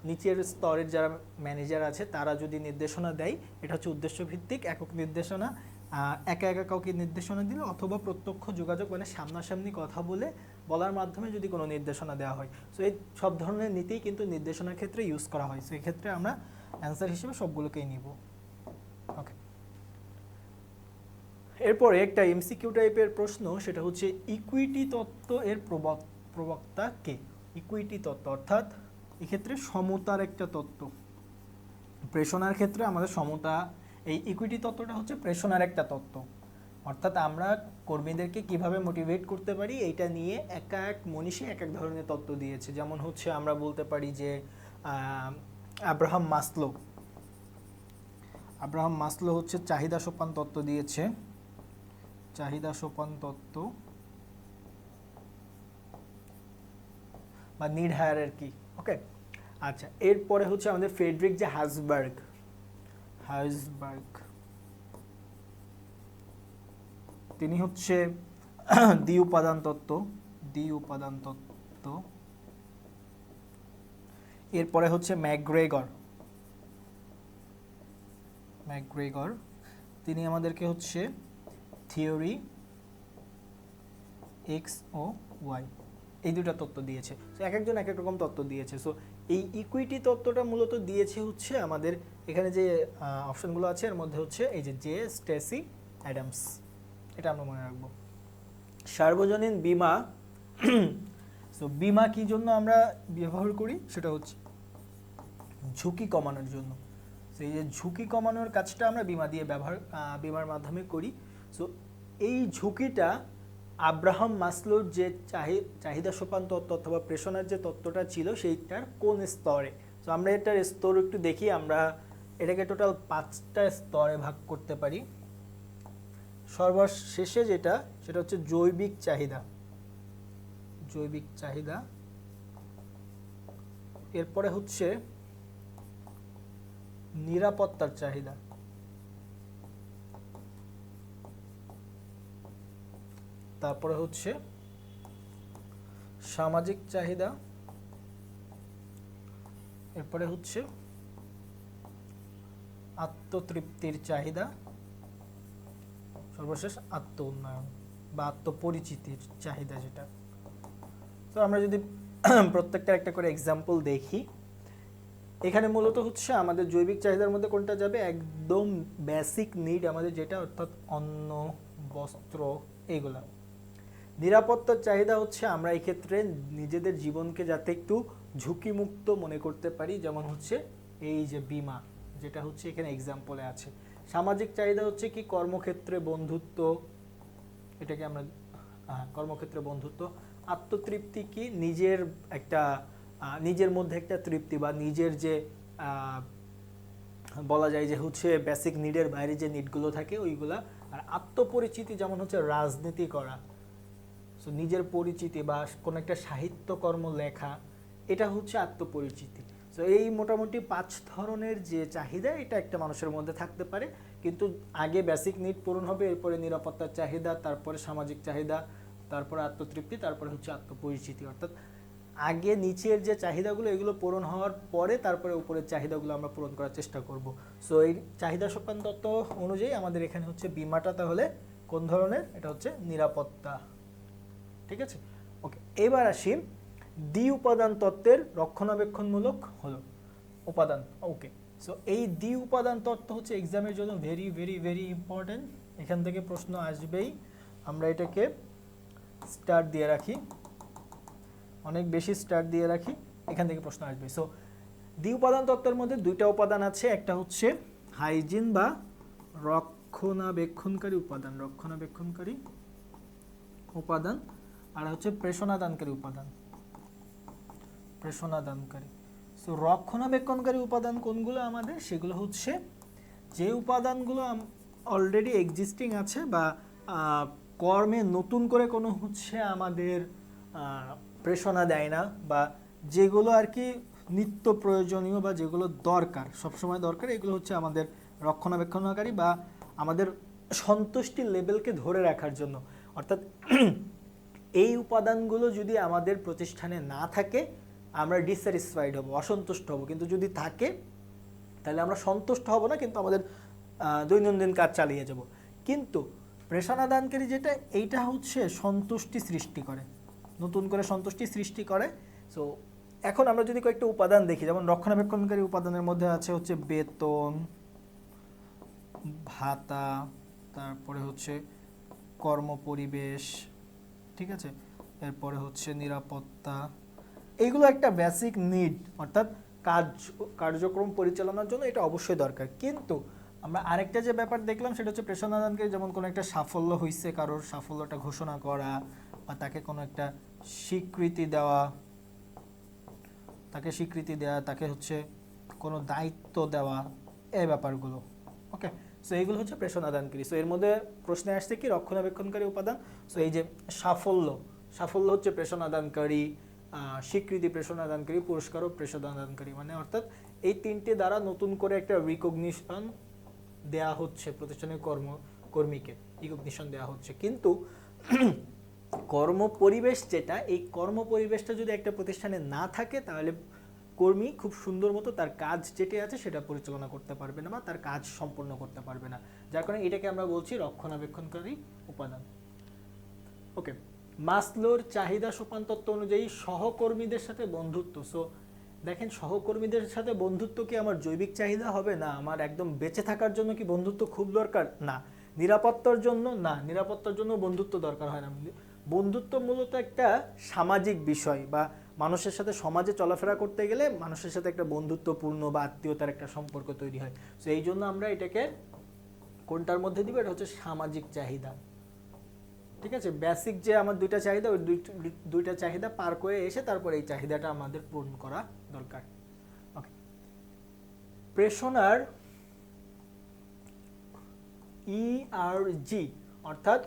নিচের স্তরের যারা ম্যানেজার আছে তারা যদি নির্দেশনা দেয়, এটা হচ্ছে উদ্দেশ্য ভিত্তিক একক নির্দেশনা। একা একা কাউকে নির্দেশনা দিলে, অথবা প্রত্যক্ষ যোগাযোগ মানে সামনাসামনি কথা বলার মাধ্যমে যদি কোনো নির্দেশনা দেওয়া হয়। সো এই সব ধরনের নীতিই কিন্তু নির্দেশনার ক্ষেত্রে ইউজ করা হয়। সো এই ক্ষেত্রে আমরা অ্যান্সার হিসেবে সবগুলোকেই নিব। ওকে, এরপরে একটা এমসিকিউ টাইপের প্রশ্ন, সেটা হচ্ছে ইকুইটি তত্ত্ব এর প্রবক্তা কে? ইকুইটি তত্ত্ব অর্থাৎ এক্ষেত্রে সমতার একটা তত্ত্ব। প্রেষণার ক্ষেত্রে আমাদের সমতা, এই ইকুইটি তত্ত্বটা হচ্ছে প্রেষণার একটা তত্ত্ব। অর্থাৎ আমরা কর্মীদেরকে কিভাবে মোটিভেট করতে পারি, এইটা নিয়ে এক মনীষী এক ধরনের তত্ত্ব দিয়েছে। যেমন হচ্ছে আমরা বলতে পারি যে আব্রাহাম মাসলো হচ্ছে চাহিদা সোপান তত্ত্ব দিয়েছে, চাহিদা সোপান তত্ত্ব বা নিড হায়ারার্কি। ওকে, আচ্ছা, এরপরে হচ্ছে আমাদের ফ্রেডরিক যে হাইজবার্গ, তিনি হচ্ছে দ্বি উপাদান তত্ত্ব। এরপরে হচ্ছে ম্যাকগ্রেগর, তিনি আমাদেরকে হচ্ছে থিওরি এক্স ও ওয়াই, এই দুটা তত্ত্ব দিয়েছে। সো এক একজন এক এক রকম তত্ত্ব দিয়েছে। সো এই ইকুইটি তত্ত্বটা মূলত দিয়েছে হচ্ছে আমাদের এখানে যে অপশনগুলো আছে এর মধ্যে হচ্ছে এই যে স্টেসি অ্যাডামস, এটা আমরা মনে রাখবো। সার্বজনীন বীমা, সো বীমা কি জন্য আমরা ব্যবহার করি, সেটা হচ্ছে ঝুঁকি কমানোর জন্য। সেই যে ঝুঁকি কমানোর কাজটা আমরা বিমার মাধ্যমে করি। সো এই ঝুঁকিটা আব্রাহাম মাসলোর যে চাহিদা সোপান তত্ত্ব অথবা প্রেষণার যে তত্ত্বটা ছিল সেইটার কোন স্তরে। সো আমরা এটার স্তর একটু দেখি। আমরা এটাকে টোটাল 5টা স্তরে ভাগ করতে পারি। সর্বশেষে যেটা সেটা হচ্ছে জৈবিক চাহিদা। এরপরে হচ্ছে নিরাপত্তার চাহিদা, তারপরে হচ্ছে সামাজিক চাহিদা, এরপরে হচ্ছে আত্মতৃপ্তির চাহিদা, সর্বশেষ আত্ম উন্নয়ন বা আত্মপরিচিতির চাহিদা যেটা। তো আমরা যদি প্রত্যেকটা একটা করে এক্সাম্পল দেখি, এখানে মূলত হচ্ছে আমাদের জৈবিক চাহিদার মধ্যে কোনটা যাবে, একদম বেসিক নিড আমাদের যেটা, অর্থাৎ অন্ন, বস্ত্র, এইগুলা। নিরাপত্তার চাহিদা হচ্ছে আমরা এই ক্ষেত্রে নিজেদের জীবনকে যাতে একটু ঝুঁকিমুক্ত মনে করতে পারি, যেমন হচ্ছে এই যে বীমা, যেটা হচ্ছে এখানে এক্সাম্পলে আছে। সামাজিক চাহিদা হচ্ছে কি, কর্মক্ষেত্রে বন্ধুত্ব, এটাকে আমরা কর্মক্ষেত্রে বন্ধুত্ব। আত্মতৃপ্তি কি, নিজের মধ্যে একটা তৃপ্তি বা নিজের যে বলা যায় যে হচ্ছে বেসিক নিডের বাইরে যে নিডগুলো থাকে ওইগুলা। আর আত্মপরিচিতি যেমন হচ্ছে রাজনীতি করা, সো নিজের পরিচিতি বা কোনো একটা সাহিত্যকর্ম লেখা, এটা হচ্ছে আত্মপরিচিতি। সো এই মোটামুটি 5 ধরনের যে চাহিদা এটা একটা মানুষের মধ্যে থাকতে পারে, কিন্তু আগে বেসিক নিড পূরণ হবে, এরপরে নিরাপত্তার চাহিদা, তারপরে সামাজিক চাহিদা, তারপরে আত্মতৃপ্তি, তারপরে হচ্ছে আত্মপরিচিতি। অর্থাৎ আগে নিচের যে চাহিদাগুলো এগুলো পূরণ হওয়ার পরে তারপরে উপরের চাহিদাগুলো আমরা পূরণ করার চেষ্টা করব। সো এই চাহিদা সোপান তত্ত্ব অনুযায়ী আমাদের এখানে হচ্ছে বীমাটা তাহলে কোন ধরনের, এটা হচ্ছে নিরাপত্তা। ঠিক আছে, ওকে। এবার আসি দ্বি উপাদান তত্ত্বের রক্ষণাবেক্ষণমূলক হলো উপাদান। ওকে, সো এই দ্বি উপাদান তত্ত্ব হচ্ছে এক্সামের জন্য ভেরি ভেরি ভেরি ইম্পর্টেন্ট। এখান থেকে প্রশ্ন আসবেই, আমরা এটাকে স্টার দিয়ে রাখি, অনেক বেশি স্টার দিয়ে রাখি, এখান থেকে প্রশ্ন আসবে। সো দ্বি উপাদান তত্ত্বের মধ্যে 2টা উপাদান আছে, একটা হচ্ছে হাইজিন বা রক্ষণাবেক্ষণকারী উপাদান, আর হচ্ছে প্রেষণাদানকারী উপাদান। সো রক্ষণাবেক্ষণকারী উপাদান কোনগুলো আমাদের, সেগুলো হচ্ছে যে উপাদানগুলো অলরেডি এক্সিস্টিং আছে বা কর্মে নতুন করে কোনো হচ্ছে আমাদের প্রেষণা দেয় না, বা যেগুলো আর কি নিত্য প্রয়োজনীয় বা যেগুলো দরকার, সবসময় দরকার, এগুলো হচ্ছে আমাদের রক্ষণাবেক্ষণকারী বা আমাদের সন্তুষ্টির লেভেলকে ধরে রাখার জন্য। অর্থাৎ এই উপাদানগুলো যদি আমাদের প্রতিষ্ঠানে না থাকে আমরা ডিসস্যাটিসফাইড হব, অসন্তুষ্ট হব, কিন্তু যদি থাকে তাহলে আমরা সন্তুষ্ট হব না, কিন্তু আমাদের দৈনন্দিন কাজ চালিয়ে যাব। কিন্তু প্রেষণাদানকারী যেটা, এইটা হচ্ছে সন্তুষ্টি সৃষ্টি করে, নতুন করে সন্তুষ্টি সৃষ্টি করে। সো এখন আমরা যদি কয়েকটা উপাদান দেখি, যেমন রক্ষণাবেক্ষণকারী উপাদানের মধ্যে আছে হচ্ছে বেতন, ভাতা, তারপরে হচ্ছে কর্মপরিবেশ, ঠিক আছে, এরপরে হচ্ছে নিরাপত্তা। এইগুলো একটা বেসিক নিড, অর্থাৎ কার্যক্রম পরিচালনার জন্য এটা অবশ্যই দরকার। কিন্তু আমরা আরেকটা যে ব্যাপার দেখলাম সেটা হচ্ছে প্রেষণাদানকারী, যেমন কোনো একটা সাফল্য হয়েছে, কারোর সাফল্যটা ঘোষণা করা বা তাকে কোনো একটা স্বীকৃতি দেওয়া, তাকে হচ্ছে কোনো দায়িত্ব দেওয়া, এই ব্যাপারগুলো। ওকে, সো এইগুলো হচ্ছে প্রেষণাদানকারী। সো এর মধ্যে প্রশ্নে আসছে কি, রক্ষণাবেক্ষণকারী উপাদান। সো এই যে সাফল্য হচ্ছে প্রেষণাদানকারী, স্বীকৃতি প্রেষণাদানকারী, পুরস্কারও প্রেষণাদানকারী। মানে অর্থাৎ এই 3টে দ্বারা নতুন করে একটা রিকগনিশন দেয়া হচ্ছে, প্রতিষ্ঠানের কর্মীকে রিকগনিশন দেওয়া হচ্ছে। কিন্তু কর্মপরিবেশ যেটা, এই কর্মপরিবেশটা যদি একটা প্রতিষ্ঠানে না থাকে তাহলে কর্মী খুব সুন্দর মতো তার কাজ যেটা আছে সেটা পরিচালনা করতে পারবে না বা তার কাজ সম্পন্ন করতে পারবে না, যার কারণে এটাকে আমরা বলছি রক্ষণাবেক্ষণকারী উপাদান। ওকে, মাসলোর চাহিদা সোপান তত্ত্ব অনুযায়ী সহকর্মীদের সাথে বন্ধুত্ব। সো দেখেন, সহকর্মীদের সাথে বন্ধুত্ব কি আমার জৈবিক চাহিদা হবে? না। আমার একদম বেঁচে থাকার জন্য কি বন্ধুত্ব খুব দরকার? না। নিরাপত্তার জন্য? না, নিরাপত্তার জন্য বন্ধুত্ব দরকার হয় না। বন্ধুত্ব মূলত একটা সামাজিক বিষয় বা মানুষের সাথে সমাজে চলাফেরা করতে গেলে মানুষের সাথে একটা বন্ধুত্বপূর্ণ বা আত্মীয়তার একটা সম্পর্ক তৈরি হয়। সো এই জন্য আমরা এটাকে কোনটার মধ্যে দিব, এটা হচ্ছে সামাজিক চাহিদা। ঠিক আছে, বেসিক যে আমার দুইটা চাহিদা, ওই দুইটা চাহিদা পার করে এসে তারপর এই চাহিদাটা আমাদের পূরণ করা দরকার। ওকে, প্রেষণার ERG অর্থাৎ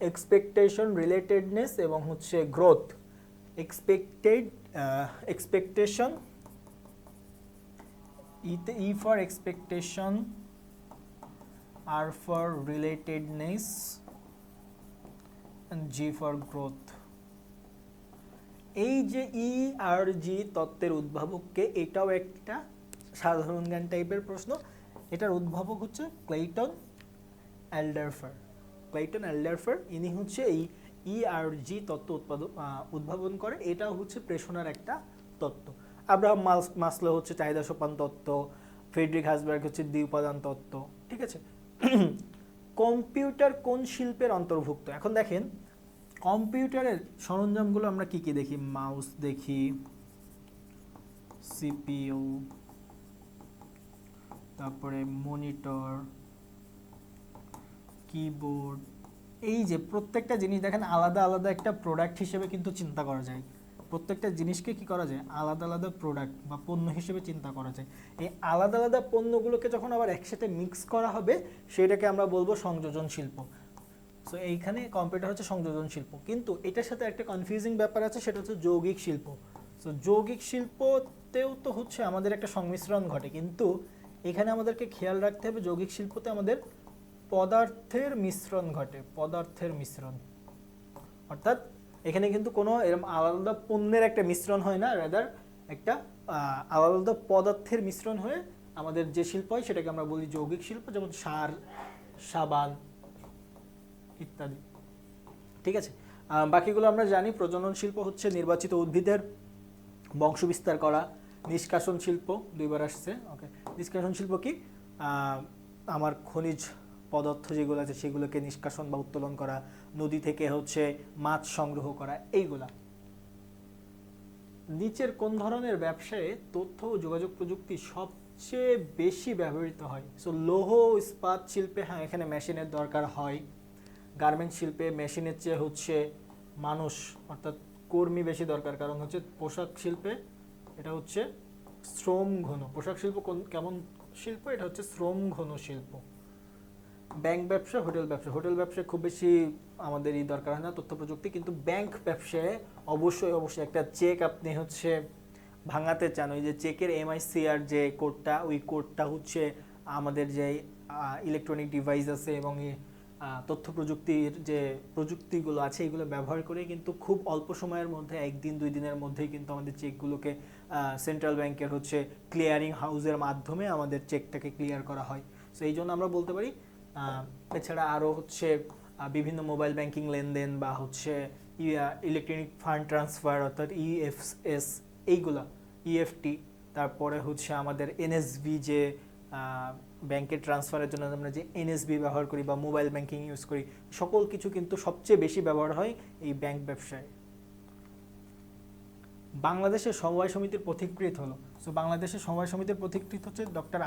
এক্সপেকটেশন, রিলেটেডনেস এবং হচ্ছে growth. Expectation, E for expectation, R for relatedness and G for growth। এই যে ERG তত্ত্বের উদ্ভাবককে, এটাও একটা সাধারণ জ্ঞান টাইপের প্রশ্ন। এটার উদ্ভাবক হচ্ছে ক্লেইটন অ্যালডারফার। ক্লেইটন অ্যালডারফার ইনি হচ্ছে এই ERG তত্ত্ব উদ্ভাবন করে। এটাও হচ্ছে প্রেষণার একটা তত্ত্ব। আব্রাহাম মাসলো হচ্ছে চাহিদা সোপান তত্ত্ব, ফ্রেডরিক হাসবার্গ হচ্ছে দ্বি-উপাদান তত্ত্ব। ঠিক আছে, কম্পিউটার কোন শিল্পের অন্তর্ভুক্ত? এখন দেখেন কম্পিউটারের সরঞ্জামগুলো আমরা কি কি দেখি, মাউস দেখি, CPU, তারপরে মনিটর, কিবোর্ড। এই যে প্রত্যেকটা জিনিস দেখেন আলাদা আলাদা একটা প্রোডাক্ট হিসেবে কিন্তু চিন্তা করা যায়। প্রত্যেকটা জিনিসকে কি করা যায়, আলাদা আলাদা প্রোডাক্ট বা পণ্য হিসেবে চিন্তা করা যায়। এই আলাদা আলাদা পণ্যগুলোকে যখন আবার একসাথে মিক্স করা হবে সেটাকে আমরা বলবো সংযোজন শিল্প। সো এইখানে কম্পিউটার হচ্ছে সংযোজন শিল্প, কিন্তু এটার সাথে একটা কনফিউজিং ব্যাপার আছে, সেটা হচ্ছে যৌগিক শিল্প। সো যৌগিক শিল্পতেও তো হচ্ছে আমাদের একটা সংমিশ্রণ ঘটে, কিন্তু এখানে আমাদেরকে খেয়াল রাখতে হবে যৌগিক শিল্পতে আমাদের পদার্থের মিশ্রণ ঘটে, পদার্থের মিশ্রণ। অর্থাৎ এখানে কিন্তু কোনো এরকম আলাদা পণ্যের একটা মিশ্রণ হয় না, রাদার একটা আলাদা পদার্থের মিশ্রণ হয়ে আমাদের যে শিল্প হয় সেটাকে আমরা বলি যৌগিক শিল্প, যেমন সার, সাবান ইত্যাদি। ঠিক আছে, বাকিগুলো আমরা জানি। প্রজনন শিল্প হচ্ছে নির্বাচিত উদ্ভিদের বংশবিস্তার করা। নিষ্কাশন শিল্প দুইবার আসছে। ওকে, নিষ্কাশন শিল্প কি, আমার খনিজ পদার্থ যেগুলো আছে সেগুলোকে নিষ্কাশন বা উত্তোলন করা, নদী থেকে হচ্ছে মাছ সংগ্রহ করা, এইগুলা। নিচের কোন ধরনের ব্যবসায়ে তথ্য ও যোগাযোগ প্রযুক্তি সবচেয়ে বেশি ব্যবহৃত হয়? সো লৌহ ইস্পাত শিল্পে হ্যাঁ এখানে মেশিনের দরকার হয়। গার্মেন্ট শিল্পে মেশিনের চেয়ে হচ্ছে মানুষ অর্থাৎ কর্মী বেশি দরকার, কারণ হচ্ছে পোশাক শিল্পে এটা হচ্ছে শ্রম ঘন। পোশাক শিল্প কেমন শিল্প? এটা হচ্ছে শ্রম ঘন শিল্প। ব্যাংক ব্যবসা, হোটেল ব্যবসা। হোটেল ব্যবসায় খুব বেশি আমাদের দরকার হয় না তথ্য প্রযুক্তি, কিন্তু ব্যাংক ব্যবসায় অবশ্যই একটা চেক আপনি হচ্ছে ভাঙাতে চান, ওই যে চেকের MICR যে কোডটা, ওই কোডটা হচ্ছে আমাদের যে ইলেকট্রনিক ডিভাইস আছে এবং তথ্য প্রযুক্তির যে প্রযুক্তিগুলো আছে এগুলো ব্যবহার করে কিন্তু খুব অল্প সময়ের মধ্যে, একদিন দুই দিনের মধ্যেই কিন্তু আমাদের চেকগুলোকে সেন্ট্রাল ব্যাংকের হচ্ছে ক্লিয়ারিং হাউসের মাধ্যমে আমাদের চেকটাকে ক্লিয়ার করা হয়। সো এই জন্য আমরা বলতে পারি। এছাড়া আরও হচ্ছে বিভিন্ন মোবাইল ব্যাংকিং লেনদেন বা হচ্ছে ইলেকট্রনিক ফান্ড ট্রান্সফার অর্থাৎ EFS, এইগুলা EFT, তারপরে হচ্ছে আমাদের NSB যে ব্যাংকের ট্রান্সফারের জন্য আমরা যে NSB ব্যবহার করি বা মোবাইল ব্যাংকিং ইউজ করি, সকল কিছু কিন্তু সবচেয়ে বেশি ব্যবহার হয় এই ব্যাংক ব্যবসায়। বাংলাদেশের সমবায় সমিতির পথিকৃৎ হলো। সো বাংলাদেশের সমবায় সমিতির পথিকৃৎ হচ্ছে ডক্টর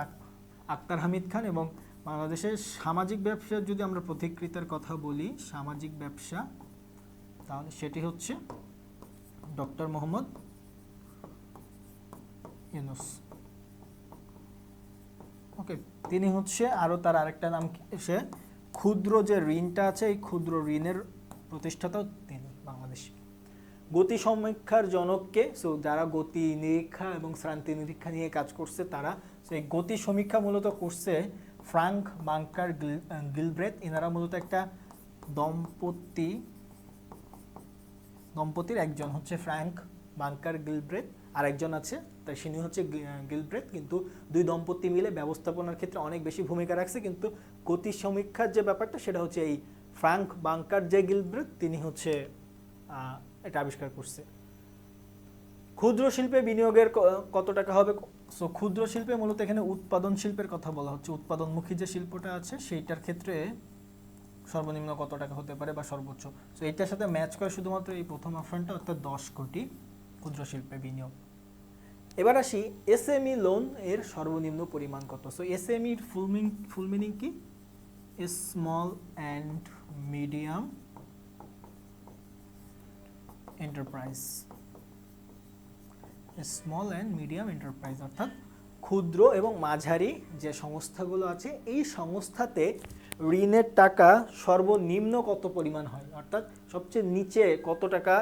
আক্তার হামিদ খান। এবং বাংলাদেশের সামাজিক ব্যবসার যদি আমরা পথিকৃতের কথা বলি, সামাজিক ব্যবসা, তাহলে সেটি হচ্ছে ডক্টর মোহাম্মদ ইউনুস। ওকে, তিনি হচ্ছে আরও তার আরেকটা নাম সে ক্ষুদ্র যে ঋণটা আছে এই ক্ষুদ্র ঋণের প্রতিষ্ঠাতাও তিনি বাংলাদেশ। গতি সমীক্ষার জনককে? সো যারা গতি নিরীক্ষা এবং শ্রান্তি নিরীক্ষা নিয়ে কাজ করছে তারা। সো এই গতি সমীক্ষা মূলত করছে ফ্রাঙ্ক বাঙ্কার গিলব্রেথ। এনারা মূলত একটা দম্পতির একজন হচ্ছে ফ্রাঙ্ক বাঙ্কার গিলব্রেথ, আর একজন আছে তাই তিনি হচ্ছে গিলব্রেথ, কিন্তু দুই দম্পতি মিলে ব্যবস্থাপনার ক্ষেত্রে অনেক বেশি ভূমিকা রাখছে। কিন্তু গতি সমীক্ষার যে ব্যাপারটা সেটা হচ্ছে এই ফ্রাঙ্ক বাঙ্কার যে গিলব্রেথ তিনি হচ্ছে এটা আবিষ্কার করছে। ক্ষুদ্র শিল্পে বিনিয়োগের কত টাকা হবে? সো ক্ষুদ্র শিল্পে মূলত এখানে উৎপাদন শিল্পের কথা বলা হচ্ছে। উৎপাদনমুখী যে শিল্পটা আছে সেইটার ক্ষেত্রে সর্বনিম্ন কত টাকা হতে পারে বা সর্বোচ্চ। সো এইটার সাথে ম্যাচ করে শুধুমাত্র এই প্রথম অপশনটা অর্থাৎ 10 কোটি ক্ষুদ্র শিল্পে বিনিয়োগ। এবার আসি এসএমই লোন এর সর্বনিম্ন পরিমাণ কত। সো এসএমই ফুল মিনিং কি? Small and medium enterprise. Small and medium enterprise অর্থাৎ ক্ষুদ্র এবং মাঝারি যে সংস্থাগুলো আছে এই সংস্থাতে ঋণের টাকা সর্বনিম্ন কত পরিমাণ হয়, অর্থাৎ সবচেয়ে নিচে কত টাকা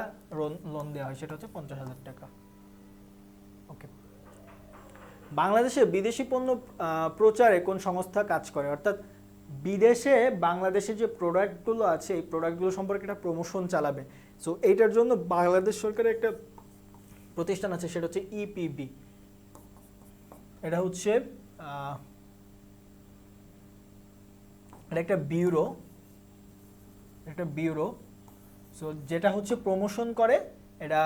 লোন দেওয়া হয়, সেটা হচ্ছে 50,000 টাকা। ওকে, বাংলাদেশে বিদেশি পণ্য প্রচারে কোন সংস্থা কাজ করে, অর্থাৎ বিদেশে বাংলাদেশে যে প্রোডাক্টগুলো আছে এই প্রোডাক্টগুলো সম্পর্কে একটা প্রমোশন চালাবে। সো এইটার জন্য বাংলাদেশ সরকারের একটা প্রতিষ্ঠান আছে, সেটা হচ্ছে ইপিবি। এটা হচ্ছে এটা একটা ব্যুরো, সো যেটা হচ্ছে প্রমোশন করে। এটা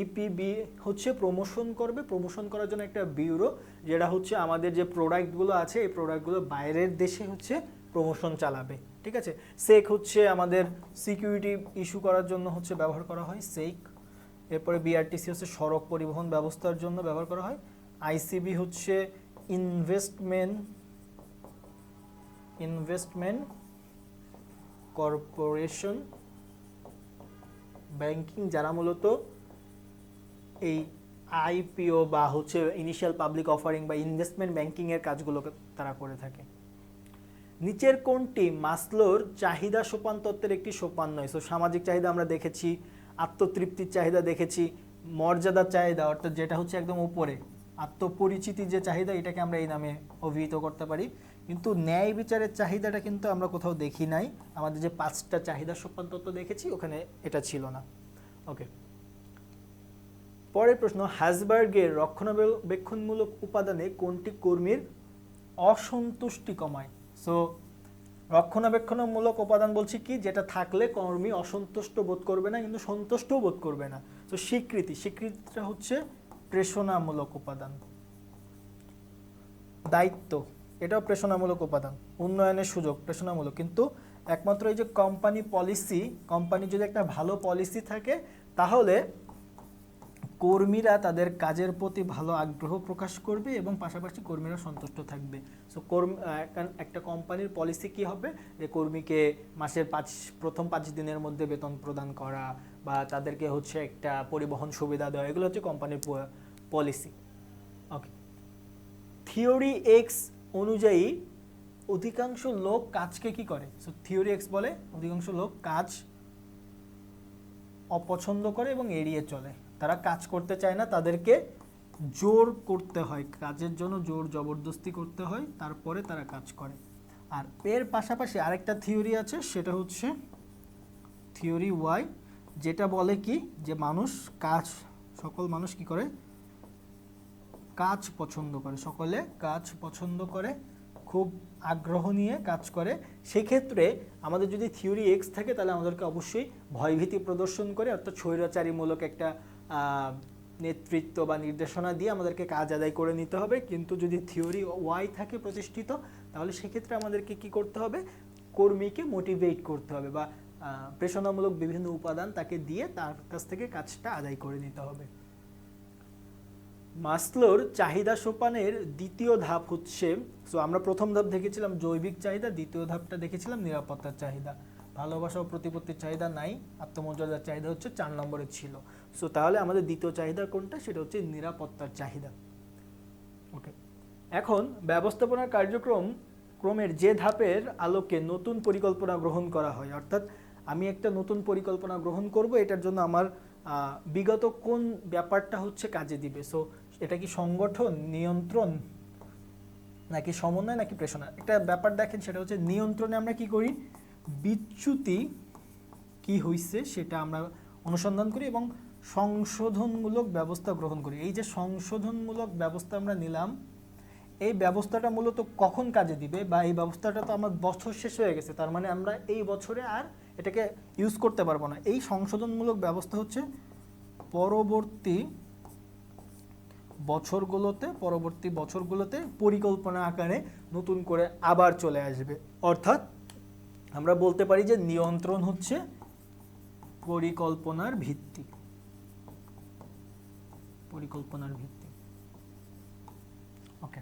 ইপিবি হচ্ছে প্রমোশন করার জন্য একটা ব্যুরো, যেটা হচ্ছে আমাদের যে প্রোডাক্টগুলো আছে এই প্রোডাক্টগুলো বাইরের দেশে হচ্ছে প্রমোশন চালাবে। ঠিক আছে, সেক হচ্ছে আমাদের সিকিউরিটি ইস্যু করার জন্য হচ্ছে ব্যবহার করা হয় সেক। এরপরে বিআরটিসি হচ্ছে সড়ক পরিবহন ব্যবস্থার জন্য ব্যবহার করা হয়। আইসিবি হচ্ছে ইনভেস্টমেন্ট কর্পোরেশন। ব্যাংকিং যারা মূলত এই আইপিও বা হচ্ছে ইনিশিয়াল পাবলিক অফারিং বা ইনভেস্টমেন্ট ব্যাংকিং এর কাজগুলো তারা করে থাকে। নিচের কোনটি মাসলোর চাহিদা সোপান তত্ত্বের একটি সোপান নয়? সো সামাজিক চাহিদা আমরা দেখেছি, আত্মতৃপ্তির চাহিদা দেখেছি, মর্যাদার চাহিদা অর্থাৎ যেটা হচ্ছে একদম উপরে, আত্মপরিচিতি যে চাহিদা এটাকে আমরা এই নামে অভিহিত করতে পারি। কিন্তু ন্যায় বিচারের চাহিদাটা কিন্তু আমরা কোথাও দেখি নাই। আমাদের যে 5টা চাহিদা সোপান তত্ত্ব দেখেছি ওখানে এটা ছিল না। ওকে, পরের প্রশ্ন, হ্যাসবার্গের রক্ষণাবেক্ষণমূলক উপাদানে কোনটি কর্মীর অসন্তুষ্টি কমায়? সো রক্ষণাবেক্ষণমূলক উপাদান বলছি কি, যেটা থাকলে কর্মী অসন্তুষ্ট বোধ করবে না কিন্তু সন্তুষ্টও বোধ করবে না। তো স্বীকৃতিটা হচ্ছে প্রেষণামূলক উপাদান। দায়িত্ব, এটাও প্রেষণামূলক উপাদান। উন্নয়নের সুযোগ প্রেষণামূলক, কিন্তু একমাত্র এই যে কোম্পানি যদি একটা ভালো পলিসি থাকে তাহলে কর্মীরা তাদের কাজের প্রতি ভালো আগ্রহ প্রকাশ করবে এবং পাশাপাশি কর্মীরা সন্তুষ্ট থাকবে। সো একটা কোম্পানির পলিসি কি হবে, যে কর্মীকে মাসের প্রথম 5 দিনের মধ্যে বেতন প্রদান করা বা তাদেরকে হচ্ছে একটা পরিবহন সুবিধা দেওয়া, এগুলো হচ্ছে কোম্পানির পলিসি। ওকে, থিওরি এক্স অনুযায়ী অধিকাংশ লোক কাজকে কি করে? সো থিওরি এক্স বলে অধিকাংশ লোক কাজ অপছন্দ করে এবং এড়িয়ে চলে। তারা কাজ করতে চায় না, তাদেরকে জোর করতে হয়, কাজের জন্য জোর জবরদস্তি করতে হয়, তারপরে তারা কাজ করে। আর এর পাশাপাশি আরেকটা থিওরি আছে, সেটা হচ্ছে থিওরি ওয়াই, যেটা বলে কি যে সকল মানুষ কি করে, কাজ পছন্দ করে, সকলে কাজ পছন্দ করে, খুব আগ্রহ নিয়ে কাজ করে। সেক্ষেত্রে আমাদের যদি থিওরি এক্স থাকে তাহলে আমাদেরকে অবশ্যই ভয়ভীতি প্রদর্শন করে, অর্থাৎ স্বৈরাচারীমূলক একটা নেতৃত্ব বা নির্দেশনা দিয়ে আমাদেরকে কাজ আদায় করে নিতে হবে। কিন্তু যদি থিওরি ওয়াই থাকে প্রতিষ্ঠিত, তাহলে সেক্ষেত্রে আমাদেরকে কি করতে হবে, কর্মীকে মোটিভেট করতে হবে বা প্রেষণামূলক বিভিন্ন উপাদান তাকে দিয়ে তার কাছ থেকে কাজটা আদায় করে নিতে হবে। মাসলোর চাহিদা সোপানের দ্বিতীয় ধাপ হচ্ছে, সো আমরা প্রথম ধাপ দেখেছিলাম জৈবিক চাহিদা, দ্বিতীয় ধাপটা দেখেছিলাম নিরাপত্তার চাহিদা। ভালোবাসা ও প্রতিপত্তির চাহিদা নাই, আত্মমর্যাদার চাহিদা হচ্ছে 4 নম্বরে ছিল। সো তাহলে আমাদের দ্বিতীয় চাহিদা কোনটা, সেটা হচ্ছে নিরাপত্তার চাহিদা। ওকে, এখন ব্যবস্থাপনার কার্যক্রমের যে ধাপের আলোকে নতুন পরিকল্পনা গ্রহণ করা হয়, অর্থাৎ আমি একটা নতুন পরিকল্পনা গ্রহণ করব, এটার জন্য আমার বিগত কোন ব্যাপারটা হচ্ছে কাজে দিবে। সো এটা কি সংগঠন, নিয়ন্ত্রণ, নাকি সমন্বয়, নাকি প্রেষণা? একটা ব্যাপার দেখেন, সেটা হচ্ছে নিয়ন্ত্রণে আমরা কি করি, বিচ্যুতি কি হইছে সেটা আমরা অনুসন্ধান করি এবং সংশোধনমূলক ব্যবস্থা গ্রহণ করি। এই যে সংশোধনমূলক ব্যবস্থা আমরা নিলাম, এই ব্যবস্থাটা মূলত কখন কাজে দিবে, বা এই ব্যবস্থাটা তো আমার বছর শেষ হয়ে গেছে, তার মানে আমরা এই বছরে আর এটাকে ইউজ করতে পারবো না। এই সংশোধনমূলক ব্যবস্থা হচ্ছে পরবর্তী বছরগুলোতে পরিকল্পনা আকারে নতুন করে আবার চলে আসবে। অর্থাৎ আমরা বলতে পারি যে নিয়ন্ত্রণ হচ্ছে পরিকল্পনার ভিত্তি। পরিকল্পনার ভিত্তি। ওকে,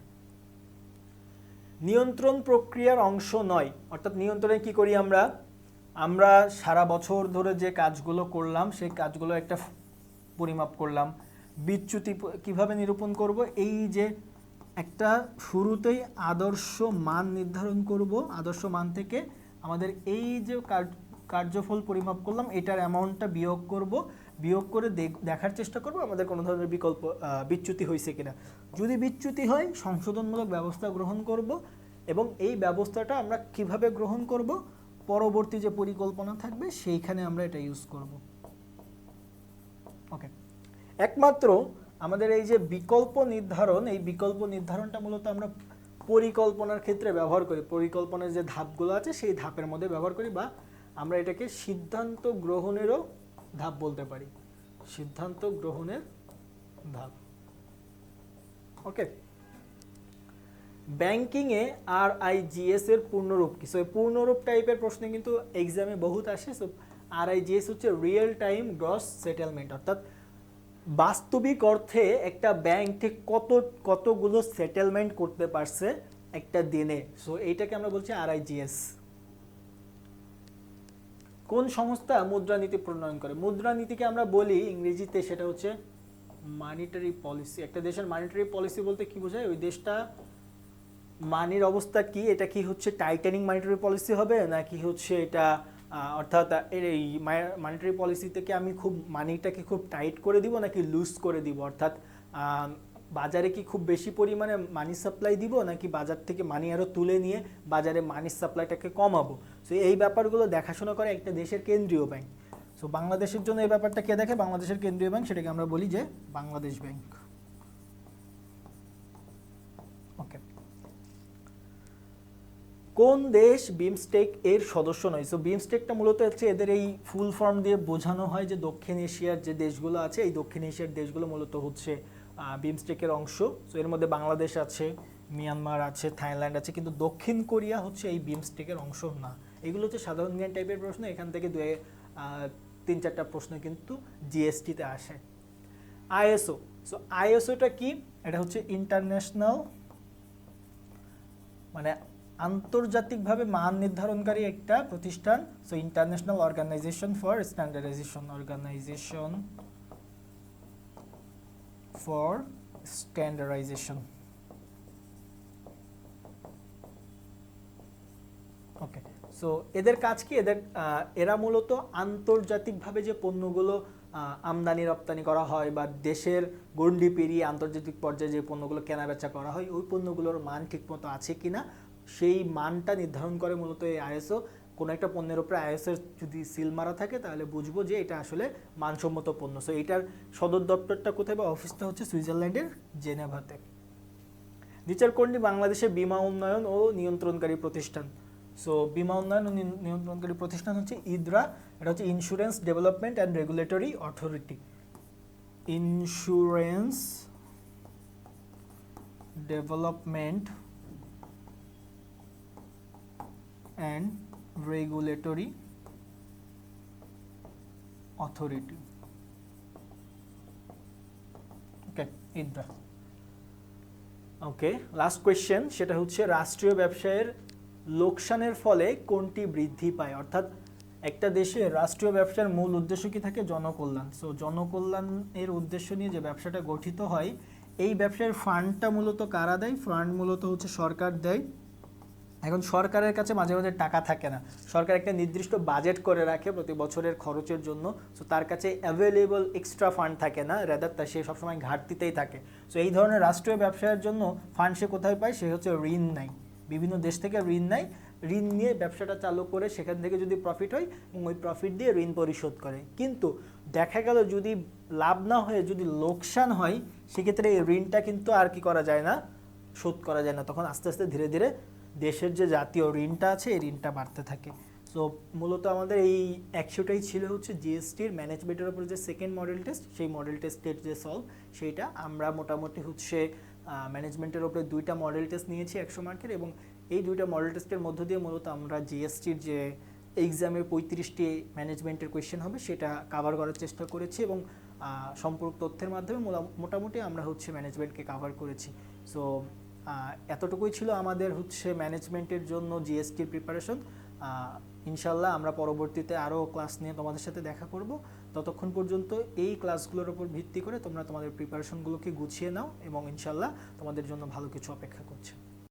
নিয়ন্ত্রণ প্রক্রিয়ার অংশ নয়, অর্থাৎ নিয়ন্ত্রণে কি করি আমরা আমরা সারা বছর ধরে যে কাজগুলো করলাম সেই কাজগুলো একটা পরিমাপ করলাম। বিচ্যুতি কিভাবে নিরূপণ করব, এই যে একটা শুরুতেই আদর্শ মান নির্ধারণ করব, আদর্শ মান থেকে আমাদের এই যে কার্যফল পরিমাপ করলাম এটার অ্যামাউন্টটা বিয়োগ করব, বিয়োগ করে দেখার চেষ্টা করব আমাদের কোনো ধরনের বিচ্যুতি হয়েছে কিনা। যদি বিচ্যুতি হয় সংশোধনমূলক ব্যবস্থা গ্রহণ করব, এবং এই ব্যবস্থাটা আমরা কিভাবে গ্রহণ করব, পরবর্তী যে পরিকল্পনা থাকবে সেইখানে আমরা এটা ইউজ করব। ওকে, একমাত্র আমাদের এই যে বিকল্প নির্ধারণ, এই বিকল্প নির্ধারণটা মূলত আমরা পরিকল্পনার ক্ষেত্রে ব্যবহার করি, পরিকল্পনার যে ধাপগুলো আছে সেই ধাপের মধ্যে ব্যবহার করি, বা আমরা এটাকে সিদ্ধান্ত গ্রহণেরও ধাপ বলতে পারি, সিদ্ধান্ত গ্রহণের ধাপ। ওকে, ব্যাংকিংয়ে RIGS এর পূর্ণরূপ কি? সো পূর্ণরূপ টাইপের প্রশ্ন কিন্তু এক্সামে বহুত আসে। সো RIGS হচ্ছে রিয়েল টাইম গ্রস সেটেলমেন্ট, অর্থাৎ বাস্তবিক অর্থে একটা ব্যাংক ঠিক কতগুলো সেটেলমেন্ট করতে পারছে একটা দিনে। সো এইটাকে আমরা বলছি RIGS। কোন সংস্থা মুদ্রানীতি প্রণয়ন করে? মুদ্রানীতিকে আমরা বলি ইংরেজিতে সেটা হচ্ছে মানিটারি পলিসি। একটা দেশের মানিটারি পলিসি বলতে কি বোঝায়, ওই দেশটা মানির অবস্থা কি, এটা কি হচ্ছে টাইটানিং মানিটারি পলিসি হবে নাকি হচ্ছে এটা অর্থাৎ এই মানিটারি পলিসি থেকে আমি খুব মানিটাকে খুব টাইট করে দিব নাকি লুজ করে দিব, অর্থাৎ বাজারে কি খুব বেশি পরিমাণে মানি সাপ্লাই দিব নাকি বাজার থেকে মানি আরও তুলে নিয়ে বাজারে মানি সাপ্লাইটাকে কমাবো। সো এই ব্যাপারগুলো দেখাশোনা করে একটা দেশের কেন্দ্রীয় ব্যাংক। সো বাংলাদেশের জন্য এই ব্যাপারটা কে দেখে? বাংলাদেশের কেন্দ্রীয় ব্যাংক, সেটাকে আমরা বলি যে বাংলাদেশ ব্যাংক। ওকে, কোন দেশ বিমস্টেক এর সদস্য নয়? সো বিমস্টেকটা মূলত হচ্ছে এদের এই ফুল ফর্ম দিয়ে বোঝানো হয় যে দক্ষিণ এশিয়ার যে দেশগুলো আছে, এই দক্ষিণ এশিয়ার দেশগুলো মূলত হচ্ছে বিমস্টেকের অংশ। সো এর মধ্যে বাংলাদেশ আছে, মিয়ানমার আছে, থাইল্যান্ড আছে, কিন্তু দক্ষিণ কোরিয়া হচ্ছে এই বিমস্টেকের অংশ না। এগুলো হচ্ছে সাধারণ জ্ঞান টাইপের প্রশ্ন, এখান থেকে 3-4টা প্রশ্ন কিন্তু জিএসটিতে আসে। ISO, সো ISOটা কি? এটা হচ্ছে ইন্টারন্যাশনাল, মানে আন্তর্জাতিকভাবে মান নির্ধারণকারী একটা প্রতিষ্ঠান। So international organization for standardization, organization for standardization. Okay, so এদের কাজ কি? এরা মূলত আন্তর্জাতিকভাবে যে পণ্যগুলো আমদানি রপ্তানি করা হয় বা দেশের গণ্ডি পেরিয়ে আন্তর্জাতিক পর্যায়ে যে পণ্যগুলো কেনাবেচা করা হয়, ওই পণ্যগুলোর মান ঠিকমতো আছে কিনা সেই মানটা নির্ধারণ করে মূলত এই ISO। কোনো একটা পণ্যের উপরে ISO যদি সিল মারা থাকে তাহলে বুঝবো যে এটা আসলে মানসম্মত পণ্য। সো এটার সদর দপ্তরটা কোথায় বা অফিসটা হচ্ছে সুইজারল্যান্ডের জেনেভাতে। নিচের কোনটি বাংলাদেশের বীমা উন্নয়ন ও নিয়ন্ত্রণকারী প্রতিষ্ঠান? সো বীমা উন্নয়ন ও নিয়ন্ত্রণকারী প্রতিষ্ঠান হচ্ছে IDRA, এটা হচ্ছে insurance development and regulatory authority. Insurance development and regulatory authority. Okay, IDRA। Okay, last question, সেটা হচ্ছে রাষ্ট্রীয় ব্যবসায়ের লোকসানের ফলে কোনটি বৃদ্ধি পায়? অর্থাৎ একটা দেশের রাষ্ট্রীয় ব্যবসার মূল উদ্দেশ্য কি থাকে? জনকল্যাণ। সো জনকল্যাণের উদ্দেশ্য নিয়ে যে ব্যবসাটা গঠিত হয়, এই ব্যবসার ফান্ডটা মূলত কারা দেয়? ফান্ড মূলত হচ্ছে সরকার দেয়। এখন সরকারের কাছে মাঝে মাঝে টাকা থাকে না, সরকার একটা নির্দিষ্ট বাজেট করে রাখে প্রতি বছরের খরচের জন্য। সো তার কাছে অ্যাভেলেবল এক্সট্রা ফান্ড থাকে না, রেদার তা সে সবসময় ঘাটতিতেই থাকে। সো এই ধরনের রাষ্ট্রীয় ব্যবসায়ের জন্য ফান্ড সে কোথায় পায়? সে হচ্ছে ঋণ নেয়, বিভিন্ন দেশ থেকে ঋণ নেয়, ঋণ নিয়ে ব্যবসাটা চালু করে সেখান থেকে যদি প্রফিট হয় এবং ওই প্রফিট দিয়ে ঋণ পরিশোধ করে। কিন্তু দেখা গেল যদি লাভ না হয়ে যদি লোকসান হয়, সেক্ষেত্রে এই ঋণটা কিন্তু আর কি করা যায় না, শোধ করা যায় না। তখন আস্তে আস্তে ধীরে ধীরে দেশের যে জাতীয় ঋণটা আছে এই ঋণটা বাড়তে থাকে। সো মূলত আমাদের এই 100টাই ছিল হচ্ছে জিএসটির ম্যানেজমেন্টের উপর যে সেকেন্ড মডেল টেস্ট, সেই মডেল টেস্টের যে সলভ সেইটা আমরা মোটামুটি হচ্ছে ম্যানেজমেন্টের উপরে 2টা মডেল টেস্ট নিয়েছি 100 মার্কের, এবং এই 2টা মডেল টেস্টের মধ্য দিয়ে মূলত আমরা জিএসটির যে এক্সামে 35টি ম্যানেজমেন্টের কোয়েশ্চেন হবে সেটা কভার করার চেষ্টা করেছি। এবং সম্পূরক তথ্যের মাধ্যমে মোটামুটি আমরা হচ্ছে ম্যানেজমেন্টকে কাভার করেছি। সো এতটুকুই ছিল আমাদের হচ্ছে ম্যানেজমেন্টের জন্য জিএসটির প্রিপারেশন। ইনশাল্লাহ আমরা পরবর্তীতে আরও ক্লাস নিয়ে তোমাদের সাথে দেখা করব। ততক্ষণ পর্যন্ত এই ক্লাসগুলোর উপর ভিত্তি করে তোমরা তোমাদের প্রিপারেশনগুলোকে গুছিয়ে নাও এবং ইনশাল্লাহ তোমাদের জন্য ভালো কিছু অপেক্ষা করছে।